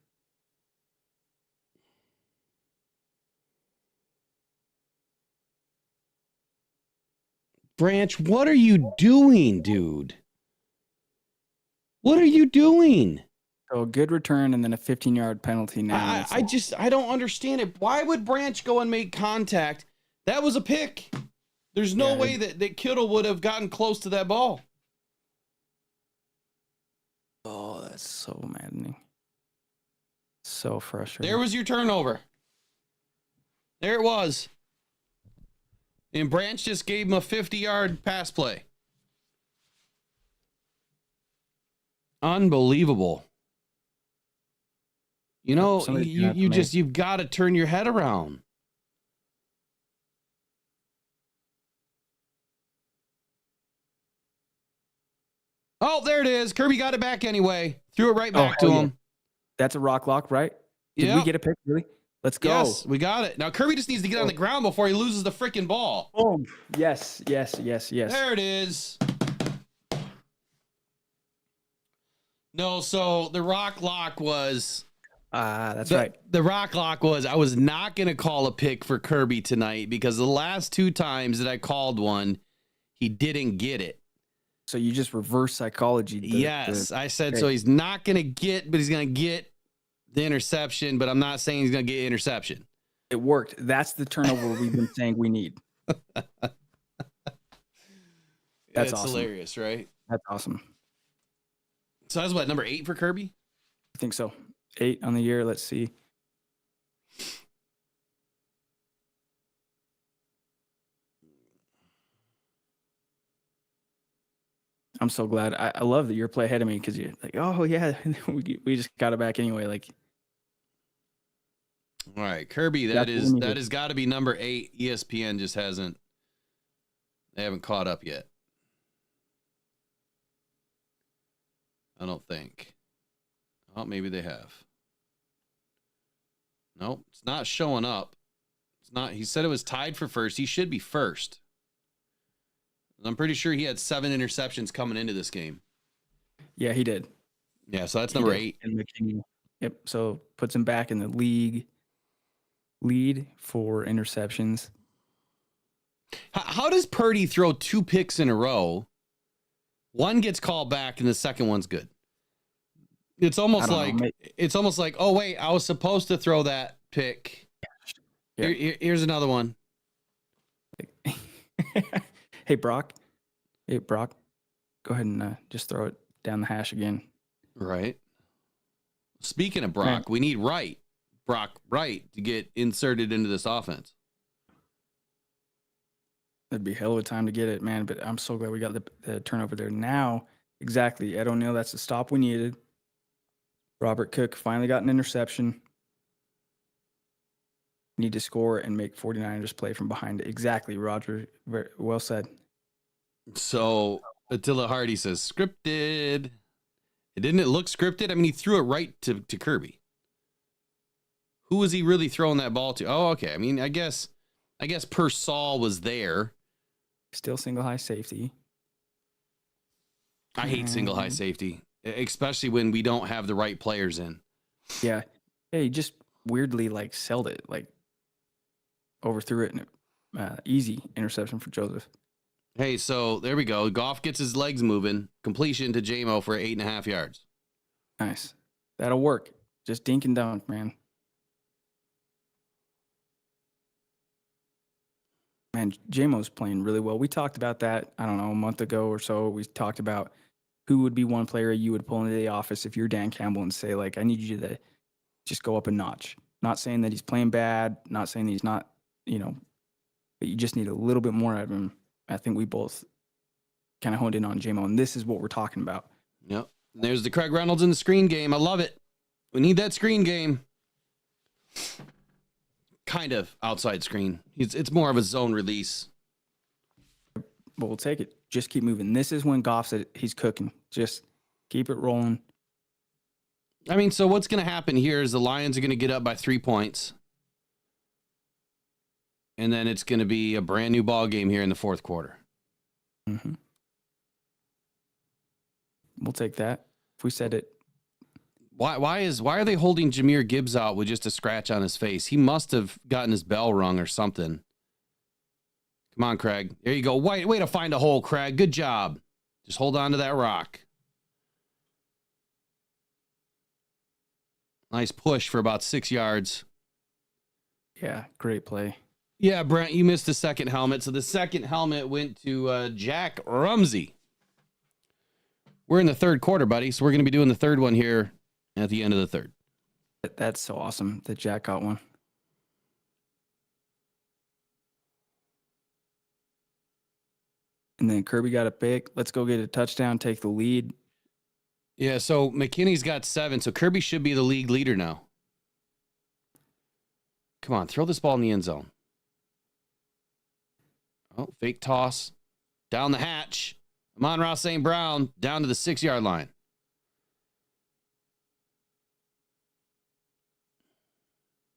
Branch, what are you doing, dude? What are you doing? So a good return and then a 15-yard penalty now. I don't understand it. Why would Branch go and make contact? That was a pick. There's no way that Kittle would have gotten close to that ball. Oh, that's so maddening. So frustrating. There was your turnover. There it was. And Branch just gave him a 50-yard pass play. Unbelievable. You know, you've got to turn your head around. Oh, there it is. Kirby got it back anyway. Threw it right back to him. Yeah. That's a rock lock, right? Did we get a pick, really? Let's go. Yes, we got it. Now, Kirby just needs to get on the ground before he loses the freaking ball. Boom. Yes. There it is. No, so the rock lock was... that's right. The rock lock was, I was not going to call a pick for Kirby tonight because the last 2 times that I called one, he didn't get it. So you just reverse psychology. Yes, I said, so he's not going to get, but he's going to get the interception, but I'm not saying he's going to get interception. It worked. That's the turnover we've been saying we need. That's awesome. Hilarious, right? That's awesome. So that's what, number 8 for Kirby? I think so. 8 on the year. Let's see. I'm so glad. I love that you're play ahead of me because you're like, oh yeah, we just got it back anyway. Like, all right, Kirby, that has got to be number 8. ESPN just they haven't caught up yet. I don't think. Oh, maybe they have. Nope, it's not showing up. It's not. He said it was tied for first. He should be first. I'm pretty sure he had 7 interceptions coming into this game. Yeah, he did. Yeah, so that's number 8. Yep. So puts him back in the league lead for interceptions. How does Purdy throw 2 picks in a row? One gets called back and the second one's good. It's almost like, oh wait, I was supposed to throw that pick. Yeah. Here's another one. Hey, Brock, go ahead and just throw it down the hash again. Right. Speaking of Brock, we need Brock Wright to get inserted into this offense. That'd be a hell of a time to get it, man. But I'm so glad we got the turnover there. Now, exactly, Ed O'Neill, that's the stop we needed. Robert Cook finally got an interception. Need to score and make 49ers play from behind. Exactly, Roger. Very well said. So Attila Hardy says scripted. Didn't it look scripted? I mean, he threw it right to Kirby. Who was he really throwing that ball to? Oh, okay. I mean, I guess Persall was there. Still single high safety. I hate single high safety, especially when we don't have the right players in. Yeah. Hey, just weirdly sold it, overthrew it, and easy interception for Joseph. Hey, so there we go. Goff gets his legs moving. Completion to J-Mo for 8.5 yards. Nice. That'll work. Just dink and dunk, man. Man, J-Mo's playing really well. We talked about that, I don't know, a month ago or so. We talked about who would be one player you would pull into the office if you're Dan Campbell and say, like, I need you to just go up a notch? Not saying that he's playing bad, not saying that he's not, but you just need a little bit more out of him. I think we both kind of honed in on JMO, and this is what we're talking about. Yep. There's the Craig Reynolds in the screen game. I love it. We need that screen game. Kind of outside screen. It's more of a zone release. But we'll take it. Just keep moving. This is when Goff said he's cooking. Just keep it rolling. I mean, so what's going to happen here is the Lions are going to get up by 3 points. And then it's going to be a brand new ball game here in the fourth quarter. Mm-hmm. We'll take that. If we said it. Why are they holding Jahmyr Gibbs out with just a scratch on his face? He must have gotten his bell rung or something. Come on, Craig. There you go. Way to find a hole, Craig. Good job. Just hold on to that rock. Nice push for about 6 yards. Yeah, great play. Yeah, Brent, you missed the second helmet. So the second helmet went to Jack Rumsey. We're in the third quarter, buddy. So we're going to be doing the third one here at the end of the third. That's so awesome that Jack got one. And then Kirby got a pick. Let's go get a touchdown, take the lead. Yeah, so McKinney's got 7, so Kirby should be the league leader now. Come on, throw this ball in the end zone. Oh, fake toss. Down the hatch. Amon-Ra St. Brown down to the 6-yard line.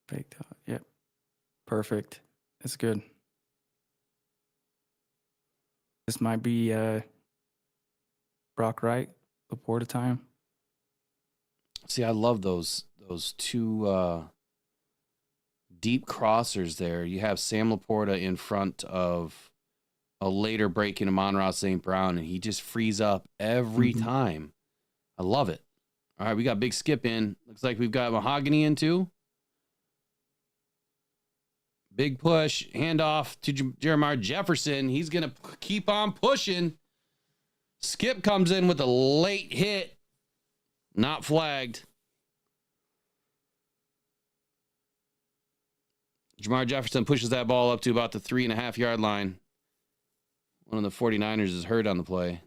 Fake toss. Yep. Perfect. That's good. This might be Brock Wright, Laporta time. See, I love those two deep crossers there. You have Sam Laporta in front of a later break in Amon-Ra St. Brown, and he just frees up every time. I love it. All right, we got big skip in. Looks like we've got Mahogany in too. Big push, handoff to Jeremiah Jefferson. He's going to keep on pushing. Skip comes in with a late hit. Not flagged. Jamar Jefferson pushes that ball up to about the 3.5-yard line. One of the 49ers is hurt on the play.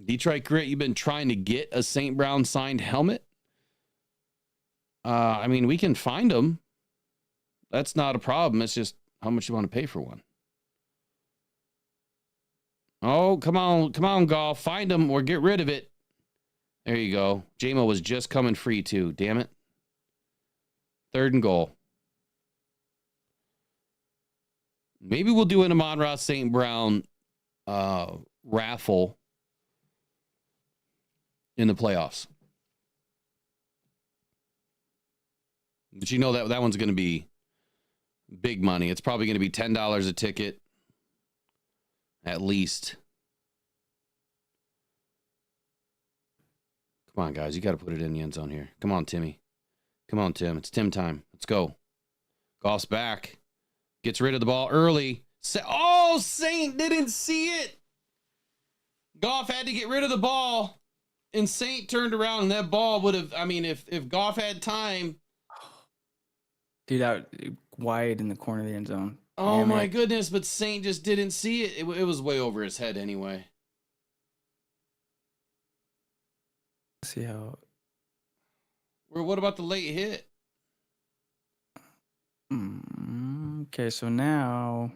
Detroit Grit, you've been trying to get a St. Brown signed helmet? I mean, we can find them. That's not a problem. It's just how much you want to pay for one. Oh, come on, Golf. Find them or get rid of it. There you go. JMO was just coming free too. Damn it. 3rd and goal. Maybe we'll do an Amon-Ra St. Brown raffle in the playoffs. But you know that one's going to be big money. It's probably going to be $10 a ticket at least. Come on, guys. You got to put it in the end zone here. Come on, Timmy. Come on, Tim. It's Tim time. Let's go. Goff's back. Gets rid of the ball early. Oh, Saint didn't see it. Goff had to get rid of the ball. And Saint turned around, and that ball would have, I mean, if Goff had time. Dude, out wide in the corner of the end zone. Oh, my goodness, but Saint just didn't see it. It was way over his head anyway. Let's see how. Well, what about the late hit? Okay, so now.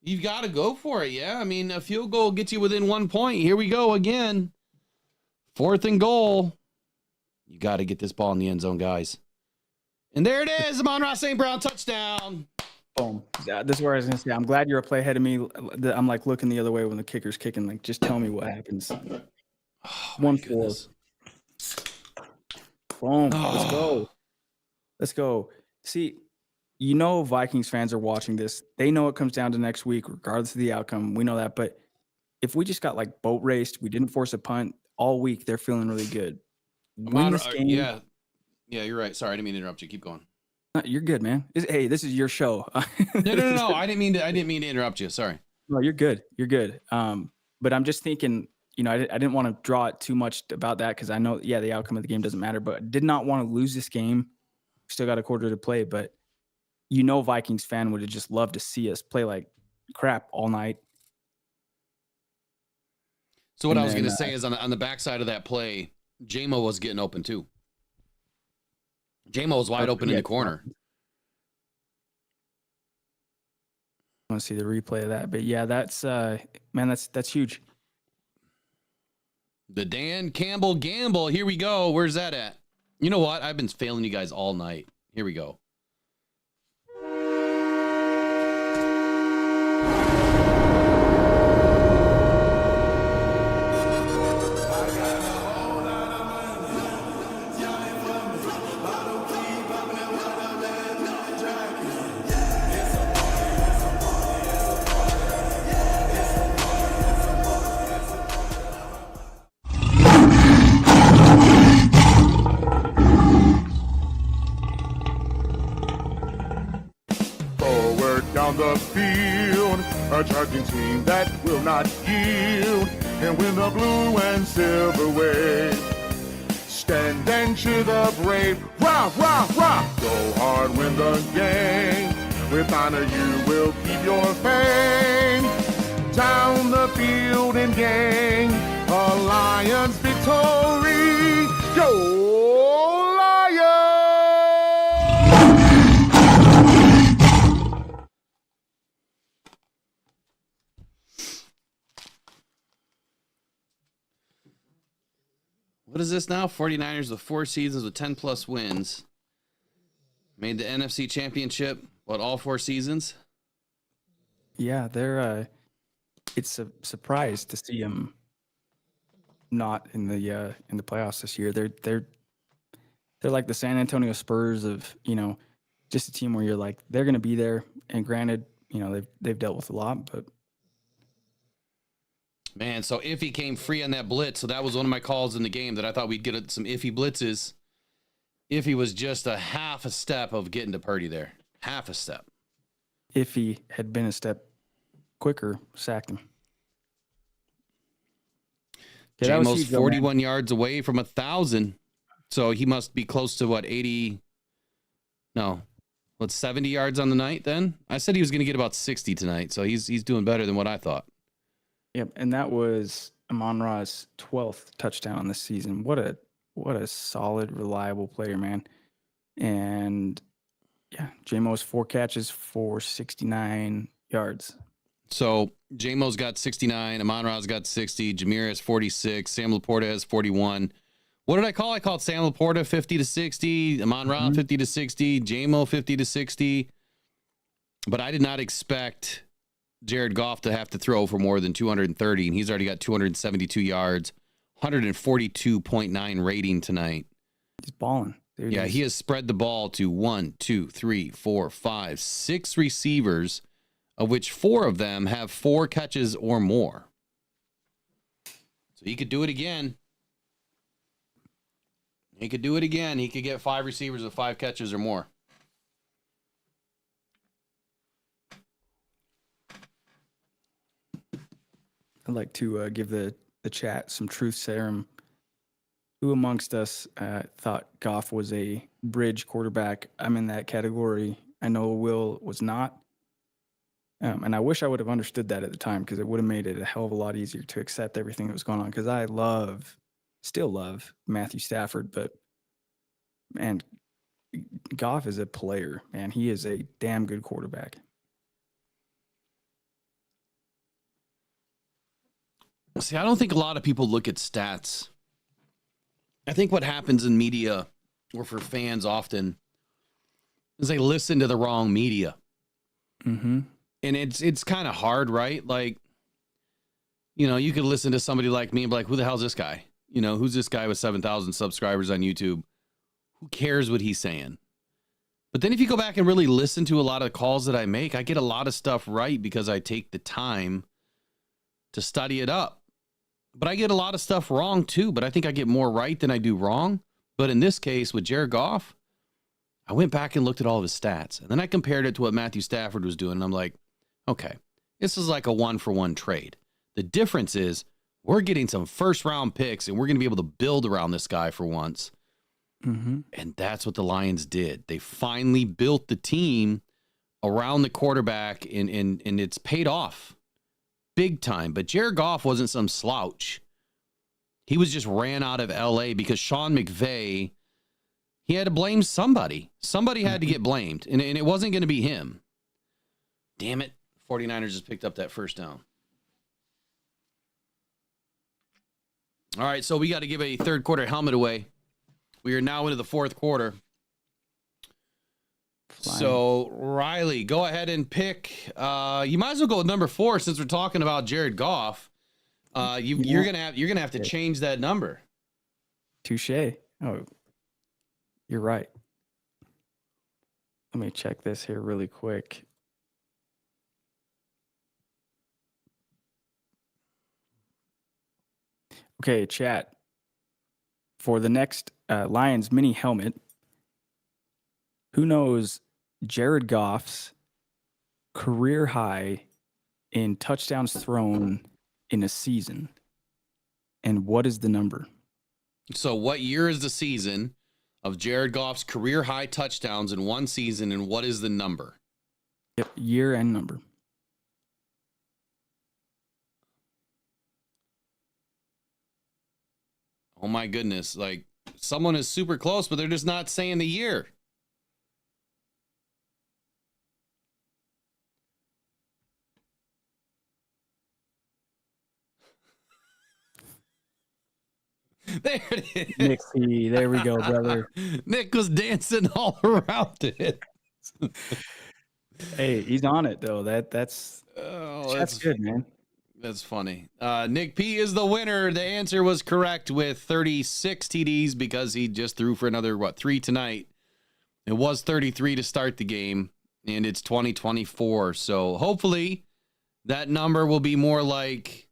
You've got to go for it, yeah? I mean, a field goal gets you within 1 point. Here we go again. 4th and goal. You got to get this ball in the end zone, guys. And there it is. Amon-Ra St. Brown touchdown. Boom. Yeah, this is where I was going to say, I'm glad you're a play ahead of me. I'm like looking the other way when the kicker's kicking. Like, just tell me what happens. Oh, 1-4. Boom. Let's go. Let's go. See, Vikings fans are watching this. They know it comes down to next week, regardless of the outcome. We know that. But if we just got like boat raced, we didn't force a punt all week, they're feeling really good. Win this game. Yeah, you're right. Sorry, I didn't mean to interrupt you. Keep going. You're good, man. Hey, this is your show. No. I didn't mean to interrupt you. Sorry. No, you're good. You're good. But I'm just thinking, I didn't want to draw it too much about that because I know, the outcome of the game doesn't matter. But I did not want to lose this game. Still got a quarter to play, but Vikings fan would have just loved to see us play like crap all night. So what I was going to say is on the backside of that play, J-Mo was getting open too. J-Mo was wide open in the corner. I want to see the replay of that, but yeah, that's man, that's huge. The Dan Campbell gamble. Here we go. Where's that at? You know what? I've been failing you guys all night. Here we go. The field, a charging team that will not yield, and win the blue and silver wave. Stand and cheer the brave, rah, rah, rah. Go hard, win the game. With honor you will keep your fame. Down the field and gang, a Lions victory. Go Lions! What is this now? 49ers with 4 seasons with 10 plus wins. Made the NFC Championship, all 4 seasons? Yeah, they're it's a surprise to see them not in the playoffs this year. They're like the San Antonio Spurs of, just a team where you're like, they're going to be there. And granted, they've dealt with a lot, but man, so Iffy came free on that blitz. So that was one of my calls in the game that I thought we'd get some Iffy blitzes. Iffy was just a half a step of getting to Purdy there. Half a step. Iffy had been a step quicker, sacked him. Yeah, J-Mo's 41 yards away from 1,000. So he must be close to 80? No. 70 yards on the night then? I said he was going to get about 60 tonight. So he's doing better than what I thought. Yep, and that was Amon-Ra's 12th touchdown this season. What a solid, reliable player, man. And yeah, J-Mo's 4 catches for 69 yards. So J-Mo's got 69, Amon-Ra's got 60, Jameer has 46, Sam Laporta has 41. What did I call? I called Sam Laporta 50 to 60, Amon-Ra 50 to 60, J-Mo 50 to 60. But I did not expect Jared Goff to have to throw for more than 230, and he's already got 272 yards, 142.9 rating tonight. He's balling. Yeah, he has spread the ball to 1, 2, 3, 4, 5, 6 receivers, of which 4 of them have 4 catches or more. So he could do it again. He could do it again. He could get 5 receivers with 5 catches or more. I'd like to give the chat some truth serum. Who amongst us thought Goff was a bridge quarterback? I'm in that category. I know Will was not. And I wish I would have understood that at the time because it would have made it a hell of a lot easier to accept everything that was going on because I still love Matthew Stafford, but man, Goff is a player, man. He is a damn good quarterback. See, I don't think a lot of people look at stats. I think what happens in media or for fans often is they listen to the wrong media. Mm-hmm. And it's kind of hard, right? Like, you could listen to somebody like me and be like, who the hell's this guy? Who's this guy with 7,000 subscribers on YouTube? Who cares what he's saying? But then if you go back and really listen to a lot of the calls that I make, I get a lot of stuff right because I take the time to study it up. But I get a lot of stuff wrong too, but I think I get more right than I do wrong. But in this case with Jared Goff, I went back and looked at all of his stats, and then I compared it to what Matthew Stafford was doing, and I'm like, okay, this is like a 1-for-1 trade. The difference is we're getting some first-round picks, and we're going to be able to build around this guy for once. Mm-hmm. And that's what the Lions did. They finally built the team around the quarterback, and it's paid off big time. But Jared Goff wasn't some slouch. He was just ran out of L.A. because Sean McVay, he had to blame somebody. Somebody had to get blamed, and it wasn't going to be him. Damn it. 49ers just picked up that first down. All right, so we got to give a third quarter helmet away. We are now into the fourth quarter. Flying. So, Riley, go ahead and pick. You might as well go with number 4 since we're talking about Jared Goff. You're gonna have to change that number. Touche. Oh, you're right. Let me check this here really quick. Okay, chat. For the next Lions mini helmet, who knows Jared Goff's career high in touchdowns thrown in a season? And what is the number? So what year is the season of Jared Goff's career high touchdowns in one season, and what is the number? Yep, year and number. Oh my goodness, like someone is super close, but they're just not saying the year. There it is. Nick P, there we go, brother. Nick was dancing all around it. Hey, he's on it though. That's That's good, man. That's funny. Nick P is the winner. The answer was correct with 36 TDs because he just threw for another, 3 tonight. It was 33 to start the game, and it's 2024. So hopefully that number will be more like,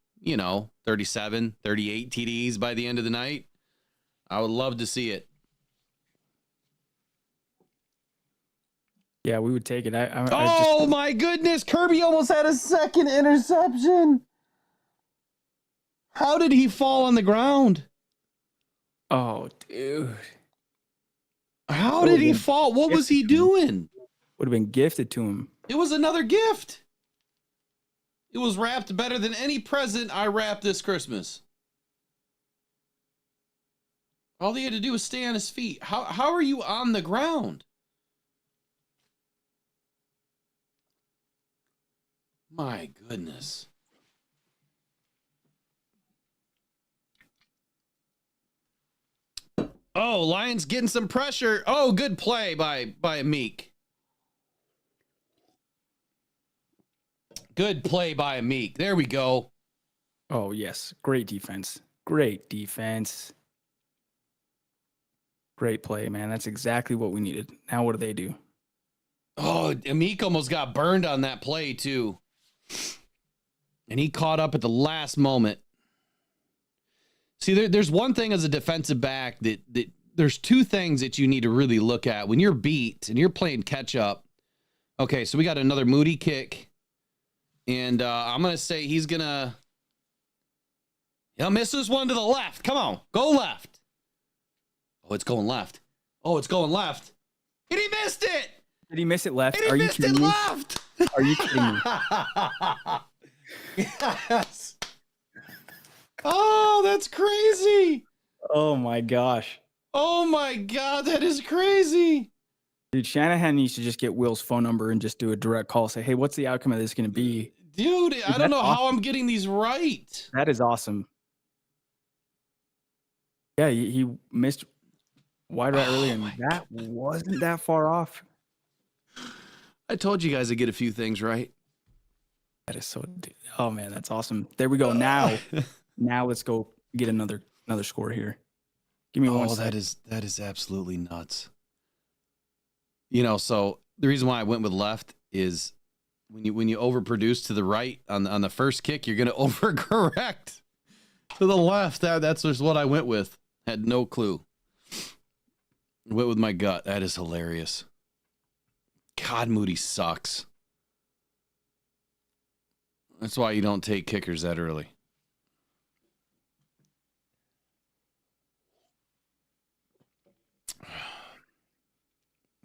37, 38 TDs by the end of the night. I would love to see it. Yeah, we would take it. My goodness. Kirby almost had a second interception. How did he fall on the ground? Oh, dude. How did he fall? What was he doing? Would have been gifted to him. It was another gift. It was wrapped better than any present I wrapped this Christmas. All he had to do was stay on his feet. How are you on the ground? My goodness. Oh, Lions getting some pressure. Oh, good play by Meek. Good play by Meek. There we go. Oh, yes. Great defense. Great defense. Great play, man. That's exactly what we needed. Now what do they do? Oh, Meek almost got burned on that play, too. And he caught up at the last moment. See, there's one thing as a defensive back that there's two things that you need to really look at when you're beat and you're playing catch up. Okay, so we got another Moody kick. And I'm going to say he's going to... He'll miss this one to the left. Come on, go left. Oh, it's going left. Oh, it's going left. And he missed it. Did he miss it left? And he missed it left. Are you kidding me? Yes. Oh, that's crazy. Oh, my gosh. Oh, my God, that is crazy. Dude, Shanahan needs to just get Will's phone number and just do a direct call. Say, hey, what's the outcome of this going to be? Dude, I don't know how I'm getting these right. That is awesome. Yeah, he missed wide right earlier, and that wasn't that far off. I told you guys to get a few things right. That is so... Oh, man, that's awesome. There we go. Now let's go get another score here. Give me one second. That is absolutely nuts. So the reason why I went with left is when you overproduce to the right on the first kick, you're going to overcorrect to the left. That's just what I went with. Had no clue. Went with my gut. That is hilarious. God, Moody sucks. That's why you don't take kickers that early.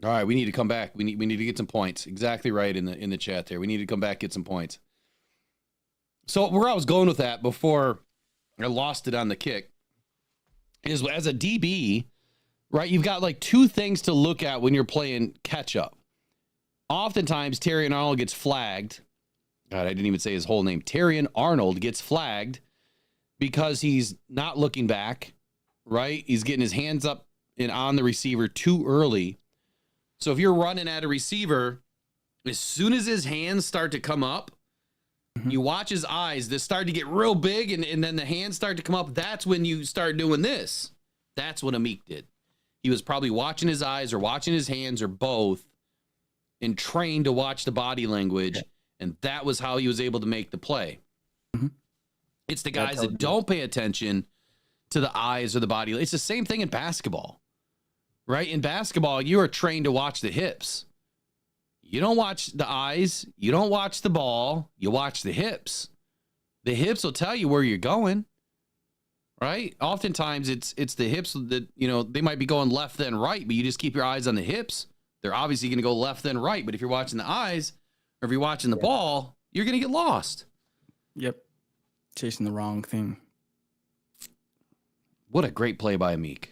All right, we need to come back. We need to get some points. Exactly right in the chat there. We need to come back, get some points. So where I was going with that before I lost it on the kick is as a DB, right? You've got like two things to look at when you're playing catch up. Oftentimes, Terrion Arnold gets flagged. God, I didn't even say his whole name. Terrion Arnold gets flagged because he's not looking back, right? He's getting his hands up and on the receiver too early. So if you're running at a receiver, as soon as his hands start to come up, you watch his eyes, they start to get real big, and then the hands start to come up. That's when you start doing this. That's what Amik did. He was probably watching his eyes or watching his hands or both and trained to watch the body language, and that was how he was able to make the play. It's the guys that don't pay attention to the eyes or the body. It's the same thing in basketball, right? In basketball, you are trained to watch the hips. You don't watch the eyes. You don't watch the ball. You watch the hips. The hips will tell you where you're going, right? Oftentimes, it's the hips that, they might be going left then right, but you just keep your eyes on the hips. They're obviously going to go left then right, but if you're watching the eyes or if you're watching the ball, you're going to get lost. Yep. Chasing the wrong thing. What a great play by Amik.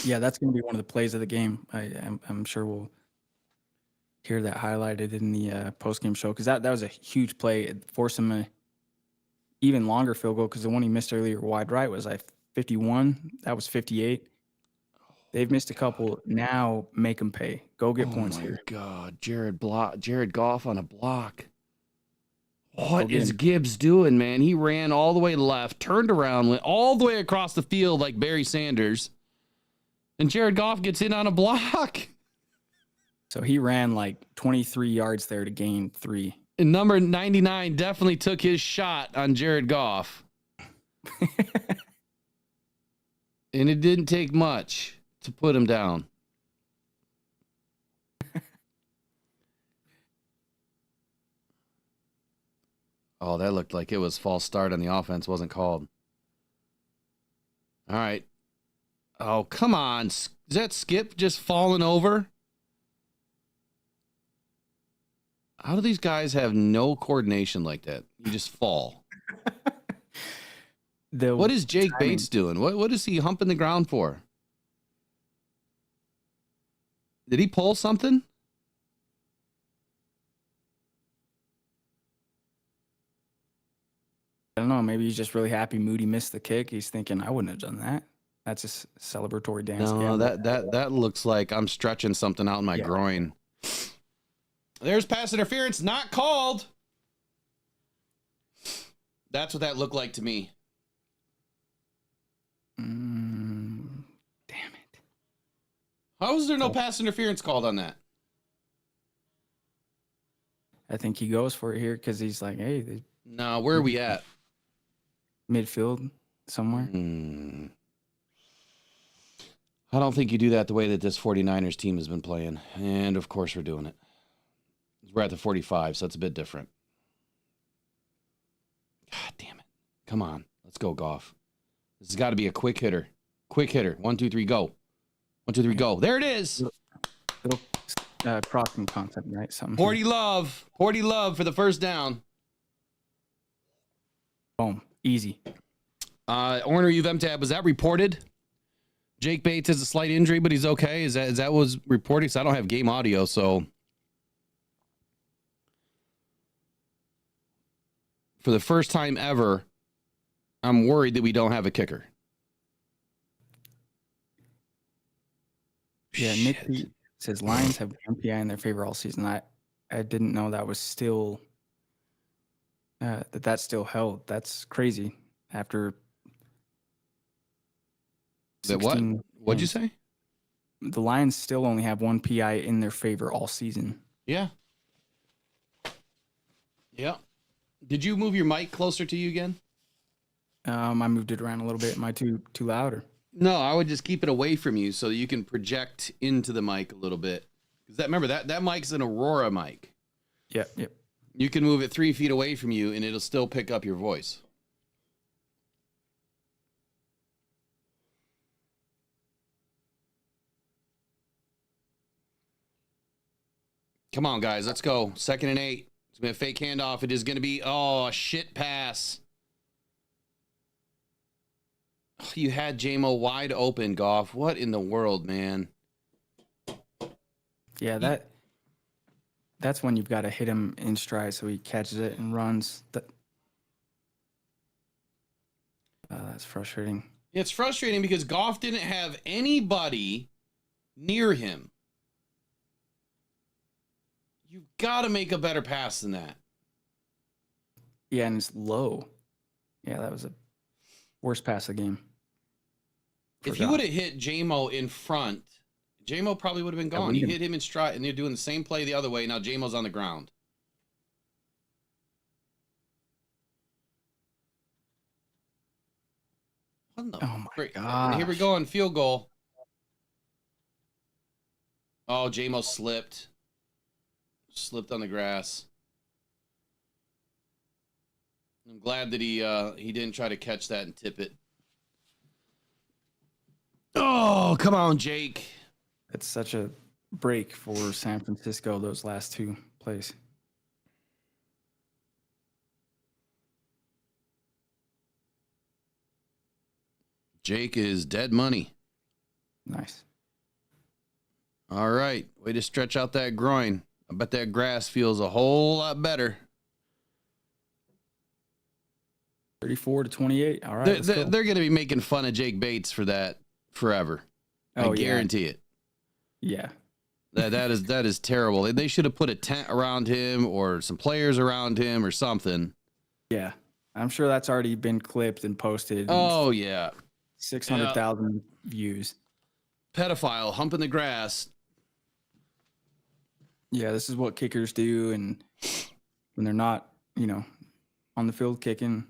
Yeah, that's going to be one of the plays of the game. I'm sure we'll hear that highlighted in the post-game show, because that was a huge play. It forced him a even longer field goal, because the one he missed earlier wide right was 51. That was 58. They've missed a couple. Now make them pay. Go get points here. Oh, my God. Jared Goff on a block. What is Gibbs doing, man? He ran all the way left, turned around, went all the way across the field like Barry Sanders, and Jared Goff gets in on a block. So he ran like 23 yards there to gain 3. And number 99 definitely took his shot on Jared Goff. And it didn't take much to put him down. Oh, that looked like it was false start on the offense. Wasn't called. All right. Oh, come on. Is that Skip just falling over? How do these guys have no coordination like that? You just fall. What is Jake Bates doing? What is he humping the ground for? Did he pull something? I don't know. Maybe he's just really happy Moody missed the kick. He's thinking, I wouldn't have done that. That's a celebratory dance. No, that looks like I'm stretching something out in my groin. There's pass interference, not called. That's what that looked like to me. Damn it. How is there no pass interference called on that? I think he goes for it here because he's like, hey. No, where are we at? Midfield somewhere. I don't think you do that the way that this 49ers team has been playing. And, of course, we're doing it. We're at the 45, so it's a bit different. God damn it. Come on. Let's go, Goff. This has got to be a quick hitter. Quick hitter. 1, 2, 3, go. 1, 2, 3, go. There it is. Little crossing concept, right? Something. Porty Love for the first down. Boom. Easy. Orner UVM, was that reported? Jake Bates has a slight injury, but he's okay. Is that what was reported? Because I don't have game audio, so for the first time ever, I'm worried that we don't have a kicker. Yeah, Shit. Nick says Lions have MPI in their favor all season. I didn't know that was still that still held. That's crazy. After That what? What'd you say? The Lions still only have 1 PI in their favor all season. Yeah. Yeah. Did you move your mic closer to you again? I moved it around a little bit. Am I too loud? Or? No, I would just keep it away from you so that you can project into the mic a little bit. Because remember that mic's an Aurora mic. Yep. You can move it 3 feet away from you, and it'll still pick up your voice. Come on, guys. Let's go. 2nd and 8. It's going to be a fake handoff. It is going to be, a shit pass. Oh, you had J-Mo wide open, Goff. What in the world, man? Yeah, that's when you've got to hit him in stride so he catches it and runs. That's frustrating. It's frustrating because Goff didn't have anybody near him. You've got to make a better pass than that. Yeah, and it's low. Yeah, that was a worst pass of the game. If you would have hit J-Mo in front, J-Mo probably would have been gone. You hit him in stride, and you're doing the same play the other way. Now J-Mo's on the ground. Oh, my God. And here we go on field goal. Oh, J-Mo slipped. Slipped on the grass. I'm glad that he didn't try to catch that and tip it. Oh, come on, Jake. It's such a break for San Francisco, those last 2 plays. Jake is dead money. Nice. All right. Way to stretch out that groin. I bet that grass feels a whole lot better. 34-28. All right. They're going to be making fun of Jake Bates for that forever. I guarantee it. Yeah. That is terrible. They should have put a tent around him or some players around him or something. Yeah. I'm sure that's already been clipped and posted. Oh, yeah. 600,000 views. Pedophile humping the grass. Yeah, this is what kickers do, and when they're not, on the field kicking.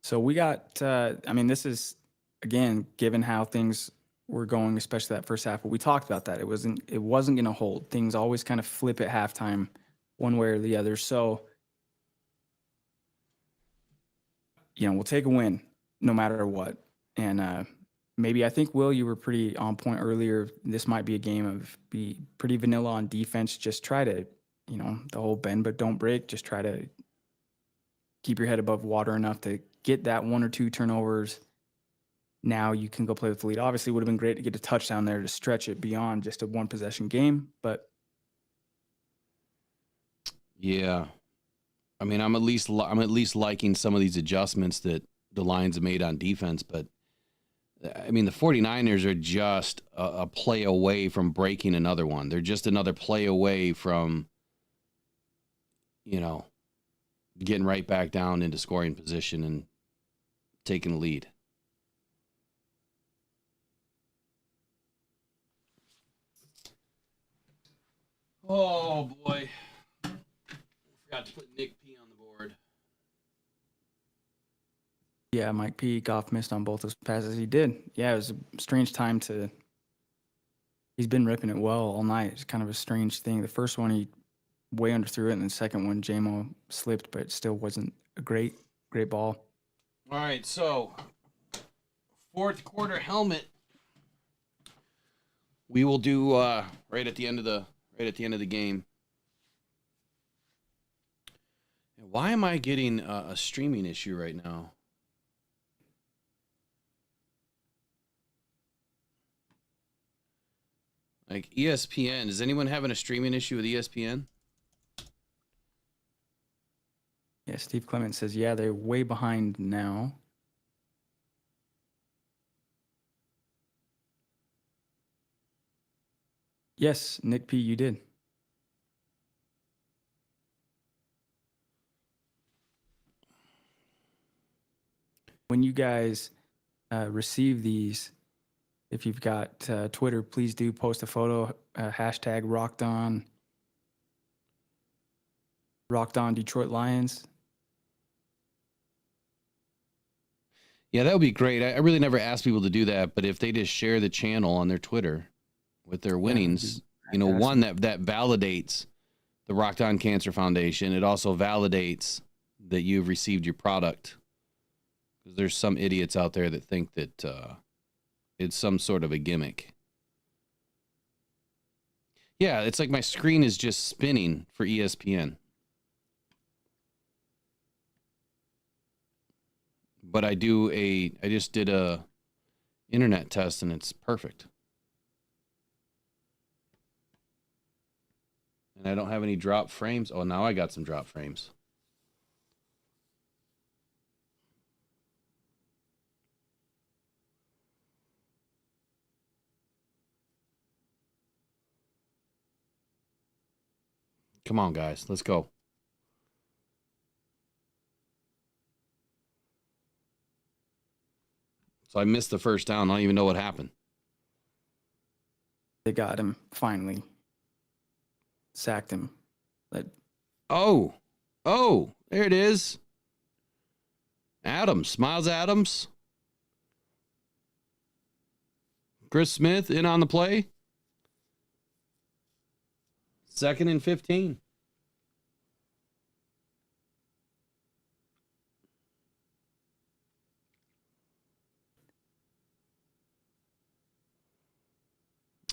So we got, this is, again, given how things were going, especially that first half, but we talked about that. It wasn't going to hold. Things always kind of flip at halftime one way or the other. So, we'll take a win no matter what. And maybe, I think, Will, you were pretty on point earlier. This might be a game of be pretty vanilla on defense. Just try to, the whole bend but don't break. Just try to keep your head above water enough to get that 1 or 2 turnovers. Now you can go play with the lead. Obviously, it would have been great to get a touchdown there to stretch it beyond just a 1-possession game. But yeah, I'm at least liking some of these adjustments that the Lions have made on defense. But the 49ers are just a play away from breaking another one. They're just another play away from, getting right back down into scoring position and taking the lead. Oh, boy. Forgot to put Nick P on the board. yeah, Mike P. Goff missed on both those passes. He did. Yeah, it was a strange time to. He's been ripping it well all night. It's kind of a strange thing. The first one, he way underthrew it, and the second one, J-Mo slipped, but it still wasn't a great ball. All right, so fourth quarter helmet. We will do right at the end of the game. Why am I getting a streaming issue right now? Like ESPN, is anyone having a streaming issue with ESPN? Yeah, Steve Clement says, yeah, they're way behind now. Yes, Nick P., you did. When you guys receive these, if you've got Twitter, please do post a photo, hashtag rocked on Detroit Lions. Yeah, that would be great. I really never ask people to do that, but if they just share the channel on their Twitter with their winnings, one that validates the Rocked On Cancer Foundation. It also validates that you've received your product. Because there's some idiots out there that think that it's some sort of a gimmick. Yeah, it's like my screen is just spinning for ESPN. But I just did a internet test and it's perfect. And I don't have any drop frames. Oh, now I got some drop frames. Come on, guys. Let's go. So I missed the first down. I don't even know what happened. They got him finally. Sacked him. Oh, there it is. Miles Adams. Chris Smith in on the play. 2nd and 15.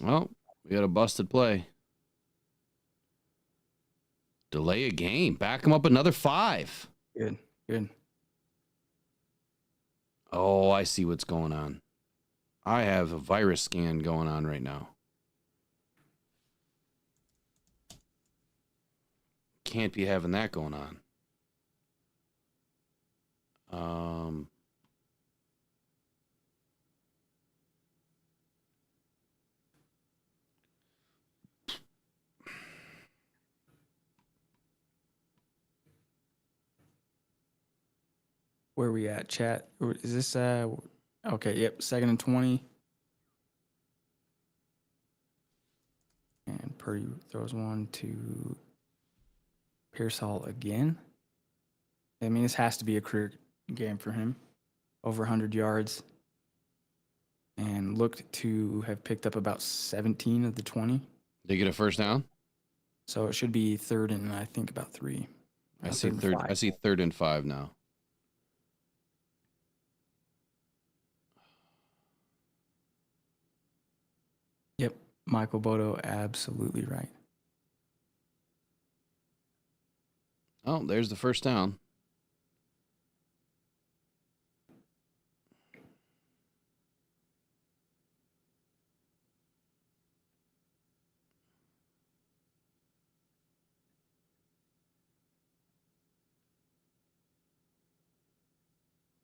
Well, we got a busted play. Delay a game. Back him up another 5. Good. Oh, I see what's going on. I have a virus scan going on right now. Can't be having that going on. Where are we at, chat? Is this okay, yep, 2nd and 20. And Purdy throws one to Pearsall again. I mean, this has to be a career game for him. Over 100 yards. And looked to have picked up about 17 of the 20. They get a first down? So it should be 3rd and I think about 3. I see 3rd and 5 now. Yep, Michael Bodo, absolutely right. Oh, there's the first down.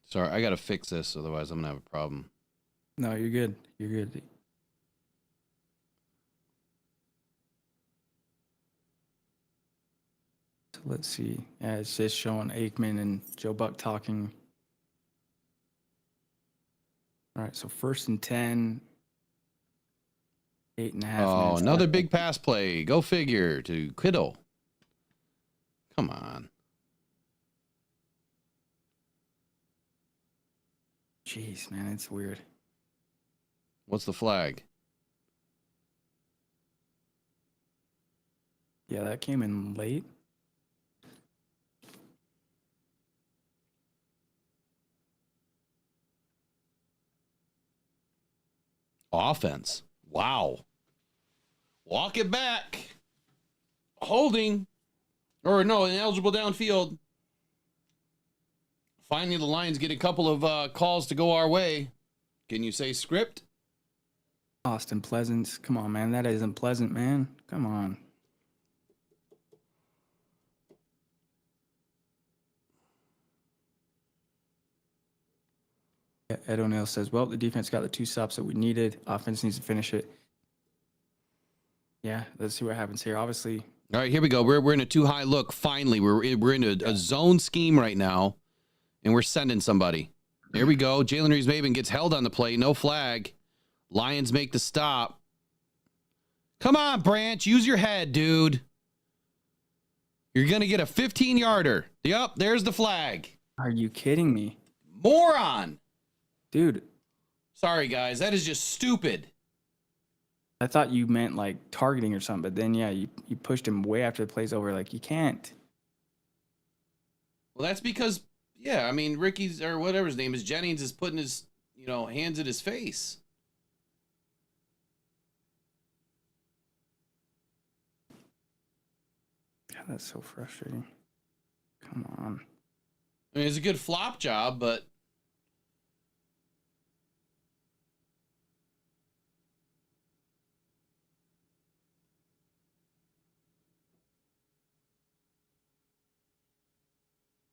Sorry, I got to fix this, otherwise I'm going to have a problem. No, you're good. You're good. So let's see. Yeah, it's just showing Aikman and Joe Buck talking. All right, so 1st and 10. 8.5 minutes. Oh, another big pass play. Go figure to Kittle. Come on. Jeez, man, it's weird. What's the flag? Yeah, that came in late. Offense. Wow. Walk it back. Holding. Or no, ineligible downfield. Finally, the Lions get a couple of calls to go our way. Can you say script? Austin Pleasance. Come on, man. That isn't pleasant, man. Come on. Ed O'Neill says, well, the defense got the 2 stops that we needed. Offense needs to finish it. Yeah, let's see what happens here. Obviously. All right, here we go. We're in a too high look. Finally, we're in a zone scheme right now, and we're sending somebody. Here we go. Jalen Reeves-Maven gets held on the play. No flag. Lions make the stop. Come on, Branch. Use your head, dude. You're going to get a 15-yarder. Yep, there's the flag. Are you kidding me? Moron. Dude, Sorry, guys. That is just stupid. I thought you meant like targeting or something, but then yeah, you pushed him way after the play's over. Like you can't. Well, that's because, yeah, I mean, Ricky's or whatever his name is, Jennings is putting his, hands at his face. God, that's so frustrating. Come on. I mean, it's a good flop job, but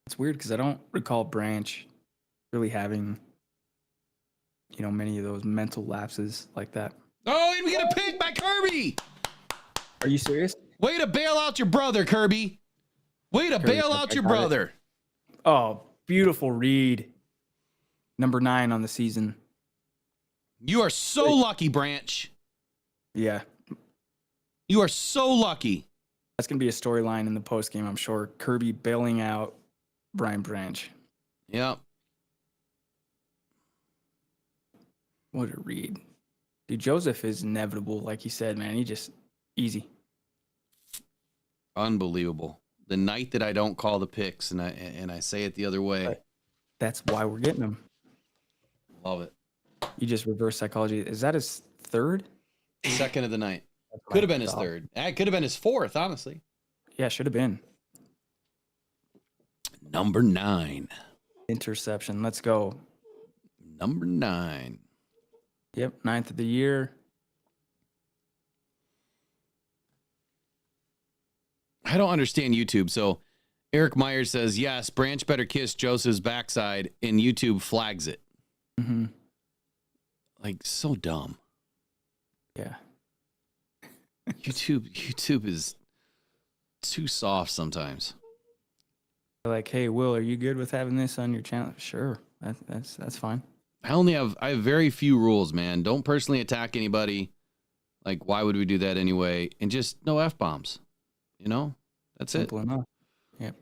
It's weird because I don't recall Branch really having, many of those mental lapses like that. oh, and we get a pick by Kirby. Are you serious? Way to bail out your brother, Kirby. Way to bail out your brother. Oh, beautiful read. Number 9 on the season. You are so lucky, Branch. Yeah. You are so lucky. That's going to be a storyline in the postgame, I'm sure. Kirby bailing out Brian Branch. Yep. What a read. Dude, Joseph is inevitable, like he said, man. He just easy. Unbelievable. The night that I don't call the picks and I say it the other way. That's why we're getting him. Love it. You just reverse psychology. Is that his third? Second of the night. Could have been his third. It could have been his fourth, honestly. Yeah, should have been. Number 9. Interception. Let's go. Number 9. Yep, 9th of the year. I don't understand YouTube. So Eric Myers says, yes, Branch better kiss Joseph's backside, and YouTube flags it. Mm-hmm. Like, so dumb. Yeah. YouTube is too soft sometimes. Like, hey, Will, are you good with having this on your channel? Sure. That's fine. I have very few rules, man. Don't personally attack anybody. Like, why would we do that anyway? And just no F-bombs. That's Simple it. enough. Yep.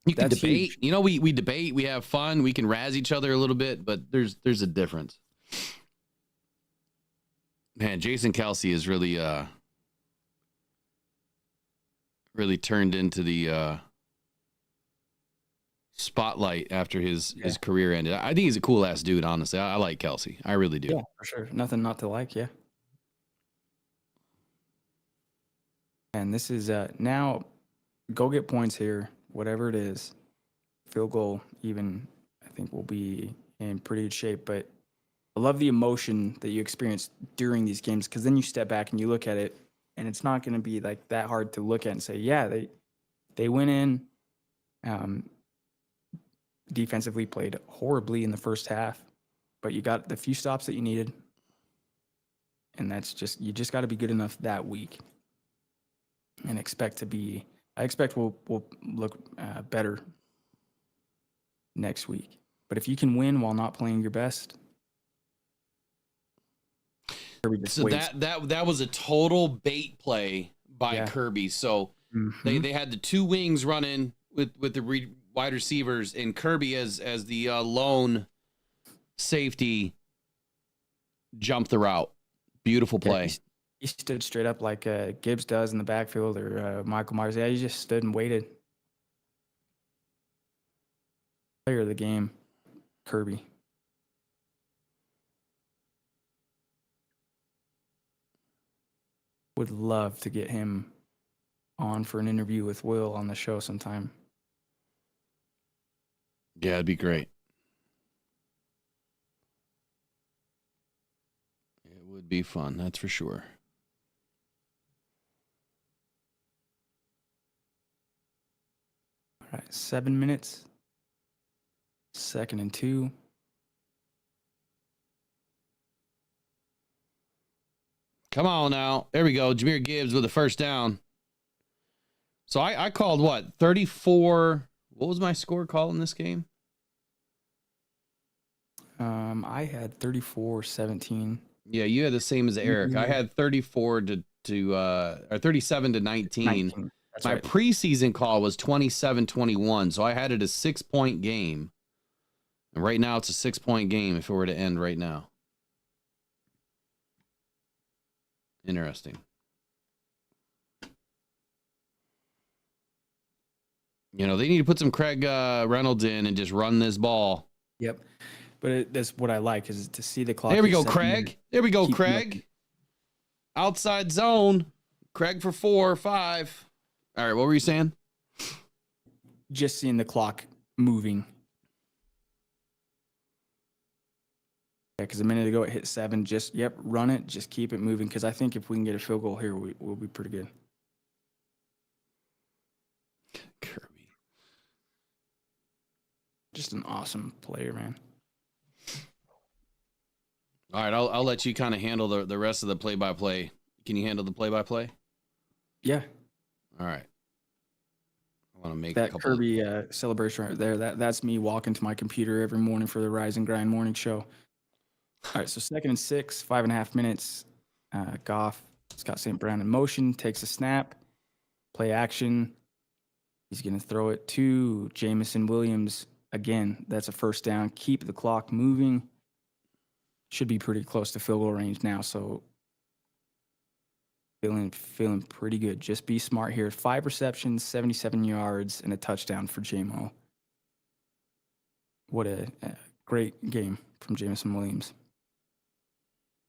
You can That's debate. huge. We debate. We have fun. We can razz each other a little bit, but there's a difference. Man, Jason Kelsey is really turned into the spotlight after his career ended. I think he's a cool ass dude, honestly. I like Kelsey. I really do. Yeah, for sure. Nothing not to like, yeah. And this is now go get points here, whatever it is. Field goal, even, I think we'll be in pretty good shape. But I love the emotion that you experience during these games, because then you step back and you look at it, and it's not going to be like that hard to look at and say, yeah, they went in, defensively played horribly in the first half, but you got the few stops that you needed, and you just got to be good enough that week, and I expect we'll look better next week. But if you can win while not playing your best, Kirby just So waits. that was a total bait play by Kirby. So they had the two wings running with the wide receivers, and Kirby as the lone safety jumped the route. Beautiful play. He stood straight up like Gibbs does in the backfield, or Michael Myers. Yeah, he just stood and waited. Player of the game, Kirby. Would love to get him on for an interview with Will on the show sometime. Yeah, it'd be great. It would be fun, that's for sure. All right, 7 minutes. 2nd and 2. Come on now. There we go. Jahmyr Gibbs with a first down. So I called what? 34. What was my score call in this game? I had 34-17. Yeah, you had the same as Eric. I had 34 or 37 to 19. That's My right. preseason call was 27-21, so I had it a 6-point game. And right now, it's a 6-point game if it were to end right now. Interesting. You know, they need to put some Craig Reynolds in and just run this ball. Yep. But that's what I like is to see the clock. There we go, Craig. There we go, Craig. Looking. Outside zone. Craig for 4 or 5. All right, what were you saying? Just seeing the clock moving. Yeah, because a minute ago it hit 7. Just, run it. Just keep it moving. Because I think if we can get a field goal here, we'll be pretty good. Kirby. Just an awesome player, man. All right, I'll let you kind of handle the rest of the play-by-play. Can you handle the play-by-play? Yeah. All right. I want to make that Kirby celebration right there. That's me walking to my computer every morning for the Rise and Grind morning show. All right, so 2nd and 6, 5.5 minutes. Goff, Scott St. Brown in motion, takes a snap, play action. He's going to throw it to Jamison Williams. Again, that's a first down. Keep the clock moving. Should be pretty close to field goal range now, so feeling pretty good. Just be smart here. 5 receptions, 77 yards, and a touchdown for J-Mo. What a great game from Jamison Williams.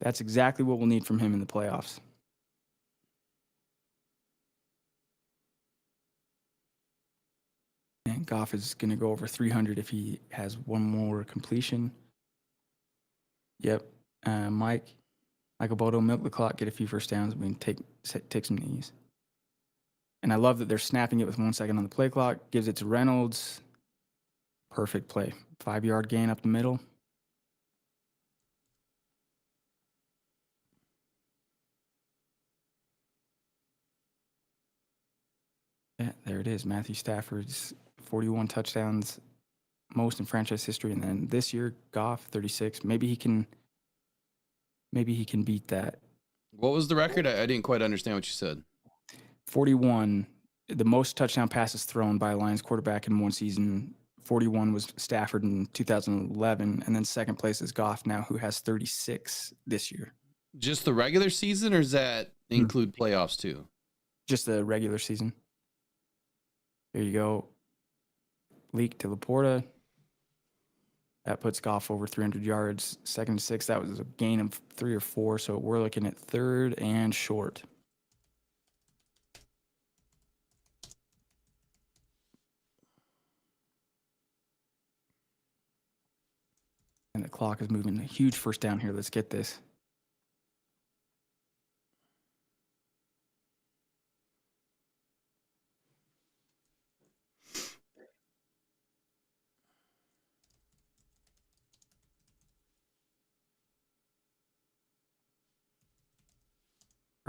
That's exactly what we'll need from him in the playoffs. And Goff is going to go over 300 if he has one more completion. Yep. Michael Bodo, milk the clock, get a few first downs. We can take some knees. And I love that they're snapping it with 1 second on the play clock. Gives it to Reynolds. Perfect play. 5-yard gain up the middle. Yeah, there it is. Matthew Stafford's 41 touchdowns, most in franchise history. And then this year, Goff, 36. Maybe he can beat that. What was the record? I didn't quite understand what you said. 41, the most touchdown passes thrown by a Lions quarterback in one season. 41 was Stafford in 2011. And then second place is Goff now, who has 36 this year. Just the regular season, or does that include playoffs too? Just the regular season. There you go. Leak to Laporta. That puts Goff over 300 yards. 2nd and 6, that was a gain of 3 or 4. So we're looking at 3rd and short. And the clock is moving. A huge first down here. Let's get this.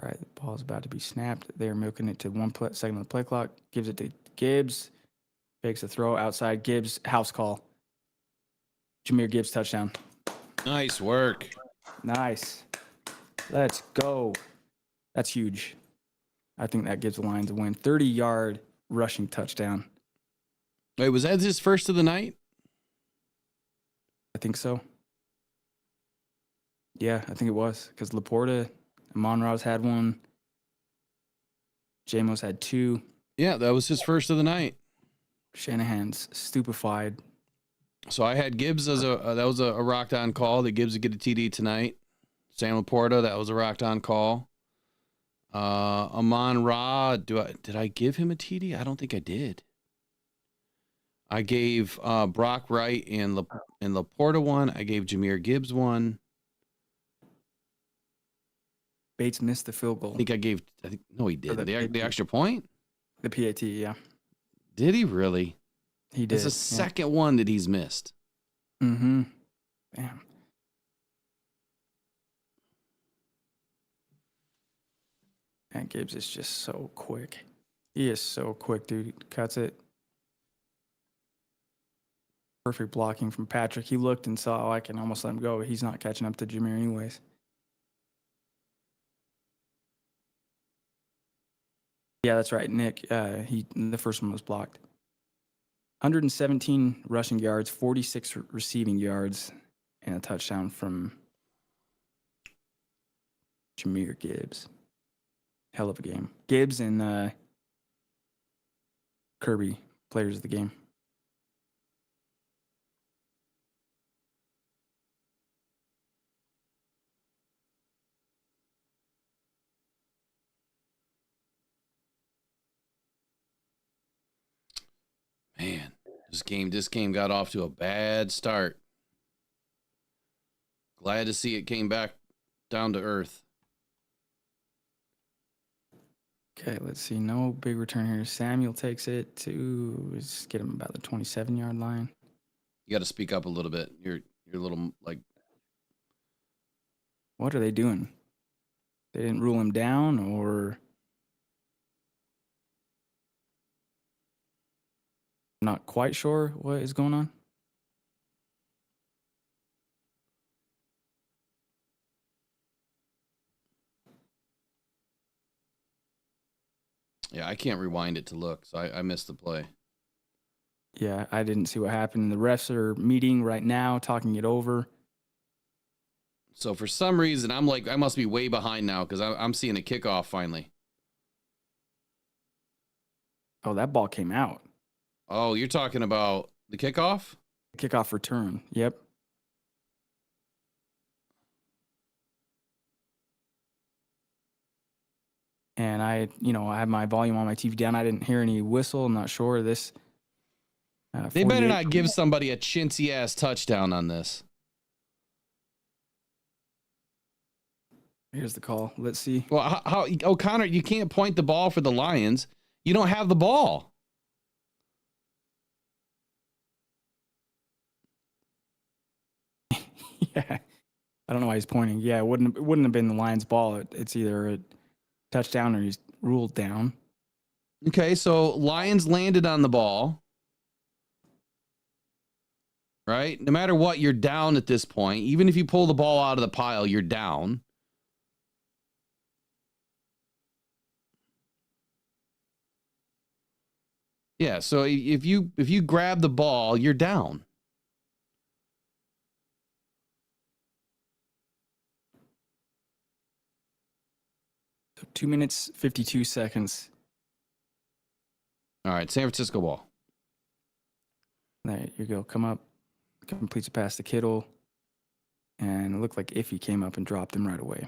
All right, the ball's about to be snapped. They're milking it to 1 second on the play clock. Gives it to Gibbs. Fakes a throw outside. Gibbs, house call. Jahmyr Gibbs, touchdown. Nice work. Nice. Let's go. That's huge. I think that gives the Lions a win. 30-yard rushing touchdown. Wait, was that his first of the night? I think so. Yeah, I think it was. Because Laporta and Monroe's had one. J-Mo's had 2. Yeah, that was his first of the night. Shanahan's stupefied. So I had Gibbs as that was a rocked on call that Gibbs would get a TD tonight. Sam Laporta, that was a rocked on call. Amon Ra, did I give him a TD? I don't think I did. I gave Brock Wright and Laporta one. I gave Jahmyr Gibbs one. Bates missed the field goal. No, he did. The extra point? The PAT, yeah. Did he really? He did. It's the second one that he's missed. Mm-hmm. Damn. And Gibbs is just so quick. He is so quick, dude. Cuts it. Perfect blocking from Patrick. He looked and saw, I can almost let him go, but he's not catching up to Jahmyr anyways. Yeah, that's right, Nick. The first one was blocked. 117 rushing yards, 46 receiving yards, and a touchdown from Jahmyr Gibbs. Hell of a game. Gibbs and Kirby, players of the game. Man, this game got off to a bad start. Glad to see it came back down to earth. Okay, let's see. No big return here. Samuel takes it to let's get him about the 27-yard line. You got to speak up a little bit. You're a little like. What are they doing? They didn't rule him down, or I'm not quite sure what is going on. Yeah, I can't rewind it to look, so I missed the play. Yeah, I didn't see what happened. The refs are meeting right now, talking it over. So for some reason, I'm like, I must be way behind now because I'm seeing a kickoff finally. Oh, that ball came out. Oh, you're talking about the kickoff? Kickoff return. Yep. And I have my volume on my TV down. I didn't hear any whistle. I'm not sure. This. They better not give somebody a chintzy ass touchdown on this. Here's the call. Let's see. Well, how O'Connor, you can't point the ball for the Lions. You don't have the ball. Yeah. I don't know why he's pointing. Yeah, it wouldn't have been the Lions' ball. It's either a touchdown or he's ruled down. Okay, so Lions landed on the ball. Right? No matter what, you're down at this point. Even if you pull the ball out of the pile, you're down. Yeah, so if you grab the ball, you're down. So 2 minutes, 52 seconds. All right, San Francisco ball. There you go. Come up. Completes a pass to Kittle. And it looked like Iffy came up and dropped him right away.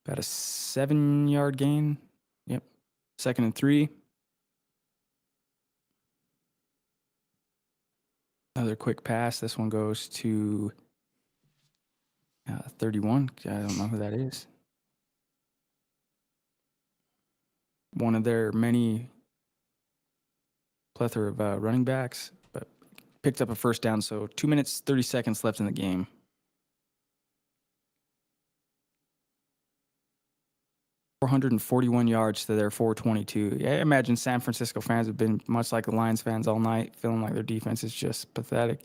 About a 7-yard gain. Yep. 2nd and 3. Another quick pass. This one goes to 31. I don't know who that is. One of their many plethora of running backs, but picked up a first down. So 2 minutes, 30 seconds left in the game. .441 yards to their 422. Yeah, I imagine San Francisco fans have been much like the Lions fans all night, feeling like their defense is just pathetic.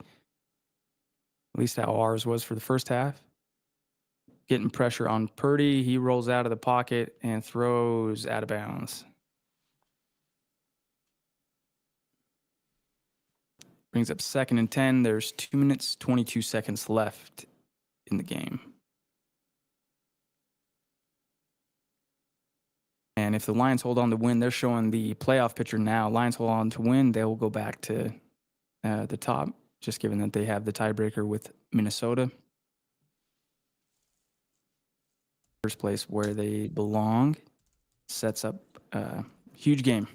At least how ours was for the first half. Getting pressure on Purdy. He rolls out of the pocket and throws out of bounds. Brings up 2nd and 10. There's 2 minutes, 22 seconds left in the game. And if the Lions hold on to win, they're showing the playoff picture now. Lions hold on to win, they will go back to the top, just given that they have the tiebreaker with Minnesota. First place where they belong. Sets up a huge game.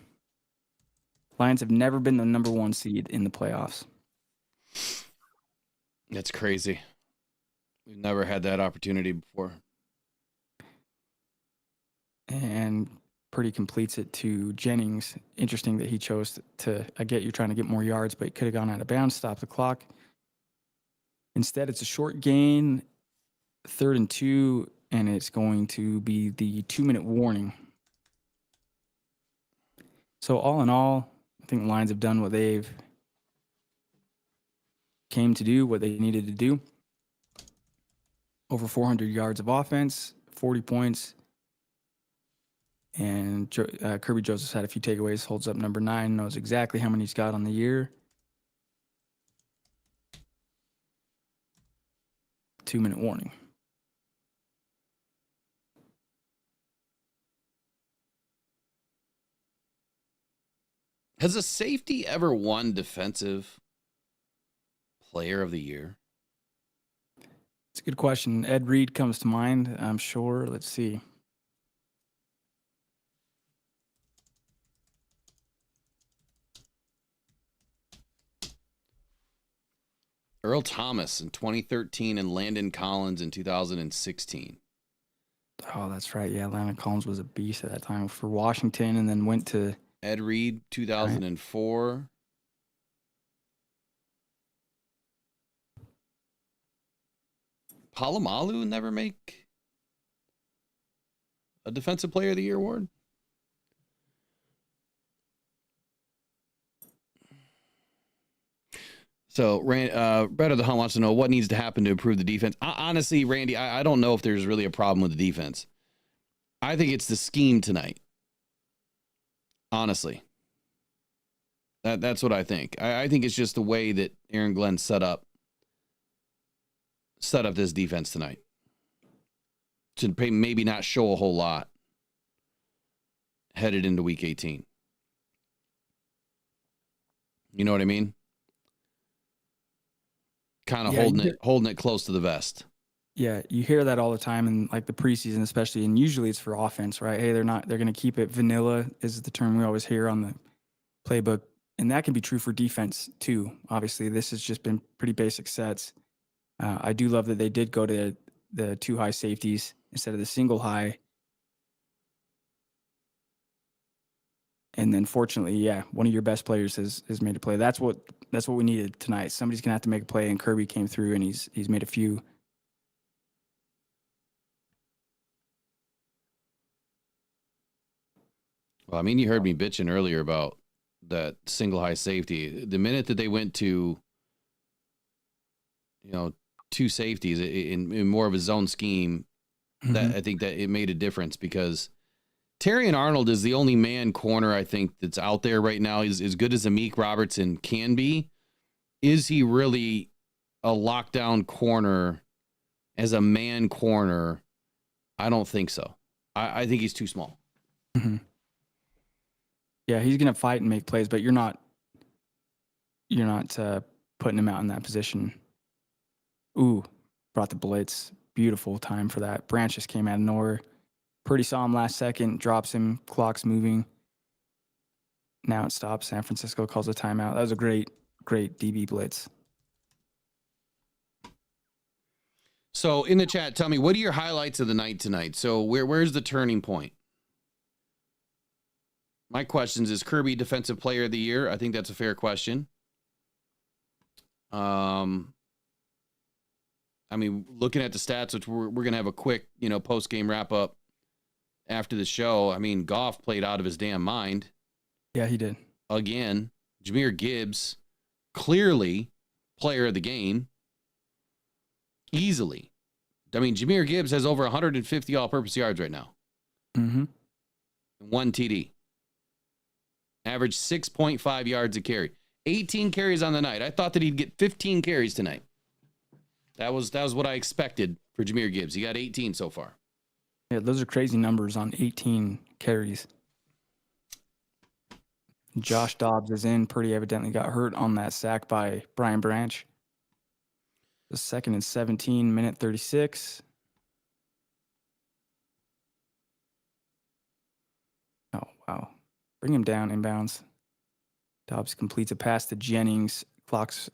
Lions have never been the number 1 seed in the playoffs. That's crazy. We've never had that opportunity before. And Purdy completes it to Jennings. Interesting that he chose to I get you're trying to get more yards, but he could have gone out of bounds, stop the clock. Instead, it's a short gain, 3rd and 2, and it's going to be the 2-minute warning. So all in all, I think the Lions have done what they've came to do, what they needed to do. Over 400 yards of offense, 40 points. And Kirby Joseph's had a few takeaways, holds up number 9, knows exactly how many he's got on the year. 2-minute warning. Has a safety ever won defensive player of the year? It's a good question. Ed Reed comes to mind, I'm sure. Let's see. Earl Thomas in 2013 and Landon Collins in 2016. Oh, that's right. Yeah, Landon Collins was a beast at that time for Washington and then went to Ed Reed, 2004. Palomalu never make a Defensive Player of the Year award? So, Better the Hunt wants to know what needs to happen to improve the defense. Honestly, Randy, I don't know if there's really a problem with the defense. I think it's the scheme tonight. Honestly. That's what I think. I think it's just the way that Aaron Glenn set up this defense tonight. To maybe not show a whole lot headed into week 18. You know what I mean? Kind of holding it close to the vest. Yeah, you hear that all the time in like the preseason, especially, and usually it's for offense, right? Hey, they're going to keep it vanilla is the term we always hear on the playbook, and that can be true for defense too. Obviously, this has just been pretty basic sets. I do love that they did go to the 2 high safeties instead of the single high. And then fortunately, yeah, one of your best players has made a play. That's what we needed tonight. Somebody's gonna have to make a play, and Kirby came through and he's made a few. Well, I mean, you heard me bitching earlier about that single high safety. The minute that they went to, 2 safeties in more of a zone scheme, that I think that it made a difference because Terrion Arnold is the only man corner I think that's out there right now. He's as good as Amik Robertson can be. Is he really a lockdown corner as a man corner? I don't think so. I think he's too small. Mm-hmm. Yeah, he's gonna fight and make plays, but you're not putting him out in that position. Ooh, brought the blitz. Beautiful time for that. Branch just came out of nowhere. Purdy saw him last second, drops him, clock's moving. Now it stops. San Francisco calls a timeout. That was a great DB blitz. So in the chat, tell me, what are your highlights of the night tonight? So where's the turning point? My questions is Kirby Defensive Player of the Year. I think that's a fair question. I mean, looking at the stats, which we're going to have a quick, post-game wrap-up after the show. I mean, Goff played out of his damn mind. Yeah, he did. Again, Jahmyr Gibbs, clearly player of the game. Easily. I mean, Jahmyr Gibbs has over 150 all-purpose yards right now. Mm-hmm. 1 TD. Average 6.5 yards a carry. 18 carries on the night. I thought that he'd get 15 carries tonight. That was what I expected for Jahmyr Gibbs. He got 18 so far. Yeah, those are crazy numbers on 18 carries. Josh Dobbs is in. Purdy evidently got hurt on that sack by Brian Branch. The 2nd and 17, minute 36. Oh, wow. Bring him down inbounds. Dobbs completes a pass to Jennings. Clock's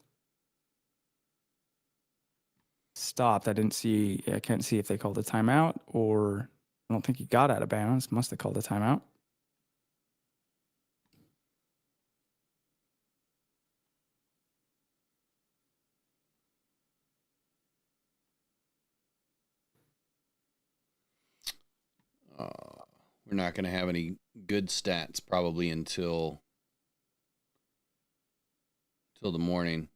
stopped. I can't see if they called a timeout, or I don't think he got out of bounds. Must have called a timeout. We're not going to have any good stats probably until the morning,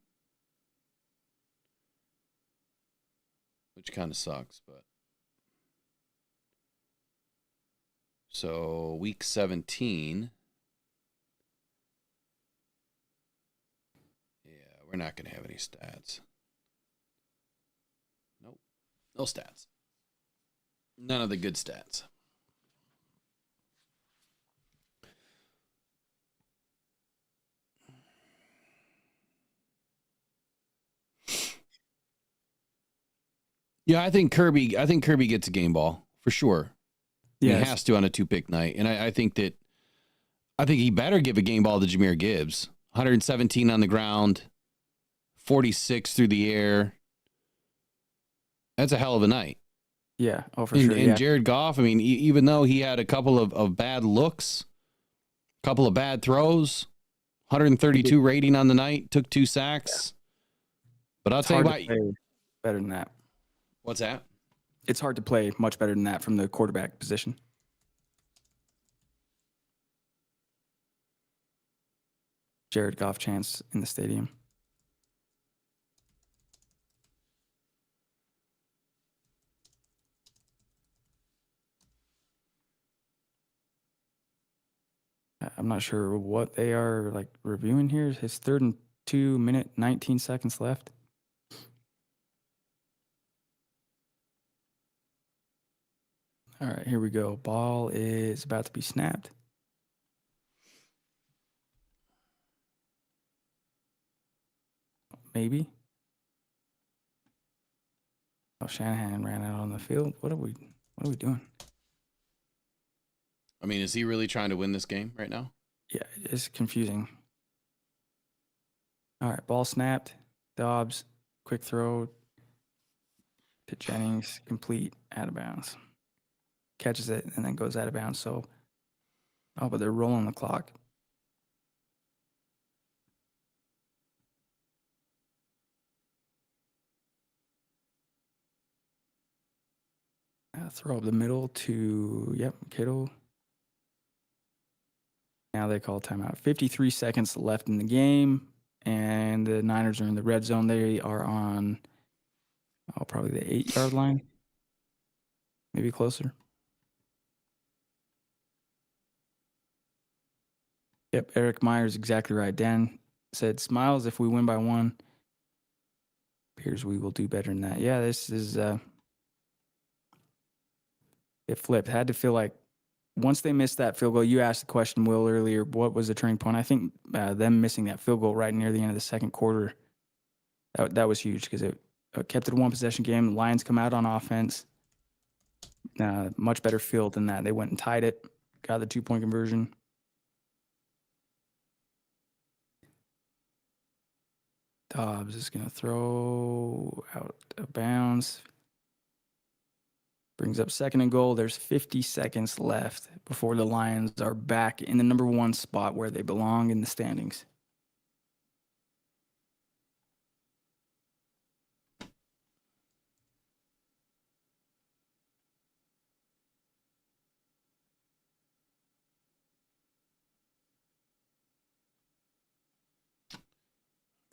which kind of sucks, but So week 17. Yeah, we're not going to have any stats. Nope. No stats. None of the good stats. Yeah, I think Kirby gets a game ball for sure. Yeah, He has to on a 2-pick night. And I think he better give a game ball to Jahmyr Gibbs. 117 on the ground, 46 through the air. That's a hell of a night. yeah, oh for sure. And Jared Goff, I mean, even though he had a couple of bad looks, a couple of bad throws, 132 rating on the night, took 2 sacks. But I'll tell you what, better than that. What's that? It's hard to play much better than that from the quarterback position. Jared Goff chance in the stadium. I'm not sure what they are like reviewing here. His 3rd and 2 minute, 19 seconds left. All right, here we go. Ball is about to be snapped. Maybe. Oh, Shanahan ran out on the field. What are we doing? I mean, is he really trying to win this game right now? Yeah, it's confusing. All right, ball snapped. Dobbs, quick throw to Jennings, complete, out of bounds. Catches it and then goes out of bounds. So, but they're rolling the clock. Throw up the middle to, Kittle. Now they call timeout. 53 seconds left in the game, and the Niners are in the red zone. They are on, probably the 8-yard line, maybe closer. Yep, Eric Myers exactly right. Dan said, smiles if we win by 1. Appears we will do better than that. Yeah, this is it flipped. Had to feel like once they missed that field goal, you asked the question, Will, earlier, what was the turning point? I think them missing that field goal right near the end of the second quarter, that was huge because it kept it a 1-possession game. The Lions come out on offense. Much better field than that. They went and tied it, got the 2-point conversion. Dobbs is going to throw out of bounds. Brings up 2nd and goal. There's 50 seconds left before the Lions are back in the number 1 spot where they belong in the standings.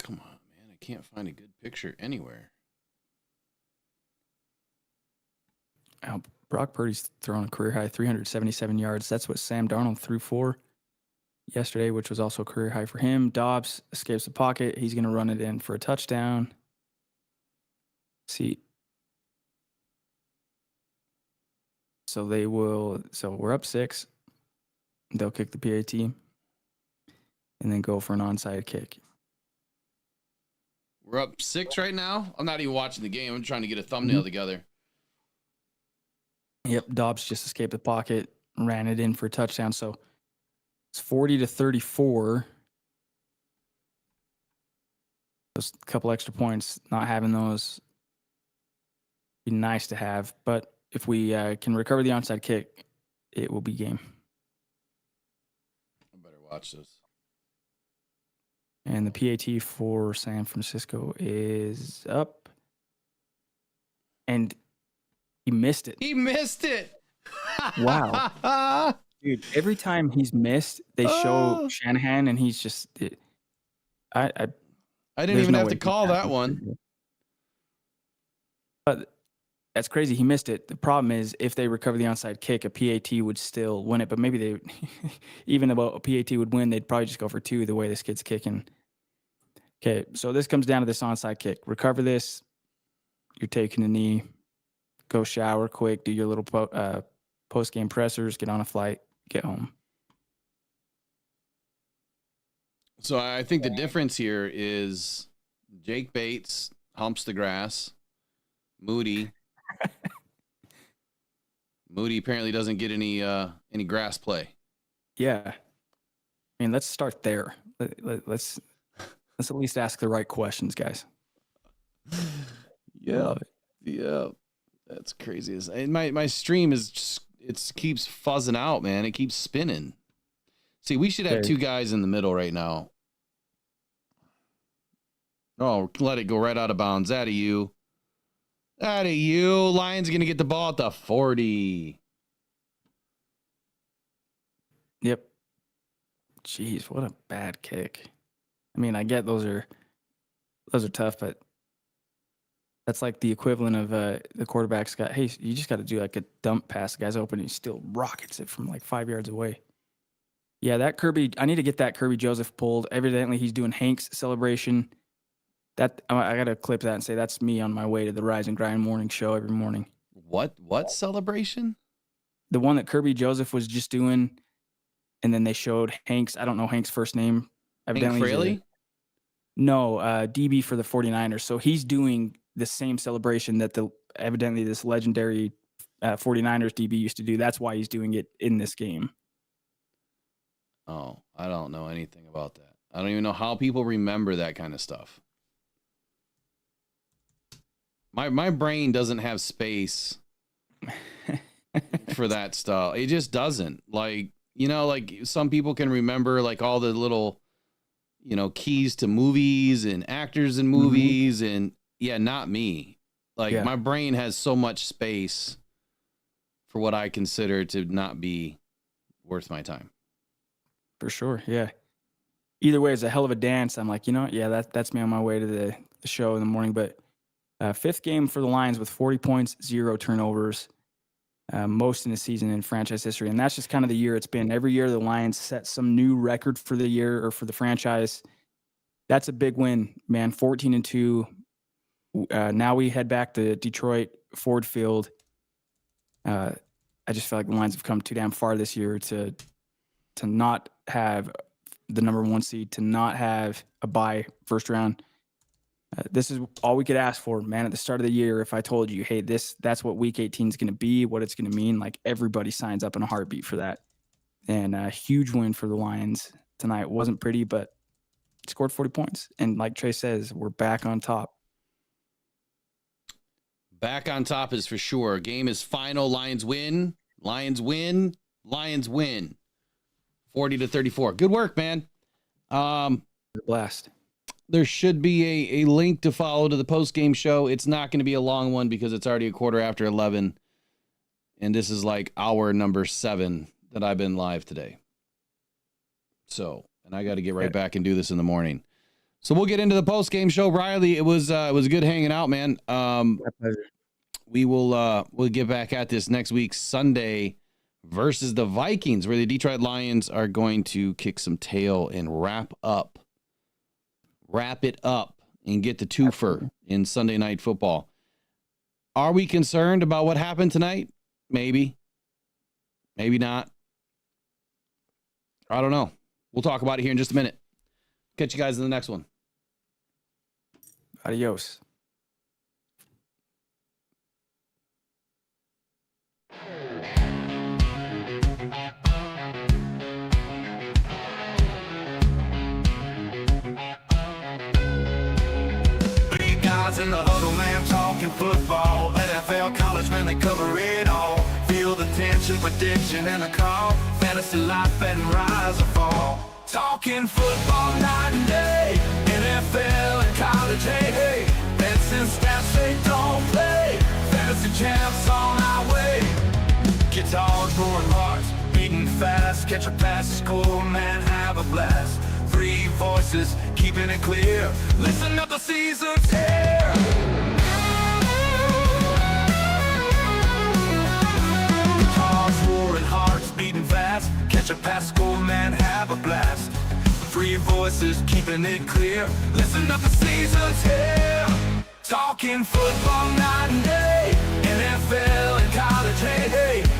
Come on, man. I can't find a good picture anywhere. Brock Purdy's thrown a career high 377 yards. That's what Sam Darnold threw for yesterday, which was also a career high for him. Dobbs escapes the pocket. He's going to run it in for a touchdown. See. So we're up 6. They'll kick the PAT and then go for an onside kick. We're up 6 right now. I'm not even watching the game. I'm trying to get a thumbnail together. Yep, Dobbs just escaped the pocket, ran it in for a touchdown. So it's 40-34. Those couple extra points, not having those, be nice to have. But if we can recover the onside kick, it will be game. I better watch this. And the PAT for San Francisco is up. And he missed it. He missed it. Wow. Dude, every time he's missed, they show Shanahan, and he's just... I didn't even have to call that one. But That's crazy. He missed it. The problem is if they recover the onside kick, a PAT would still win it. But maybe they, even though a PAT would win, they'd probably just go for 2 the way this kid's kicking. Okay, so this comes down to this onside kick. Recover this. You're taking a knee. Go shower quick. Do your little post-game pressers. Get on a flight. Get home. So I think the difference here is Jake Bates humps the grass. Moody apparently doesn't get any grass play. Yeah. I mean, let's start there. Let's at least ask the right questions, guys. Yeah. That's crazy. And my stream is just, it keeps fuzzing out, man. It keeps spinning. See, we should have 2 guys in the middle right now. Oh, let it go right out of bounds. Out of you. Lions going to get the ball at the 40. Yep. Jeez, what a bad kick. I mean, I get those are tough, but that's like the equivalent of the quarterback's got, hey, you just got to do like a dump pass. The guy's open and he still rockets it from like 5 yards away. Yeah, that Kirby, I need to get that Kirby Joseph pulled. Evidently, he's doing Hank's celebration. That I got to clip that and say that's me on my way to the Rise and Grind morning show every morning. What celebration? The one that Kirby Joseph was just doing, and then they showed Hank's. I don't know Hank's first name. Hank Fraley? No, DB for the 49ers. So he's doing the same celebration that evidently this legendary 49ers DB used to do. That's why he's doing it in this game. Oh, I don't know anything about that. I don't even know how people remember that kind of stuff. My brain doesn't have space for that stuff. It just doesn't. Like, you know, like some people can remember like all the little, you know, keys to movies and actors in movies. Mm-hmm. And yeah, not me. Like my brain has so much space for what I consider to not be worth my time. For sure. Yeah. Either way, it's a hell of a dance. I'm like, you know, yeah, that's me on my way to the show in the morning. But 5th game for the Lions with 40 points, 0 turnovers, most in the season in franchise history. And that's just kind of the year it's been. Every year the Lions set some new record for the year or for the franchise. That's a big win, man. 14-2. Now we head back to Detroit, Ford Field. I just feel like the Lions have come too damn far this year to not have the number 1 seed, to not have a bye first round. This is all we could ask for, man. At the start of the year, if I told you, hey, that's what week 18 is going to be, what it's going to mean, like everybody signs up in a heartbeat for that. And a huge win for the Lions tonight. It wasn't pretty, but scored 40 points. And like Trey says, we're back on top. Back on top is for sure. Game is final. Lions win. Lions win. Lions win. 40-34. Good work, man. Blast. There should be a link to follow to the post-game show. It's not going to be a long one because it's already 11:15. And this is like hour number 7 that I've been live today. So, and I got to get right back and do this in the morning. So we'll get into the post-game show. Riley, it was good hanging out, man. My pleasure. We'll get back at this next week, Sunday, versus the Vikings, where the Detroit Lions are going to kick some tail and wrap it up and get the twofer in Sunday Night Football. Are we concerned about what happened tonight? Maybe. Maybe not. I don't know. We'll talk about it here in just a minute. Catch you guys in the next one. Adios. In the huddle, man, talking football. NFL, college, man, they cover it all. Feel the tension, prediction, and the call. Fantasy life and rise or fall. Talking football night and day. NFL and college, hey, hey. Bets and stats, they don't play. Fantasy champs on our way. Guitars, roaring hearts, beating fast. Catch a pass, score, man, have a blast. 3 voices, keeping it clear. Listen up, the season's here. catch a pass, score, man, have a blast. Three voices keeping it clear. Listen up, the season's here. Talking football night and day, NFL and college, hey, hey.